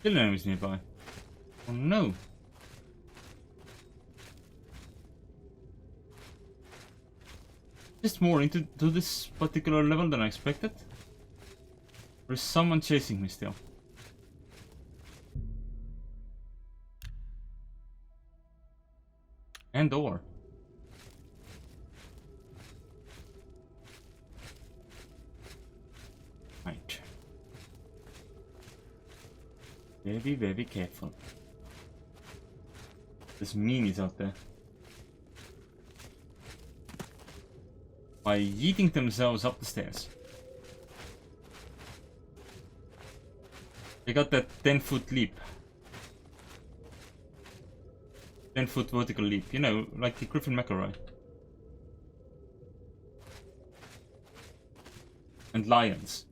Still enemies nearby. Oh no. Just more into this particular level than I expected. There's someone chasing me still. And or. Right. Very careful. There's meanies out there. By yeeting themselves up the stairs. They got that 10-foot leap. 10-foot vertical leap, you know, like the Griffin McElroy. And lions.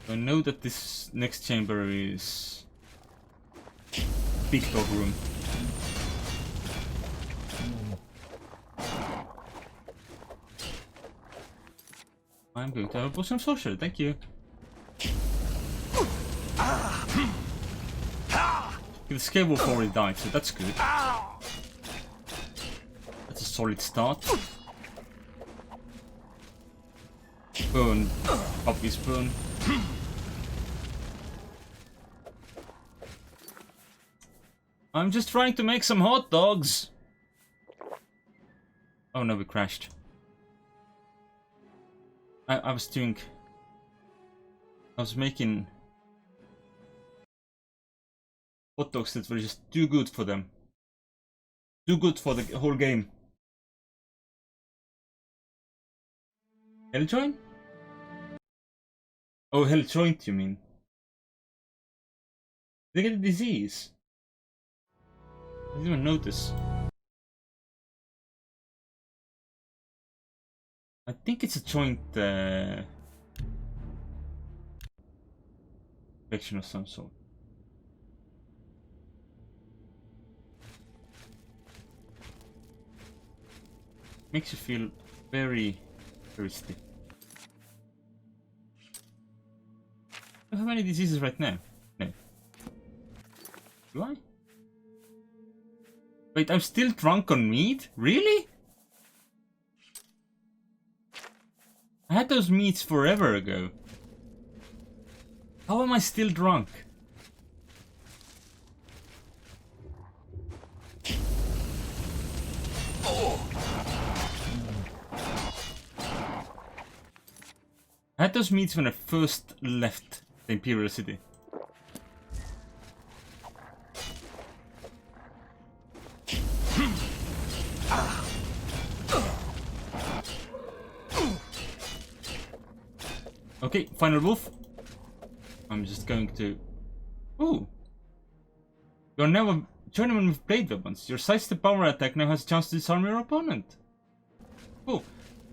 I know that this next chamber is Big Dog Room. I'm going to have a potion of sorcery, thank you. The scale wolf already died, so that's good. That's a solid start. Burn, puppies burn. I'm just trying to make some hot dogs. Oh no, we crashed. I was making hot dogs that were just too good for them. Too good for the whole game. Hell joint? Oh, hell joint, you mean? They get a disease. I didn't even notice. I think it's a joint infection of some sort. Makes you feel very, very stiff. I don't have any diseases right now. No. Do I? Wait, I'm still drunk on meat? Really? I had those meats forever ago. How am I still drunk? I had those meats when I first left the Imperial City. Okay, final wolf. I'm just going to... Ooh! You're now a journeyman with blade weapons. Your sidestep power attack now has a chance to disarm your opponent. Oh,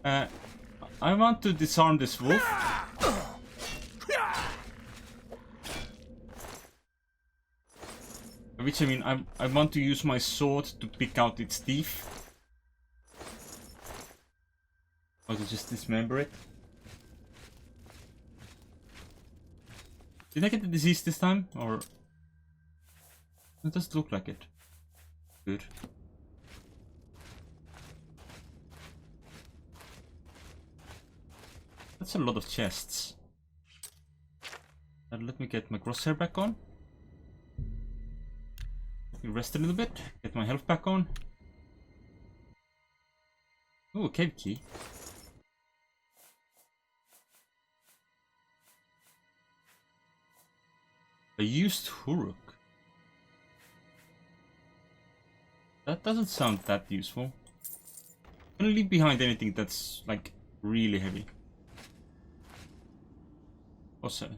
I want to disarm this wolf. Which I mean, I want to use my sword to pick out its teeth. Or to just dismember it. Did I get the disease this time? Or... It doesn't look like it. Good. That's a lot of chests. Let me get my crosshair back on. Let me rest a little bit. Get my health back on. Ooh, a cave key. A used Huruk. That doesn't sound that useful. I'm gonna leave behind anything that's like really heavy. Also,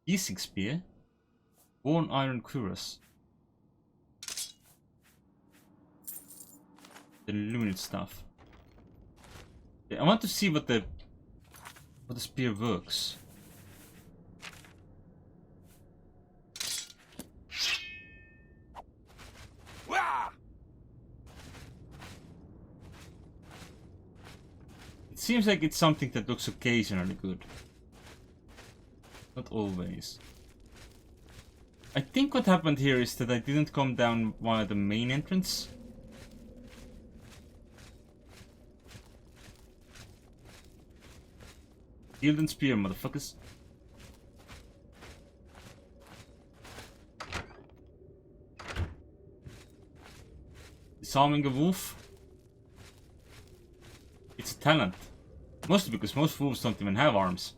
Easing Spear, Worn Iron Cuirass, the Luminate Staff. Yeah, I want to see what the spear works. It seems like it's something that looks occasionally good. Not always. I think what happened here is that I didn't come down via the main entrance. Shield and spear, motherfuckers. Disarming a wolf. It's a talent. Mostly because most wolves don't even have arms.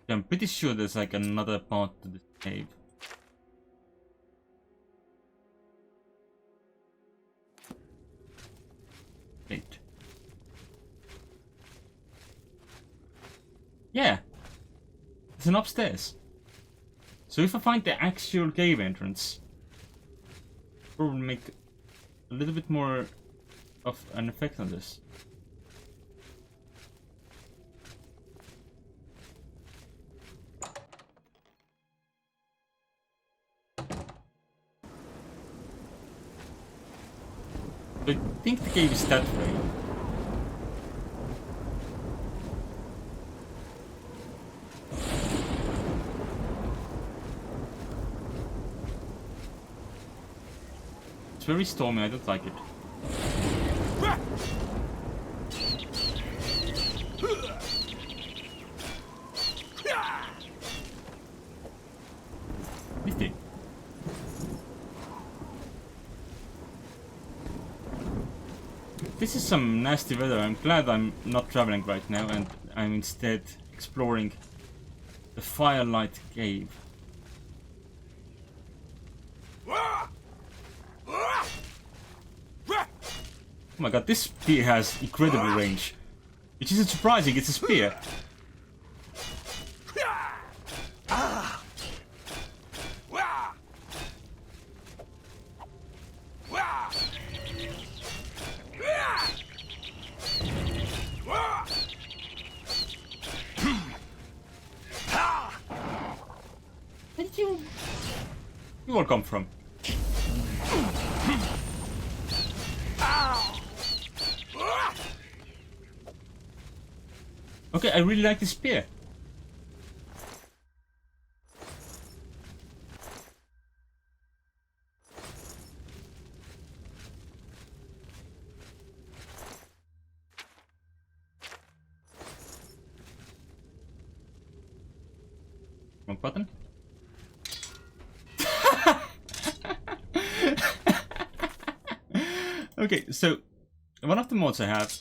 I'm pretty sure there's like another part to this cave. Wait. Yeah. It's an upstairs. So if I find the actual cave entrance, probably make a little bit more of an effect on this. I think the cave is that way. It's very stormy, I don't like it. Nifty. This is some nasty weather. I'm glad I'm not traveling right now and I'm instead exploring the Firelight Cave. Oh my god, this spear has incredible range. Which isn't surprising, it's a spear. Where did you all come from? Okay, I really like the spear. Wrong button. Okay, so one of the mods I have,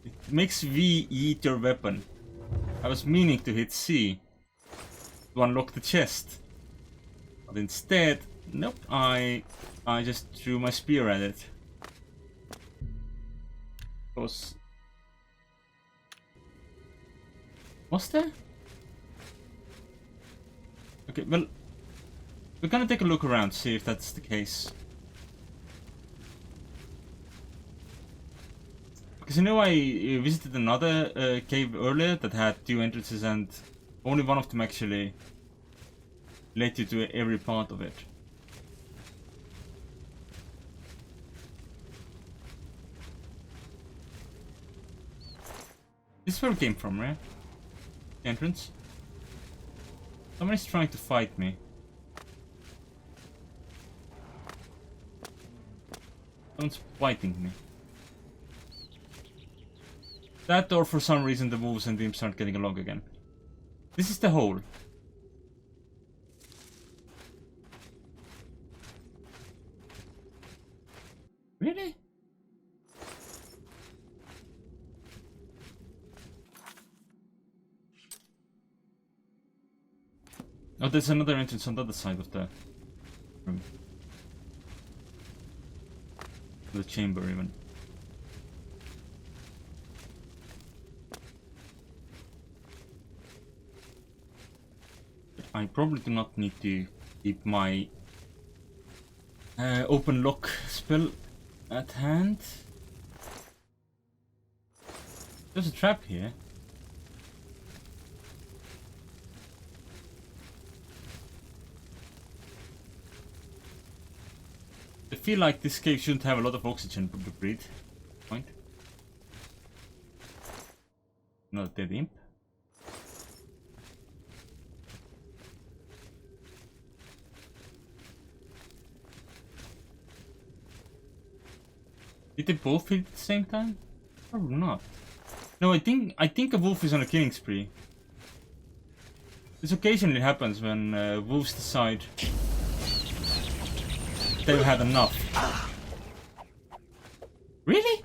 it makes V eat your weapon. I was meaning to hit C to unlock the chest, but instead, nope, I just threw my spear at it. Was there? Okay, well, we're gonna take a look around, see if that's the case. Because you know, I visited another cave earlier that had 2 entrances and only one of them actually led you to every part of it. This is where we came from, right? The entrance? Somebody's trying to fight me. Someone's fighting me. That, or for some reason the wolves and the imps aren't getting along again. This is the hole. Really? Oh, there's another entrance on the other side of the room. The chamber, even. I probably do not need to keep my open lock spell at hand. There's a trap here. I feel like this cave shouldn't have a lot of oxygen to breathe. Point. Not a dead imp. Did they both hit at the same time? Probably not. No, I think a wolf is on a killing spree. This occasionally happens when wolves decide they've had enough. Really?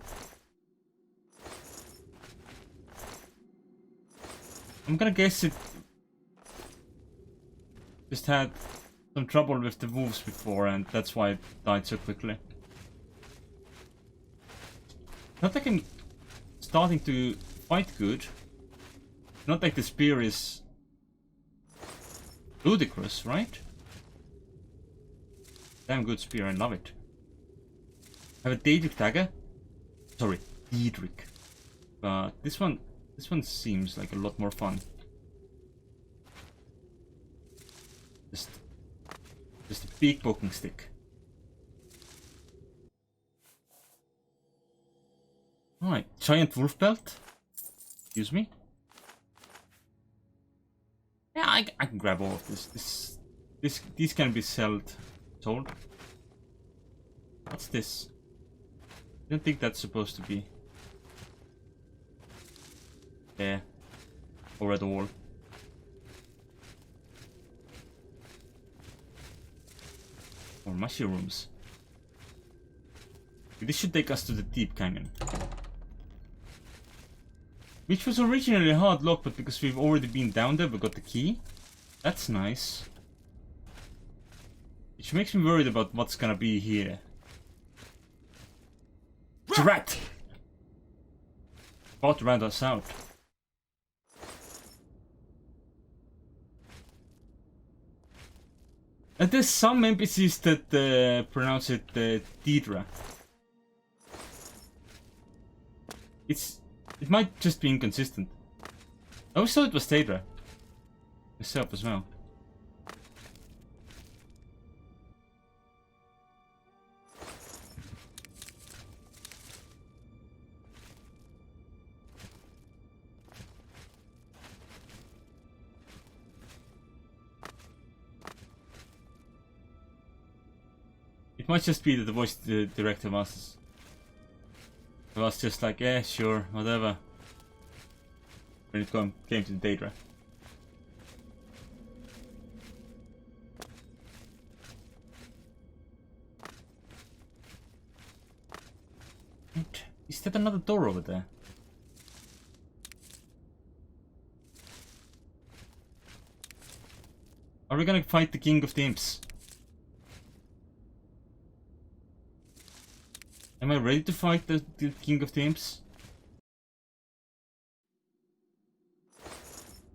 I'm gonna guess it just had some trouble with the wolves before and that's why it died so quickly. Not like I'm starting to fight good. Not like the spear is ludicrous, right? Damn good spear, I love it. I have a Daedric dagger. Sorry, Daedric. But this one seems like a lot more fun. Just a big poking stick. Alright, giant wolf belt. Excuse me. Yeah, I can grab all of this. These can be sold. What's this? I don't think that's supposed to be there or at all. Or mushrooms. This should take us to the deep canyon. Which was originally a hard lock, but because we've already been down there, we got the key. That's nice. Which makes me worried about what's gonna be here. It's a rat! About to rat us out. And there's some NPCs that pronounce it Deidre. It might just be inconsistent. I always thought it was Deidre. Myself as well. It might just be that the voice director was just like, yeah, sure, whatever. When it came to the Daedra. Is that another door over there? Are we gonna fight the King of the Imps? Am I ready to fight the King of the Imps?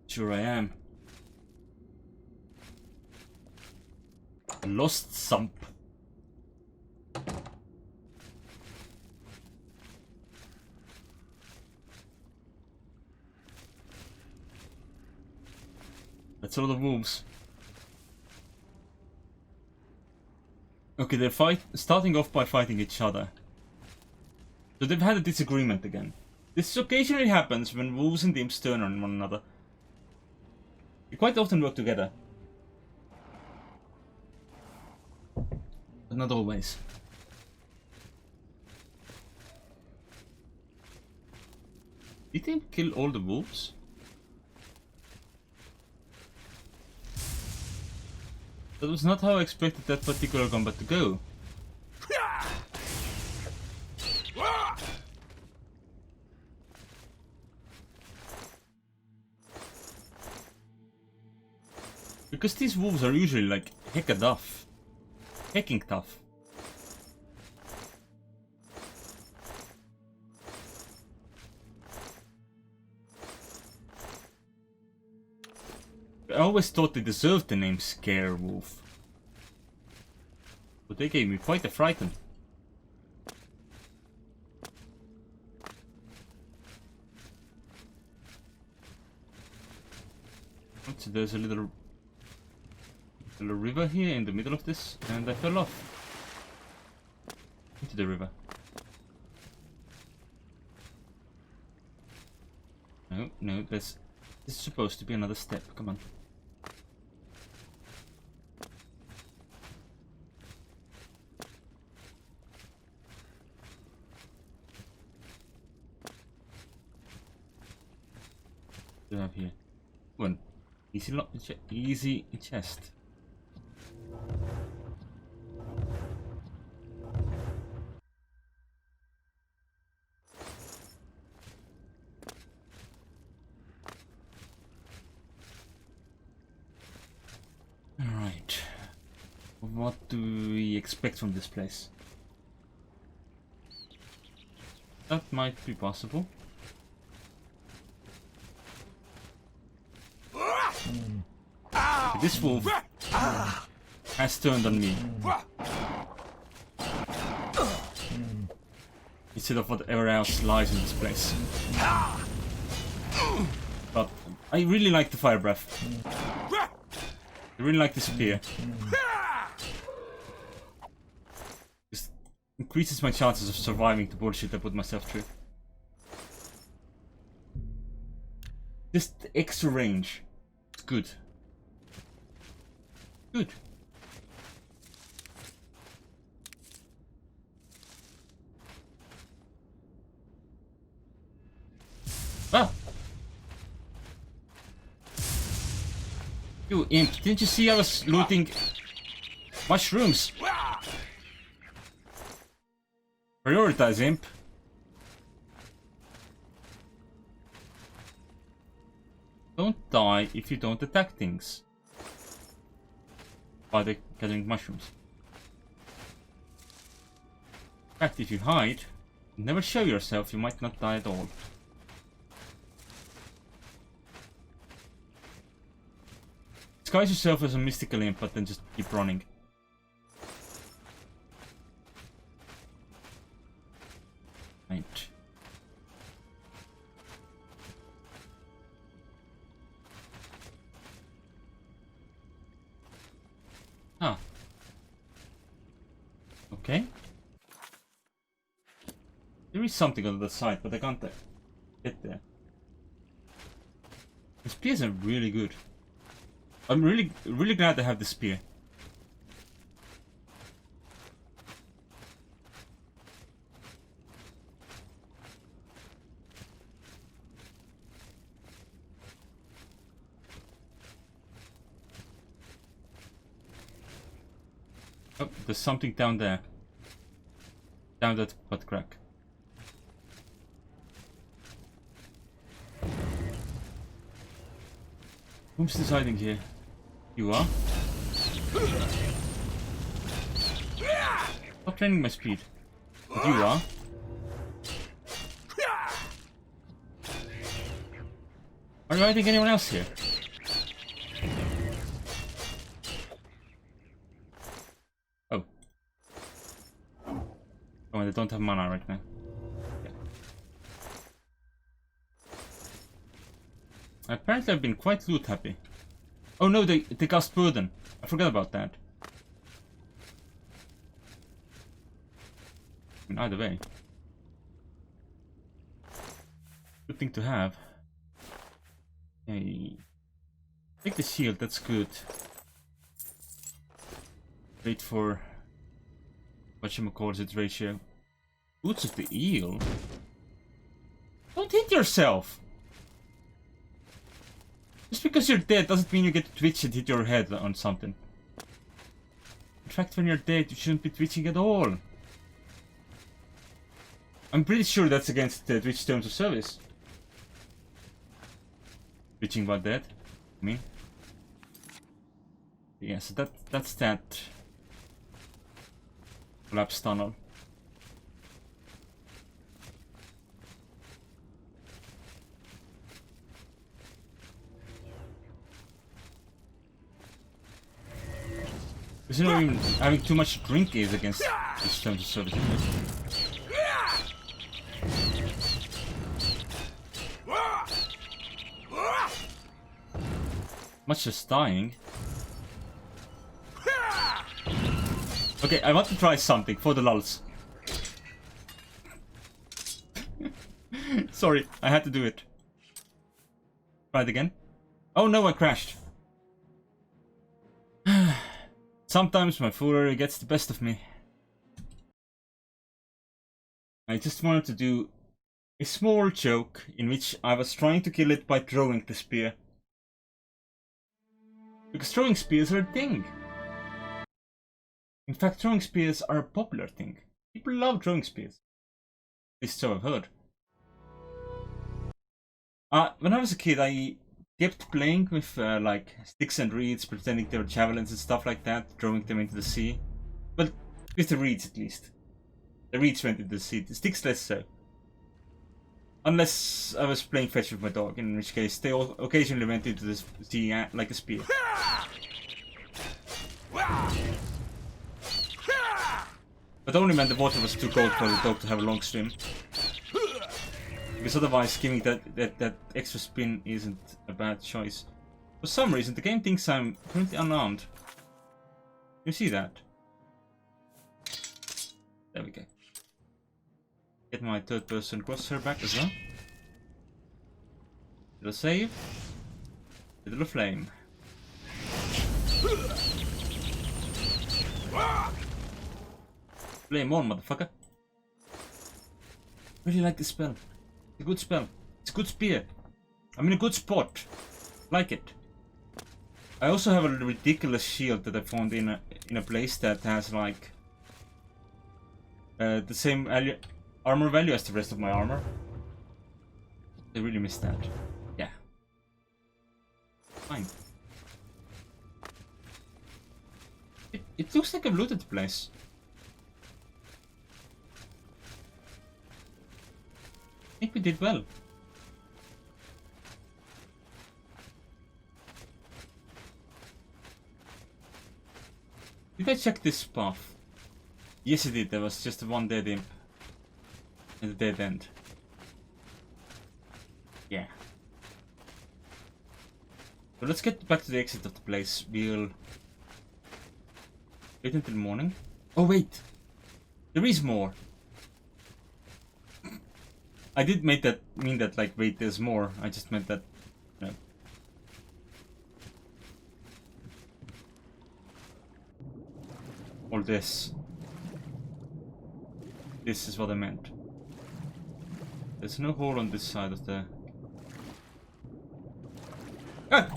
Sure I am. Lost Sump. That's all the wolves. Okay, they're starting off by fighting each other. So they've had a disagreement again. This occasionally happens when wolves and imps turn on one another. They quite often work together. But not always. Did they kill all the wolves? That was not how I expected that particular combat to go. Because these wolves are usually like hecka tough. Hecking tough. I always thought they deserved the name Scare Wolf. But they gave me quite a frighten. So there's a little river here in the middle of this, and I fell off into the river. No, this is supposed to be another step. Come on. What do I have here? One easy chest. Alright. What do we expect from this place? That might be possible. This wolf has turned on me. Instead of whatever else lies in this place. But I really like the fire breath. I really like the spear. This increases my chances of surviving the bullshit I put myself through. Just extra range. It's good. Good. Ah! You imp, didn't you see I was looting mushrooms? Prioritize, imp. Don't die if you don't attack things. By the gathering mushrooms. In fact, if you hide, Never show yourself, you might not die at all. Disguise yourself as a mystical imp, but then just keep running. Right. Ah. Okay. There is something on the side, but I can't get there. The spears are really good. I'm really glad I have the spear. Oh, there's something down there. Down that butt crack. Who's deciding here? You are? Stop training my speed. But you are? Are you riding anyone else here? Oh. Oh, and I don't have mana right now. Yeah. Apparently I've been quite loot happy. Oh no, they cast Burden. I forgot about that. I mean, either way. Good thing to have. Okay. Take the shield, that's good. Wait for whatchamacallit ratio. Boots of the eel? Don't hit yourself! Just because you're dead doesn't mean you get to twitch and hit your head on something. In fact, when you're dead, you shouldn't be twitching at all. I'm pretty sure that's against the Twitch terms of service. Twitching while dead, I mean. Yeah, so that's that. Collapse tunnel. Because you know, even having too much drink is against Twitch terms of service. Much as dying. Okay, I want to try something for the lulz. Sorry, I had to do it. Try it again. Oh no, I crashed. Sometimes my foolery gets the best of me. I just wanted to do a small joke in which I was trying to kill it by throwing the spear. Because throwing spears are a thing. In fact, throwing spears are a popular thing. People love throwing spears. At least so I've heard. When I was a kid, I kept playing with like sticks and reeds, pretending they were javelins and stuff like that, throwing them into the sea. Well, with the reeds at least. The reeds went into the sea, the sticks less so. Unless I was playing fetch with my dog, in which case they all occasionally went into the sea like a spear. But only meant the water was too cold for the dog to have a long swim. Because otherwise giving that extra spin isn't a bad choice. For some reason the game thinks I'm currently unarmed. You see that? There we go. Get my third person crosshair back as well. Little save. Little flame. Flame on, motherfucker. Really like this spell. It's a good spell. It's a good spear. I'm in a good spot. Like it. I also have a ridiculous shield that I found in a place that has like the same armor value as the rest of my armor. I really missed that. Yeah. Fine. It looks like I've looted the place. think we did well. Did I check this path? Yes, I did. There was just one dead imp and a dead end. Yeah. So let's get back to the exit of the place. We'll wait until morning. Oh wait, there is more. I did mean that like wait, there's more. I just meant that. No. Or this. This is what I meant. There's no hole on this side of the... Ah!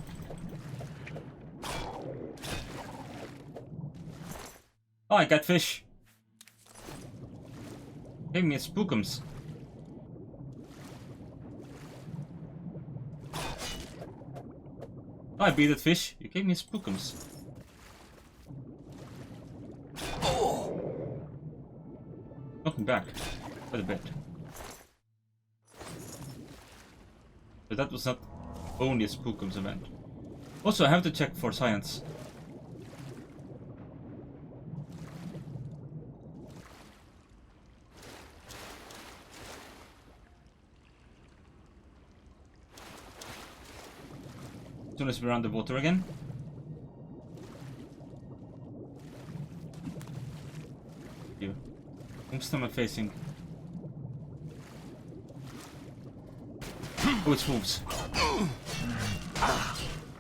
Oh, I got fish. Gave me a spookums. Oh, I beat that fish. You gave me a spookums. Knocking back quite a bit. But that was not only a spookums event. Also, I have to check for science. As soon as we're underwater again. Here. Whom am I facing? Oh, it's wolves.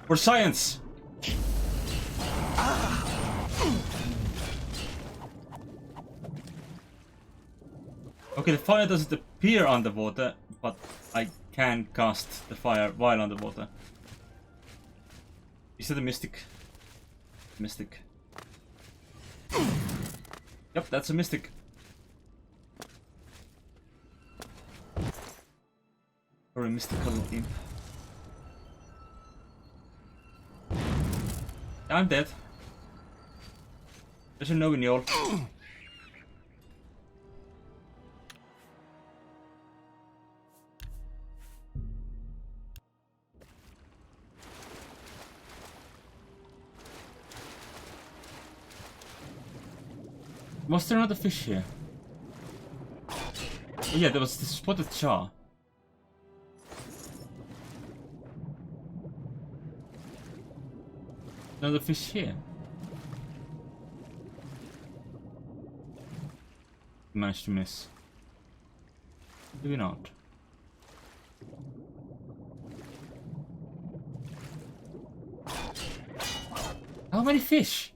For science! Okay, the fire doesn't appear underwater, but I can cast the fire while underwater. Is that a mystic? Mystic. Yep, that's a mystic. Or a mystical imp. I'm dead. There's a no in y'all. Was there another fish here? Oh yeah, there was the spotted char. Another fish here. Managed to miss. Maybe not. How many fish?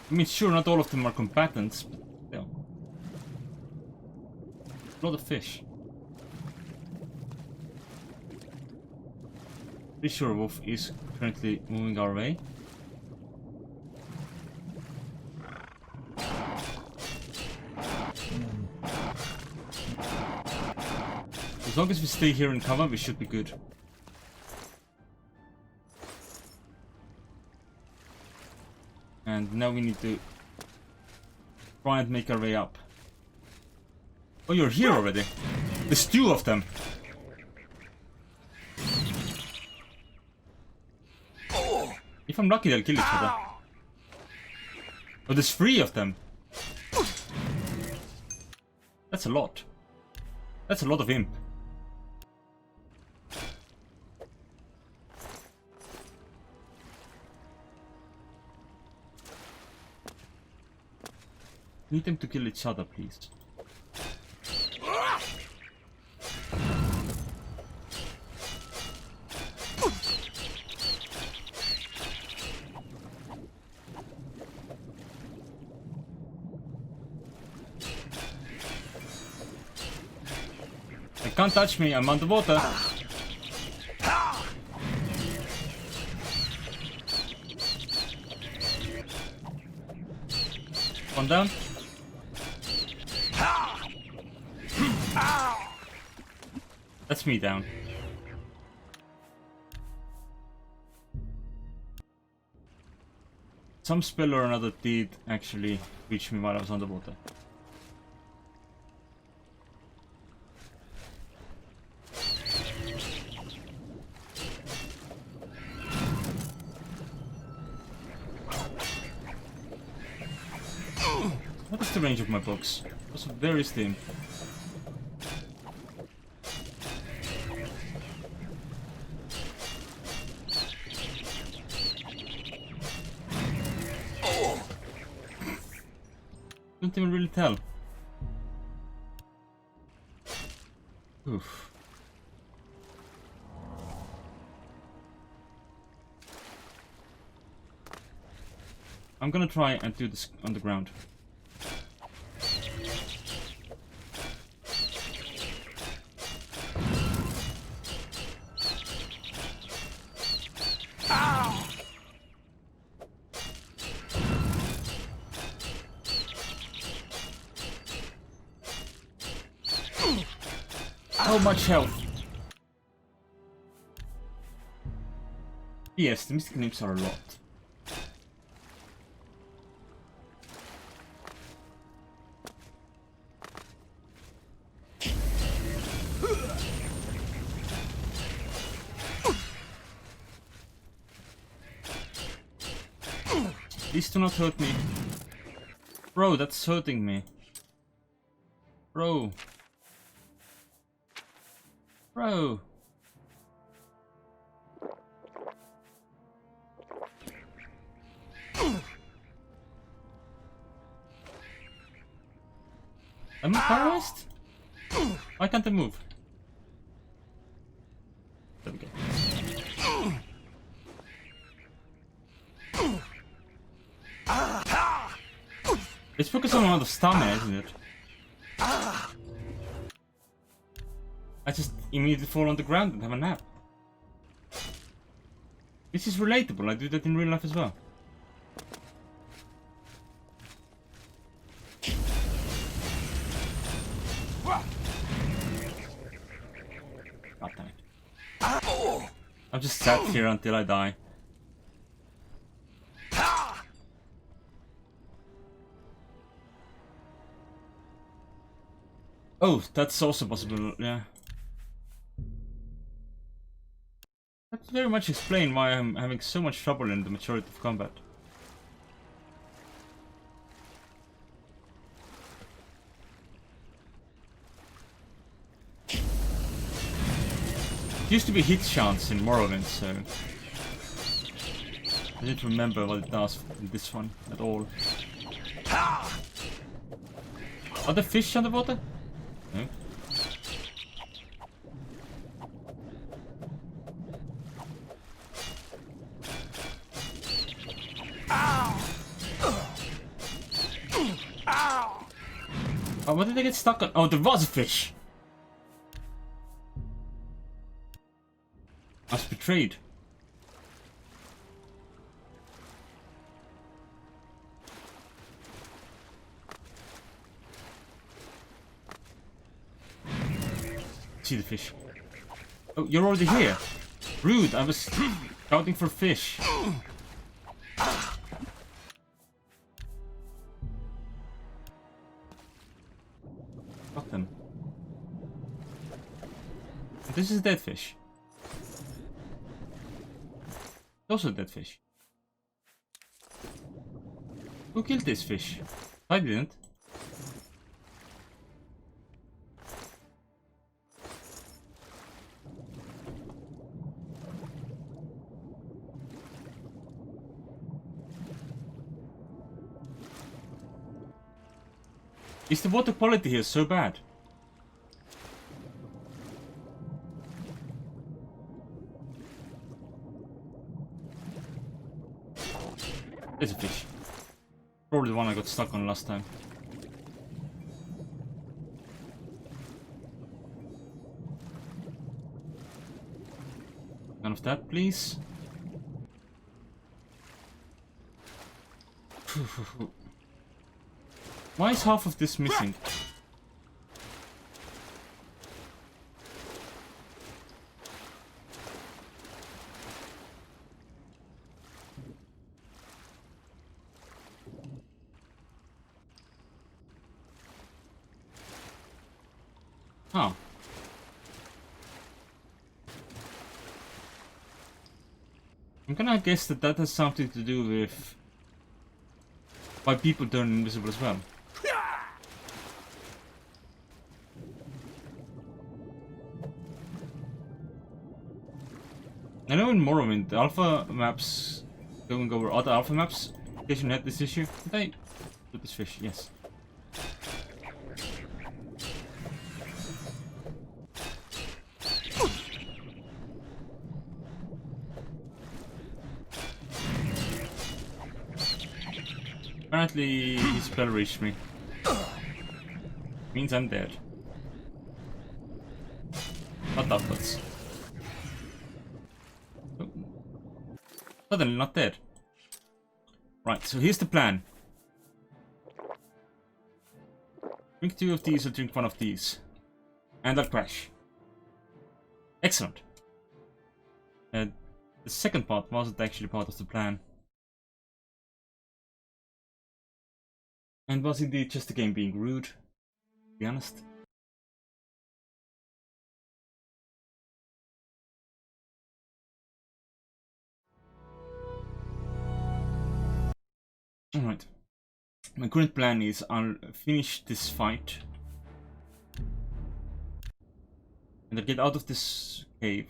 I mean, sure, not all of them are combatants, but still. A lot of fish. Pretty sure Wolf is currently moving our way. As long as we stay here in cover, we should be good. And now we need to try and make our way up. Oh, you're here already. There's two of them. If I'm lucky, they'll kill each other. Oh, there's three of them. That's a lot. That's a lot of imp. Need them to kill each other, please. They can't touch me, I'm underwater. One down. That's me down. some spell or another did actually reach me while I was underwater. What is the range of my box? Also very thin. Don't even really tell. Oof. I'm gonna try and do this on the ground. How much health? Yes, the mystic nymphs are a lot. Please do not hurt me. Bro, that's hurting me. Bro. Bro. Am I paralyzed? Why can't I move? There we go. It's because I'm out of stamina, isn't it? I just immediately fall on the ground and have a nap. This is relatable, I do that in real life as well. God damn it. I'm just sat here until I die. Oh, that's also possible, yeah. That very much explain why I'm having so much trouble in the majority of combat. It used to be hit chance in Morrowind, so I didn't remember what it does in this one at all. Are there fish underwater? No. Oh, what did they get stuck on? Oh, there was a fish! I was betrayed. See the fish. Oh, you're already here. Rude, I was scouting for fish. Fuck them. This is a dead fish. Also a dead fish. Who killed this fish? I didn't. Is the water quality here so bad? There's a fish. Probably the one I got stuck on last time. None of that, please. Why is half of this missing? I'm gonna guess that that has something to do with why people turn invisible as well. I know in Morrowind, the alpha maps, going over other alpha maps, occasionally had this issue. Did I do this fish? Yes. Apparently, his spell reached me. Means I'm dead. Not upwards. Oh. Suddenly not dead. Right, so here's the plan. Drink 2 of these or drink 1 of these. And I'll crash. Excellent. The second part wasn't actually part of the plan. And was indeed just the game being rude, to be honest. Alright. My current plan is I'll finish this fight. And I'll get out of this cave.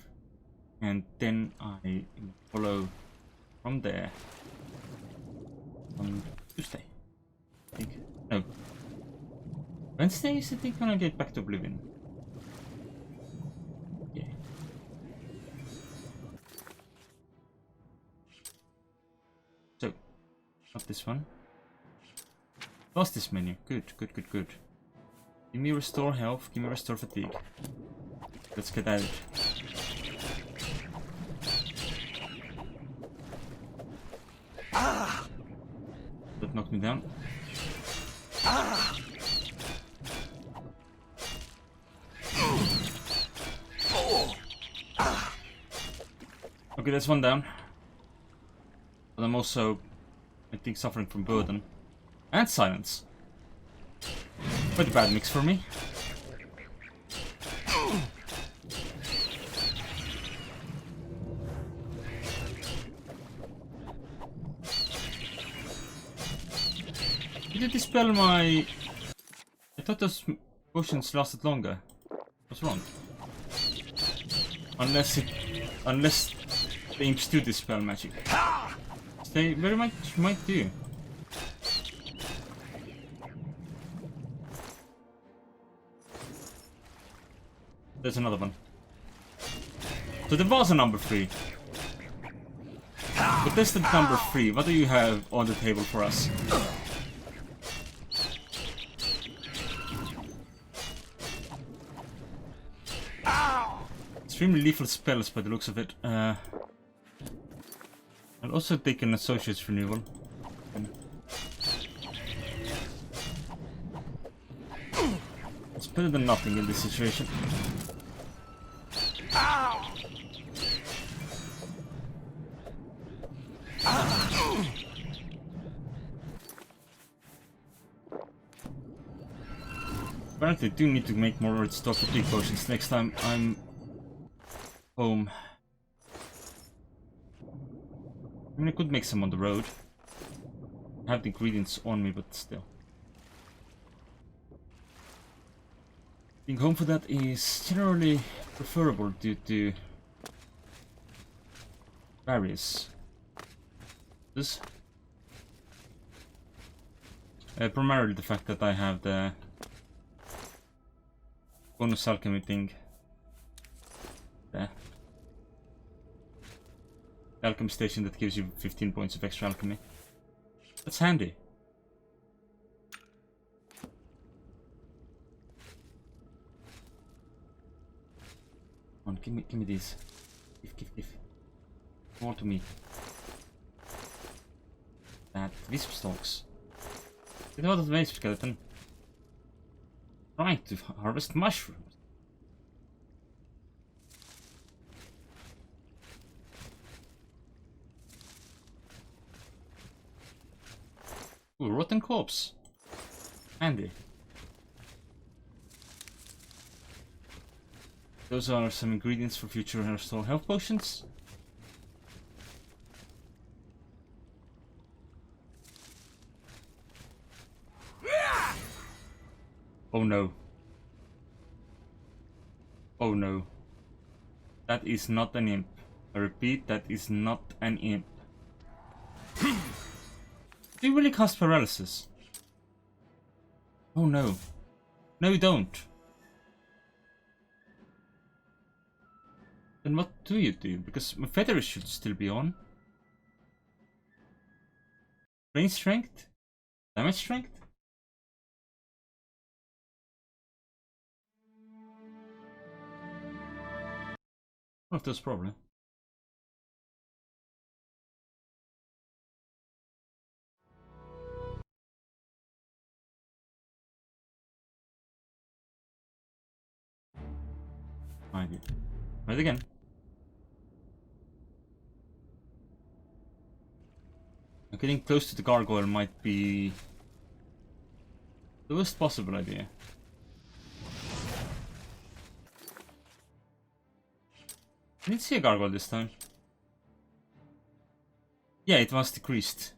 And then I follow from there on Tuesday. I think. No. Wednesday is I think when I get back to Oblivion. Yeah. So, not this one. Lost this menu. Good, good, good, good. Give me restore health, give me restore fatigue. Let's get at it. Ah! That knocked me down. Ah! Okay, that's one down. But I'm also, I think, suffering from burden. And silence. Quite a bad mix for me. Did it dispel my... I thought those potions lasted longer. What's wrong? Unless the imps do dispel magic. They very much might do. There's another one. So there was a number 3. But this is number 3. What do you have on the table for us? Extremely lethal spells by the looks of it. I'll also take an associate's renewal. It's better than nothing in this situation. Apparently I do need to make more red stock fatigue potions next time I'm home. I mean, I could make some on the road. I have the ingredients on me, but still. Being home for that is generally preferable due to various. This primarily the fact that I have the bonus alchemy thing there. Alchemy station that gives you 15 points of extra alchemy. That's handy. Come on, give me these. Give. More to me. That wisp stalks. Get out of the wisp skeleton. Trying to harvest mushrooms. Ooh, rotten corpse. Handy. Those are some ingredients for future restore health potions. Oh no. Oh no. That is not an imp. I repeat, that is not an imp. Do you really cast paralysis? Oh no. No, you don't. Then what do you do? Because my feathers should still be on. Range strength? Damage strength? One of those probably. I did. Try it again. Getting close to the gargoyle might be the worst possible idea. I didn't see a gargoyle this time. Yeah, it was decreased.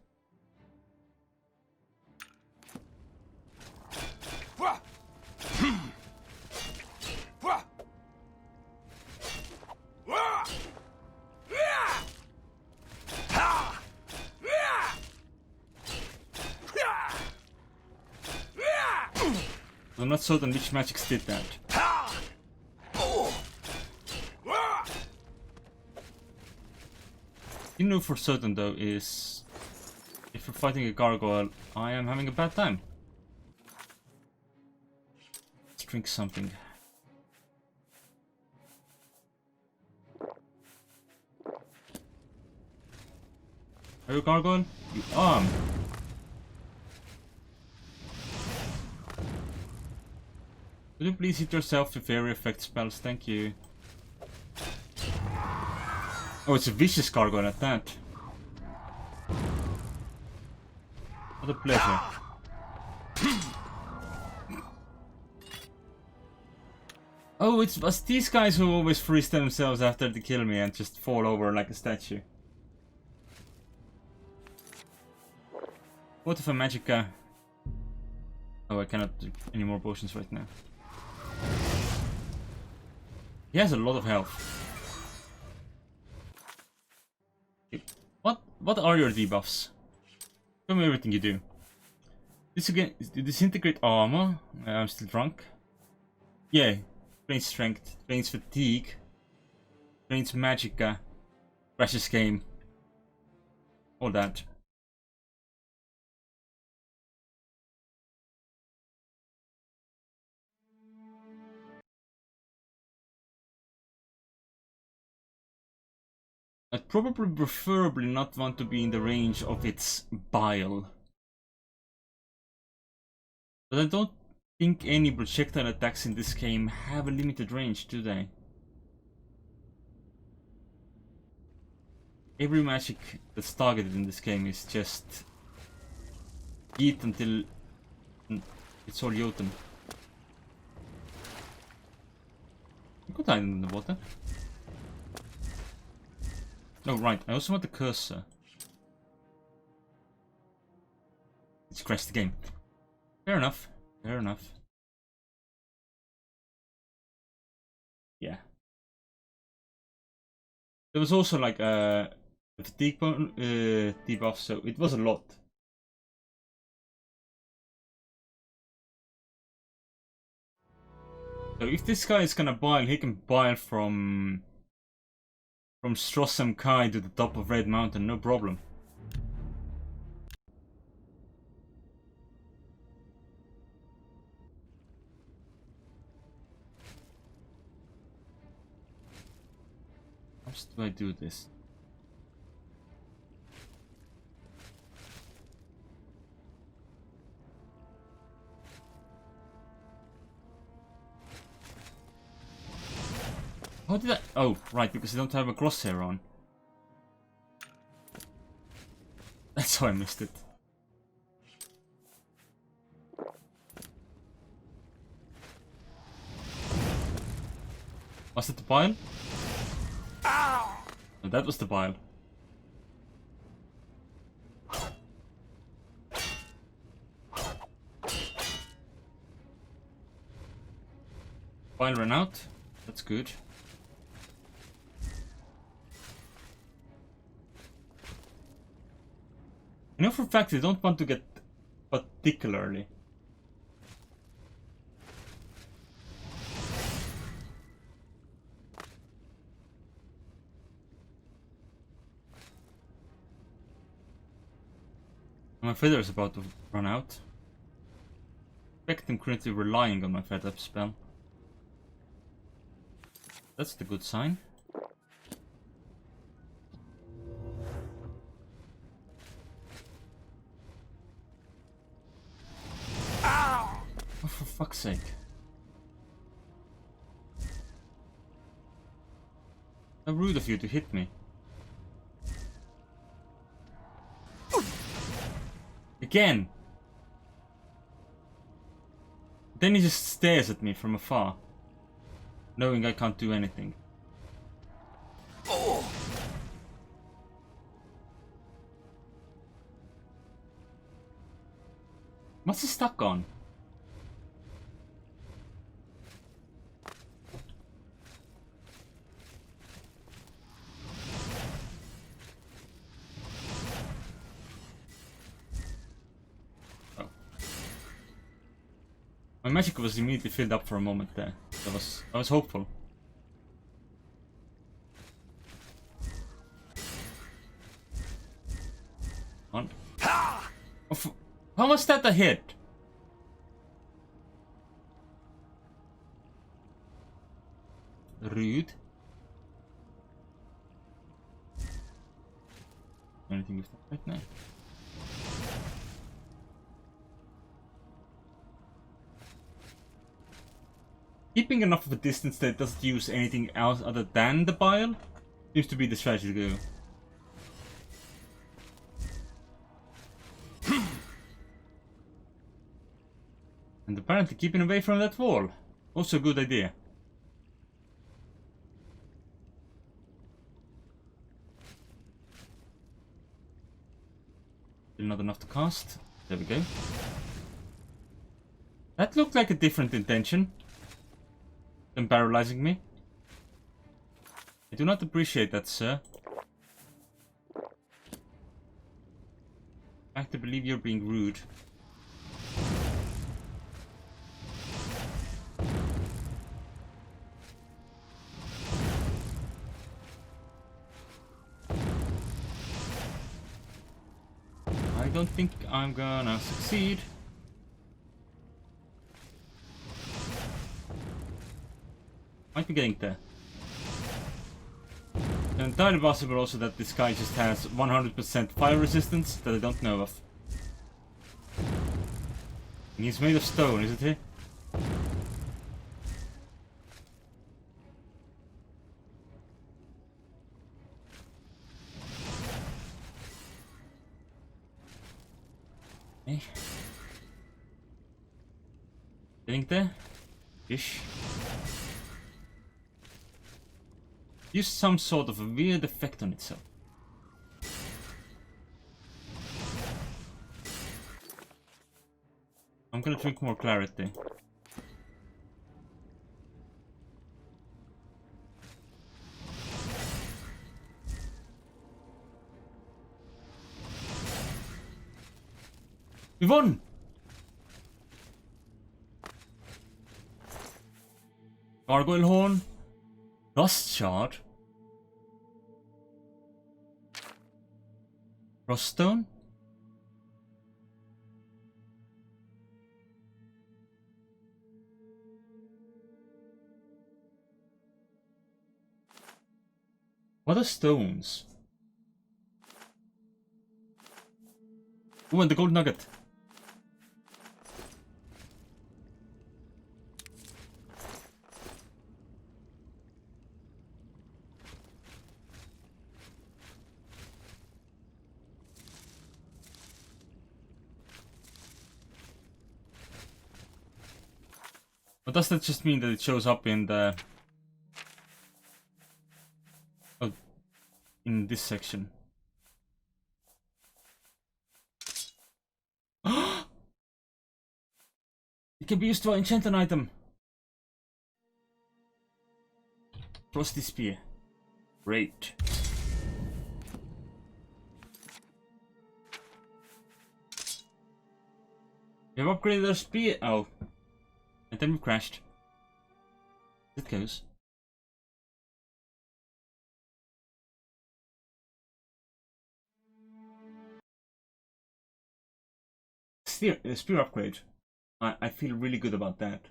I'm not certain which magics did that. You know for certain though is if you're fighting a gargoyle, I am having a bad time. Let's drink something. Are you a gargoyle? You are. Could you please hit yourself with area effect spells? Thank you. Oh, it's a vicious gargoyle at that. What a pleasure. Oh, it was these guys who always freeze themselves after they kill me and just fall over like a statue. What if a magic... Oh, I cannot do any more potions right now. He has a lot of health. What are your debuffs? Show me everything you do. This again is the disintegrate armor. I'm still drunk. Yeah, trains strength, trains fatigue, trains magicka, crashes game, all that. I'd probably preferably not want to be in the range of its bile. But I don't think any projectile attacks in this game have a limited range, do they? Every magic that's targeted in this game is just eat until it's all Jotun. I could hide in the water. Oh right, I also want the cursor. Let's crash the game. Fair enough. Fair enough. Yeah. There was also like a fatigue debuff, so it was a lot. So if this guy is gonna bile, he can bile from Strossam Kai to the top of Red Mountain, no problem. How do I do this? How did I... Oh, right, because I don't have a crosshair on. That's how I missed it. Was it the bile? No, that was the bile. File ran out. That's good. I know for a fact I don't want to get particularly. My feather is about to run out. I expect I'm currently relying on my feather spell. That's the good sign. Oh, for fuck's sake. How rude of you to hit me. Again! Then he just stares at me from afar, knowing I can't do anything. Oh. What's he stuck on? My magic was immediately filled up for a moment there. I was hopeful. On. Oh, how was that a hit? Rude. Anything with that right now? Keeping enough of a distance that doesn't use anything else other than the bile seems to be the strategy to go. And apparently keeping away from that wall. Also a good idea. Still not enough to cast. There we go. That looked like a different intention than paralyzing me. I do not appreciate that, sir. I have to believe you're being rude. I don't think I'm gonna succeed. Might be getting there. And entirely possible also that this guy just has 100% fire resistance that I don't know of. And he's made of stone, isn't he? Okay. Getting there? Ish. Use some sort of a weird effect on itself. I'm gonna drink more clarity. We won! Gargoyle horn. Rust shard. Rust stone. What are stones? Oh, and the gold nugget. But does that just mean that it shows up in the... Oh, in this section? It can be used to enchant an item. Frosty Spear. Great. We have upgraded our spear. Oh. And then we crashed. It goes. Spear upgrade. I feel really good about that.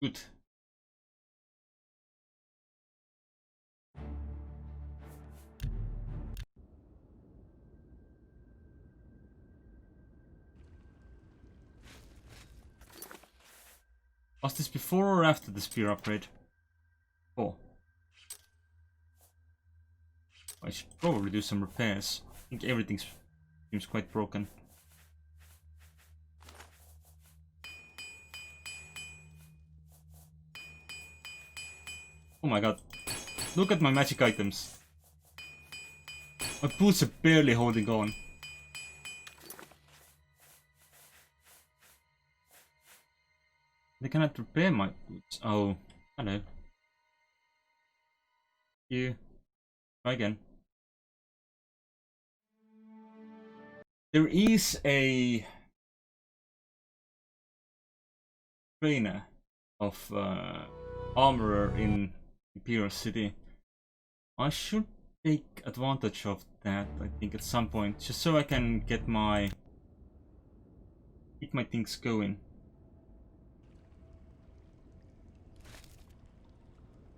Good. Was this before or after the spear upgrade? Oh. I should probably do some repairs. I think everything seems quite broken. Oh my god. Look at my magic items. My boots are barely holding on. They cannot repair my boots. Oh, hello. You. Try again. There is a trainer of armorer in Imperial City. I should take advantage of that, I think, at some point, just so I can get keep my things going.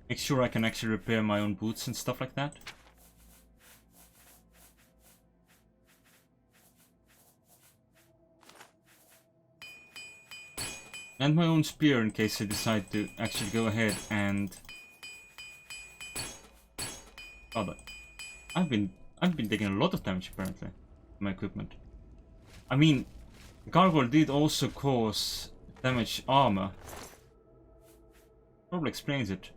Make sure I can actually repair my own boots and stuff like that. And my own spear in case I decide to actually go ahead and... God, I've been taking a lot of damage apparently with my equipment. I mean, Gargoyle did also cause damage armor. Probably explains it.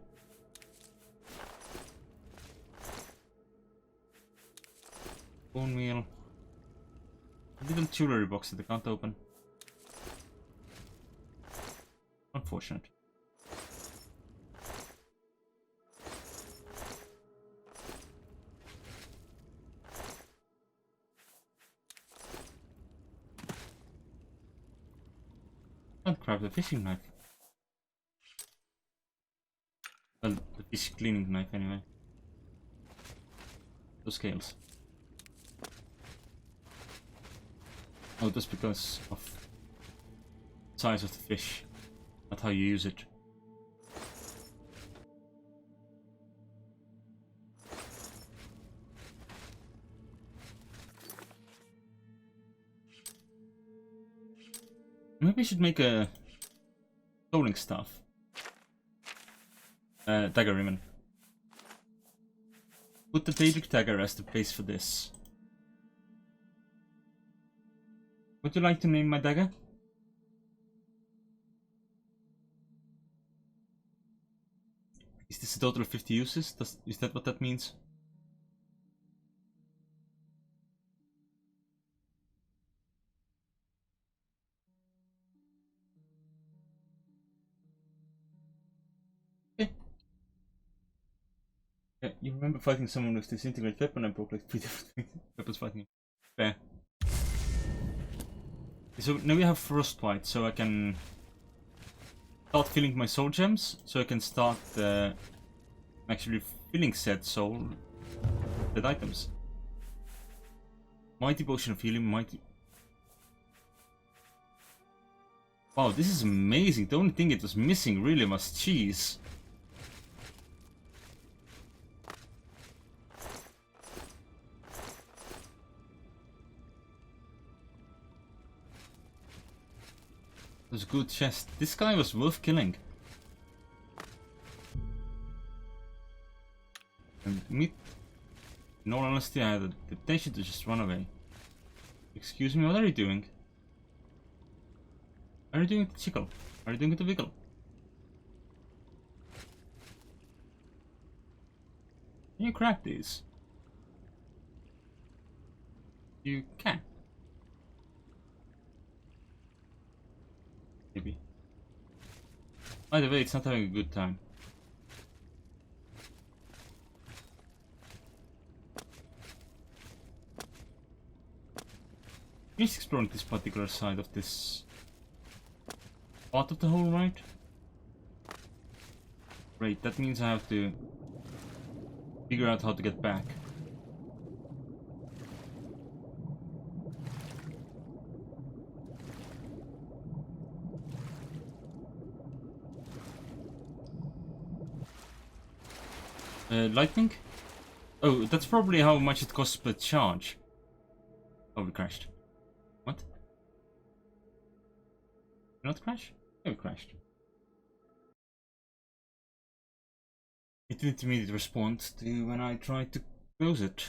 Bone meal. A little jewelry box that I can't open. Unfortunate. Can't grab the fishing knife. Well, the fish cleaning knife anyway. Those scales. Oh, that's because of the size of the fish, not how you use it. Maybe I should make a tolling staff. Dagger ribbon. Put the Daedric dagger as the base for this. Would you like to name my dagger? Is this a total of 50 uses? Is that what that means? Okay. Yeah, you remember fighting someone with disintegrate weapon? I broke like 3 different weapons fighting him. Fair. So now we have frostbite, so I can start filling my soul gems, so I can start actually filling said soul dead items. Mighty potion of healing, mighty. Wow, this is amazing. The only thing it was missing really was cheese. It was a good chest. This guy was worth killing. And in all honesty, I had the temptation to just run away. Excuse me, what are you doing? Are you doing it to tickle? Are you doing it to wiggle? Can you crack these? You can. Maybe. By the way, it's not having a good time. Just exploring this particular side of this part of the hole, right? Great, that means I have to figure out how to get back. Lightning? Oh, that's probably how much it costs per charge. Oh, we crashed. What? Did we not crash? Yeah, we crashed. It didn't immediately respond to when I tried to close it.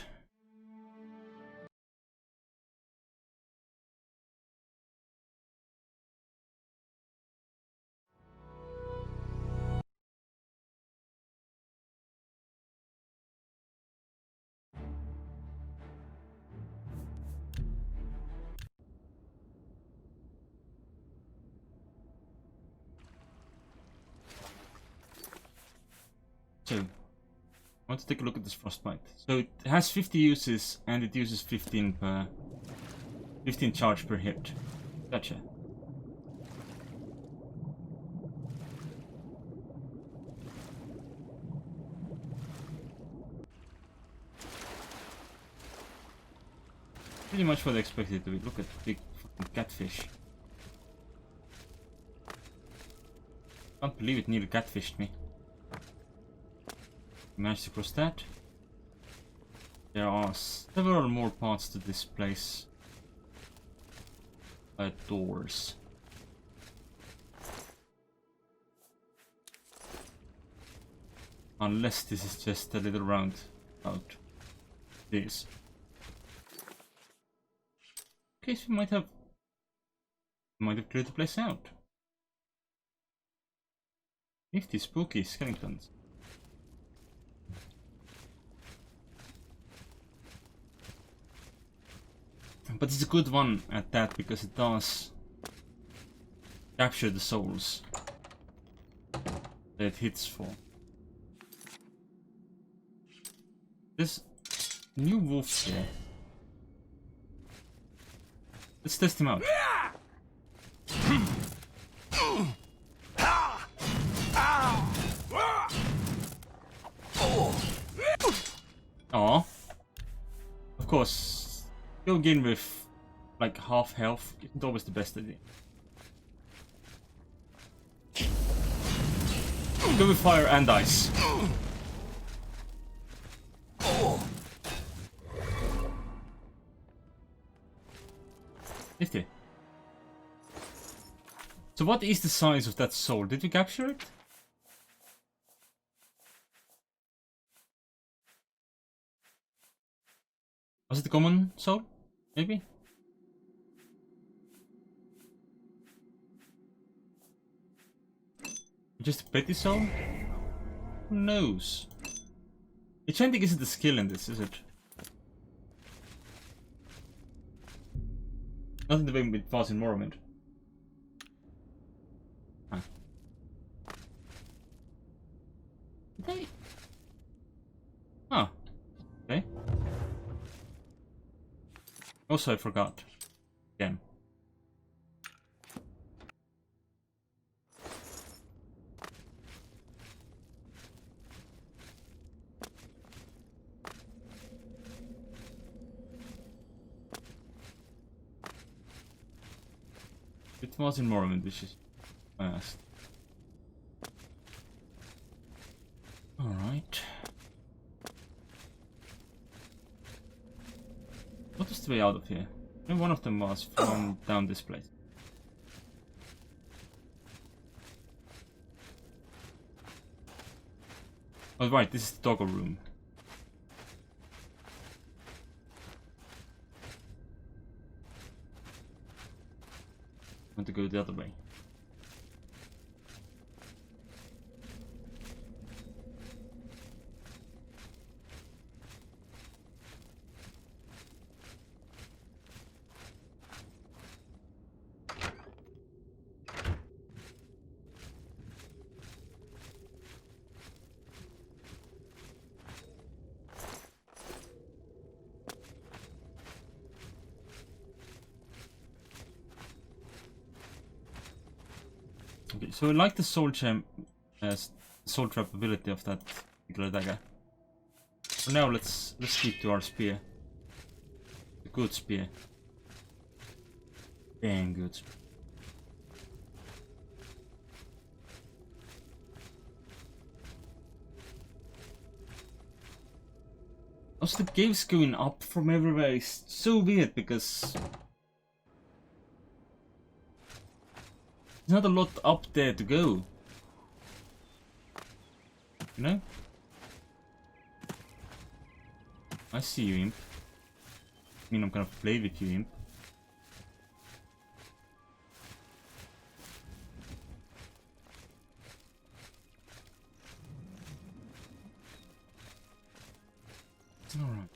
So, I want to take a look at this frostbite. So it has 50 uses and it uses 15 charge per hit. Gotcha. Pretty much what I expected it to be. Look at the big fucking catfish. Can't believe it nearly catfished me. Managed to cross that. There are several more parts to this place. Doors. Unless this is just a little roundabout. This. In case we might have cleared the place out. Nifty spooky skeletons. But it's a good one at that because it does capture the souls that it hits for. This new wolf here. Let's test him out. Aw. Of course, go in with like half health isn't always the best idea. Go with fire and ice. Nifty. So what is the size of that soul? Did we capture it? Was it a common soul? Maybe? Just a petty soul? Who knows? Enchanting isn't the skill in this, is it? Not in the way it was in Morrowind. Huh. Did they? Oh. Okay. Also, I forgot. Again. It was in Morrowind, which is fast. Alright. What is the way out of here? And one of them was from down this place. Oh right, this is the toggle room. I want to go the other way. Okay, so I like the soul trap ability of that particular dagger. For now, let's keep to our spear. The good spear. Dang good. Also, the game's going up from everywhere. It's so weird because there's not a lot up there to go. You know? I see you, Imp. I mean, I'm gonna play with you, Imp. Alright.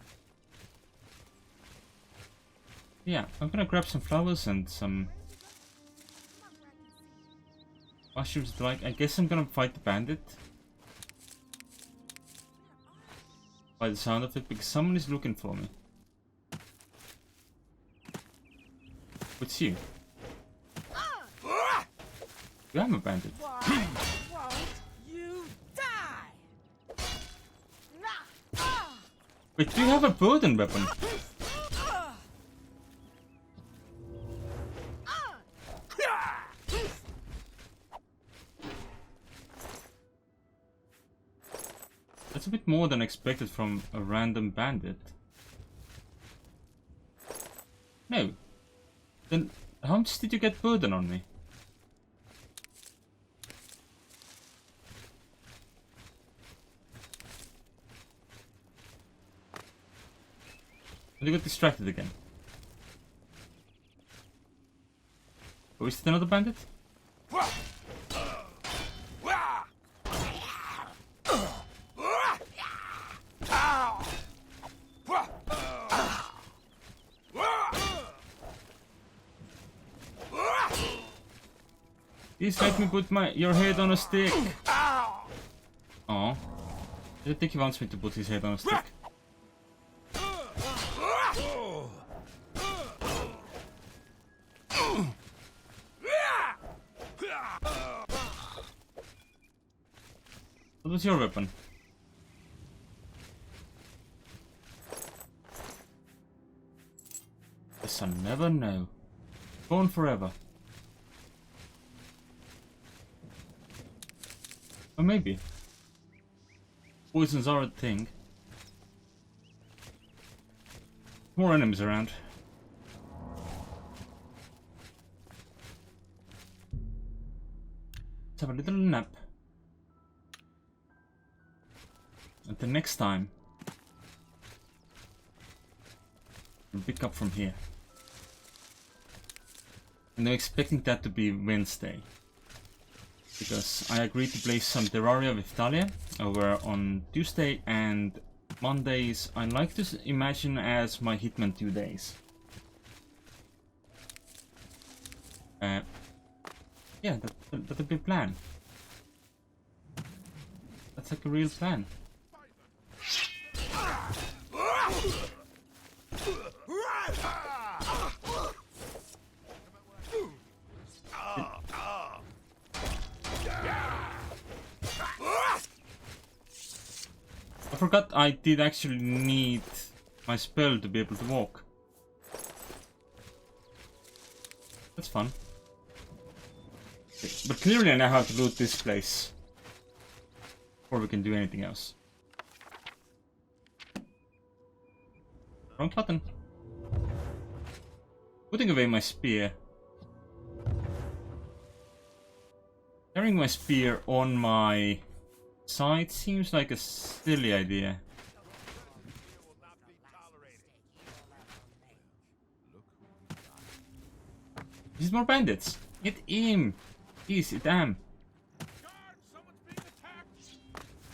Yeah, I'm gonna grab some flowers and some mushrooms. Like, I guess I'm gonna fight the bandit. By the sound of it, because someone is looking for me. What's you? You am a bandit. Why won't you die? Wait, do you have a burden weapon? That's a bit more than expected from a random bandit. No. Then how much did you get burden on me? And you got distracted again. Oh, is it another bandit? Please let me put your head on a stick. Aw. I don't think he wants me to put his head on a stick. What was your weapon? Guess I'll never know. Gone forever. Or maybe. Poisons are a thing. More enemies around. Let's have a little nap. And the next time, we'll pick up from here. And I'm expecting that to be Wednesday. Because I agreed to play some Terraria with Talia over on Tuesday, and Mondays I like to imagine as my Hitman 2 days. Yeah, that'd be a plan. That's like a real plan. I forgot I did actually need my spell to be able to walk. That's fun. But clearly I now have to loot this place before we can do anything else. Wrong button. Putting away my spear. Carrying my spear on my side seems like a silly idea. These more bandits. Get him. Easy, damn.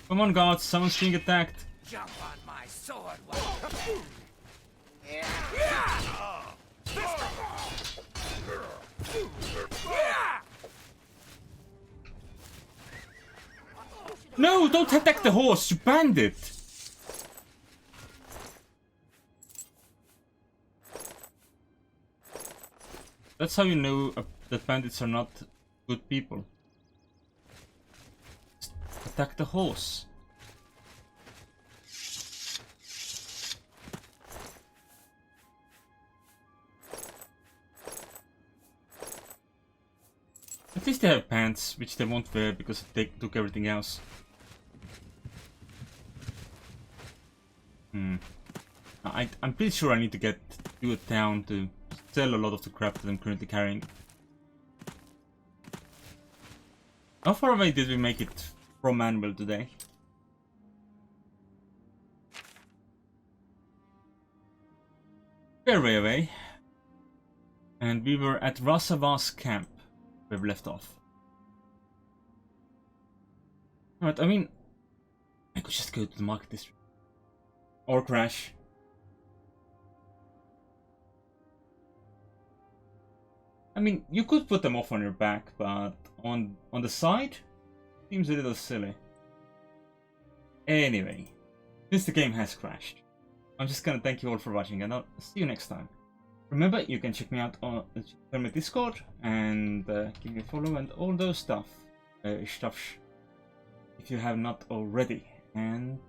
Come on, guards. Someone's being attacked. Jump on my sword. No, don't attack the horse, you bandit! That's how you know that bandits are not good people. Attack the horse. At least they have pants, which they won't wear because they took everything else. I'm pretty sure I need to get to a town to sell a lot of the crap that I'm currently carrying. How far away did we make it from Anvil today? Fair way away. And we were at Rasavas camp, where we left off. Alright, I mean, I could just go to the market district. Or crash. I mean, you could put them off on your back, but on the side? Seems a little silly. Anyway, since the game has crashed, I'm just gonna thank you all for watching, and I'll see you next time. Remember, you can check me out on my Discord, and give me a follow, and all those stuff. If you have not already. And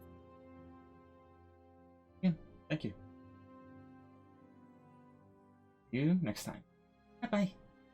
yeah, thank you. See you next time. Bye bye.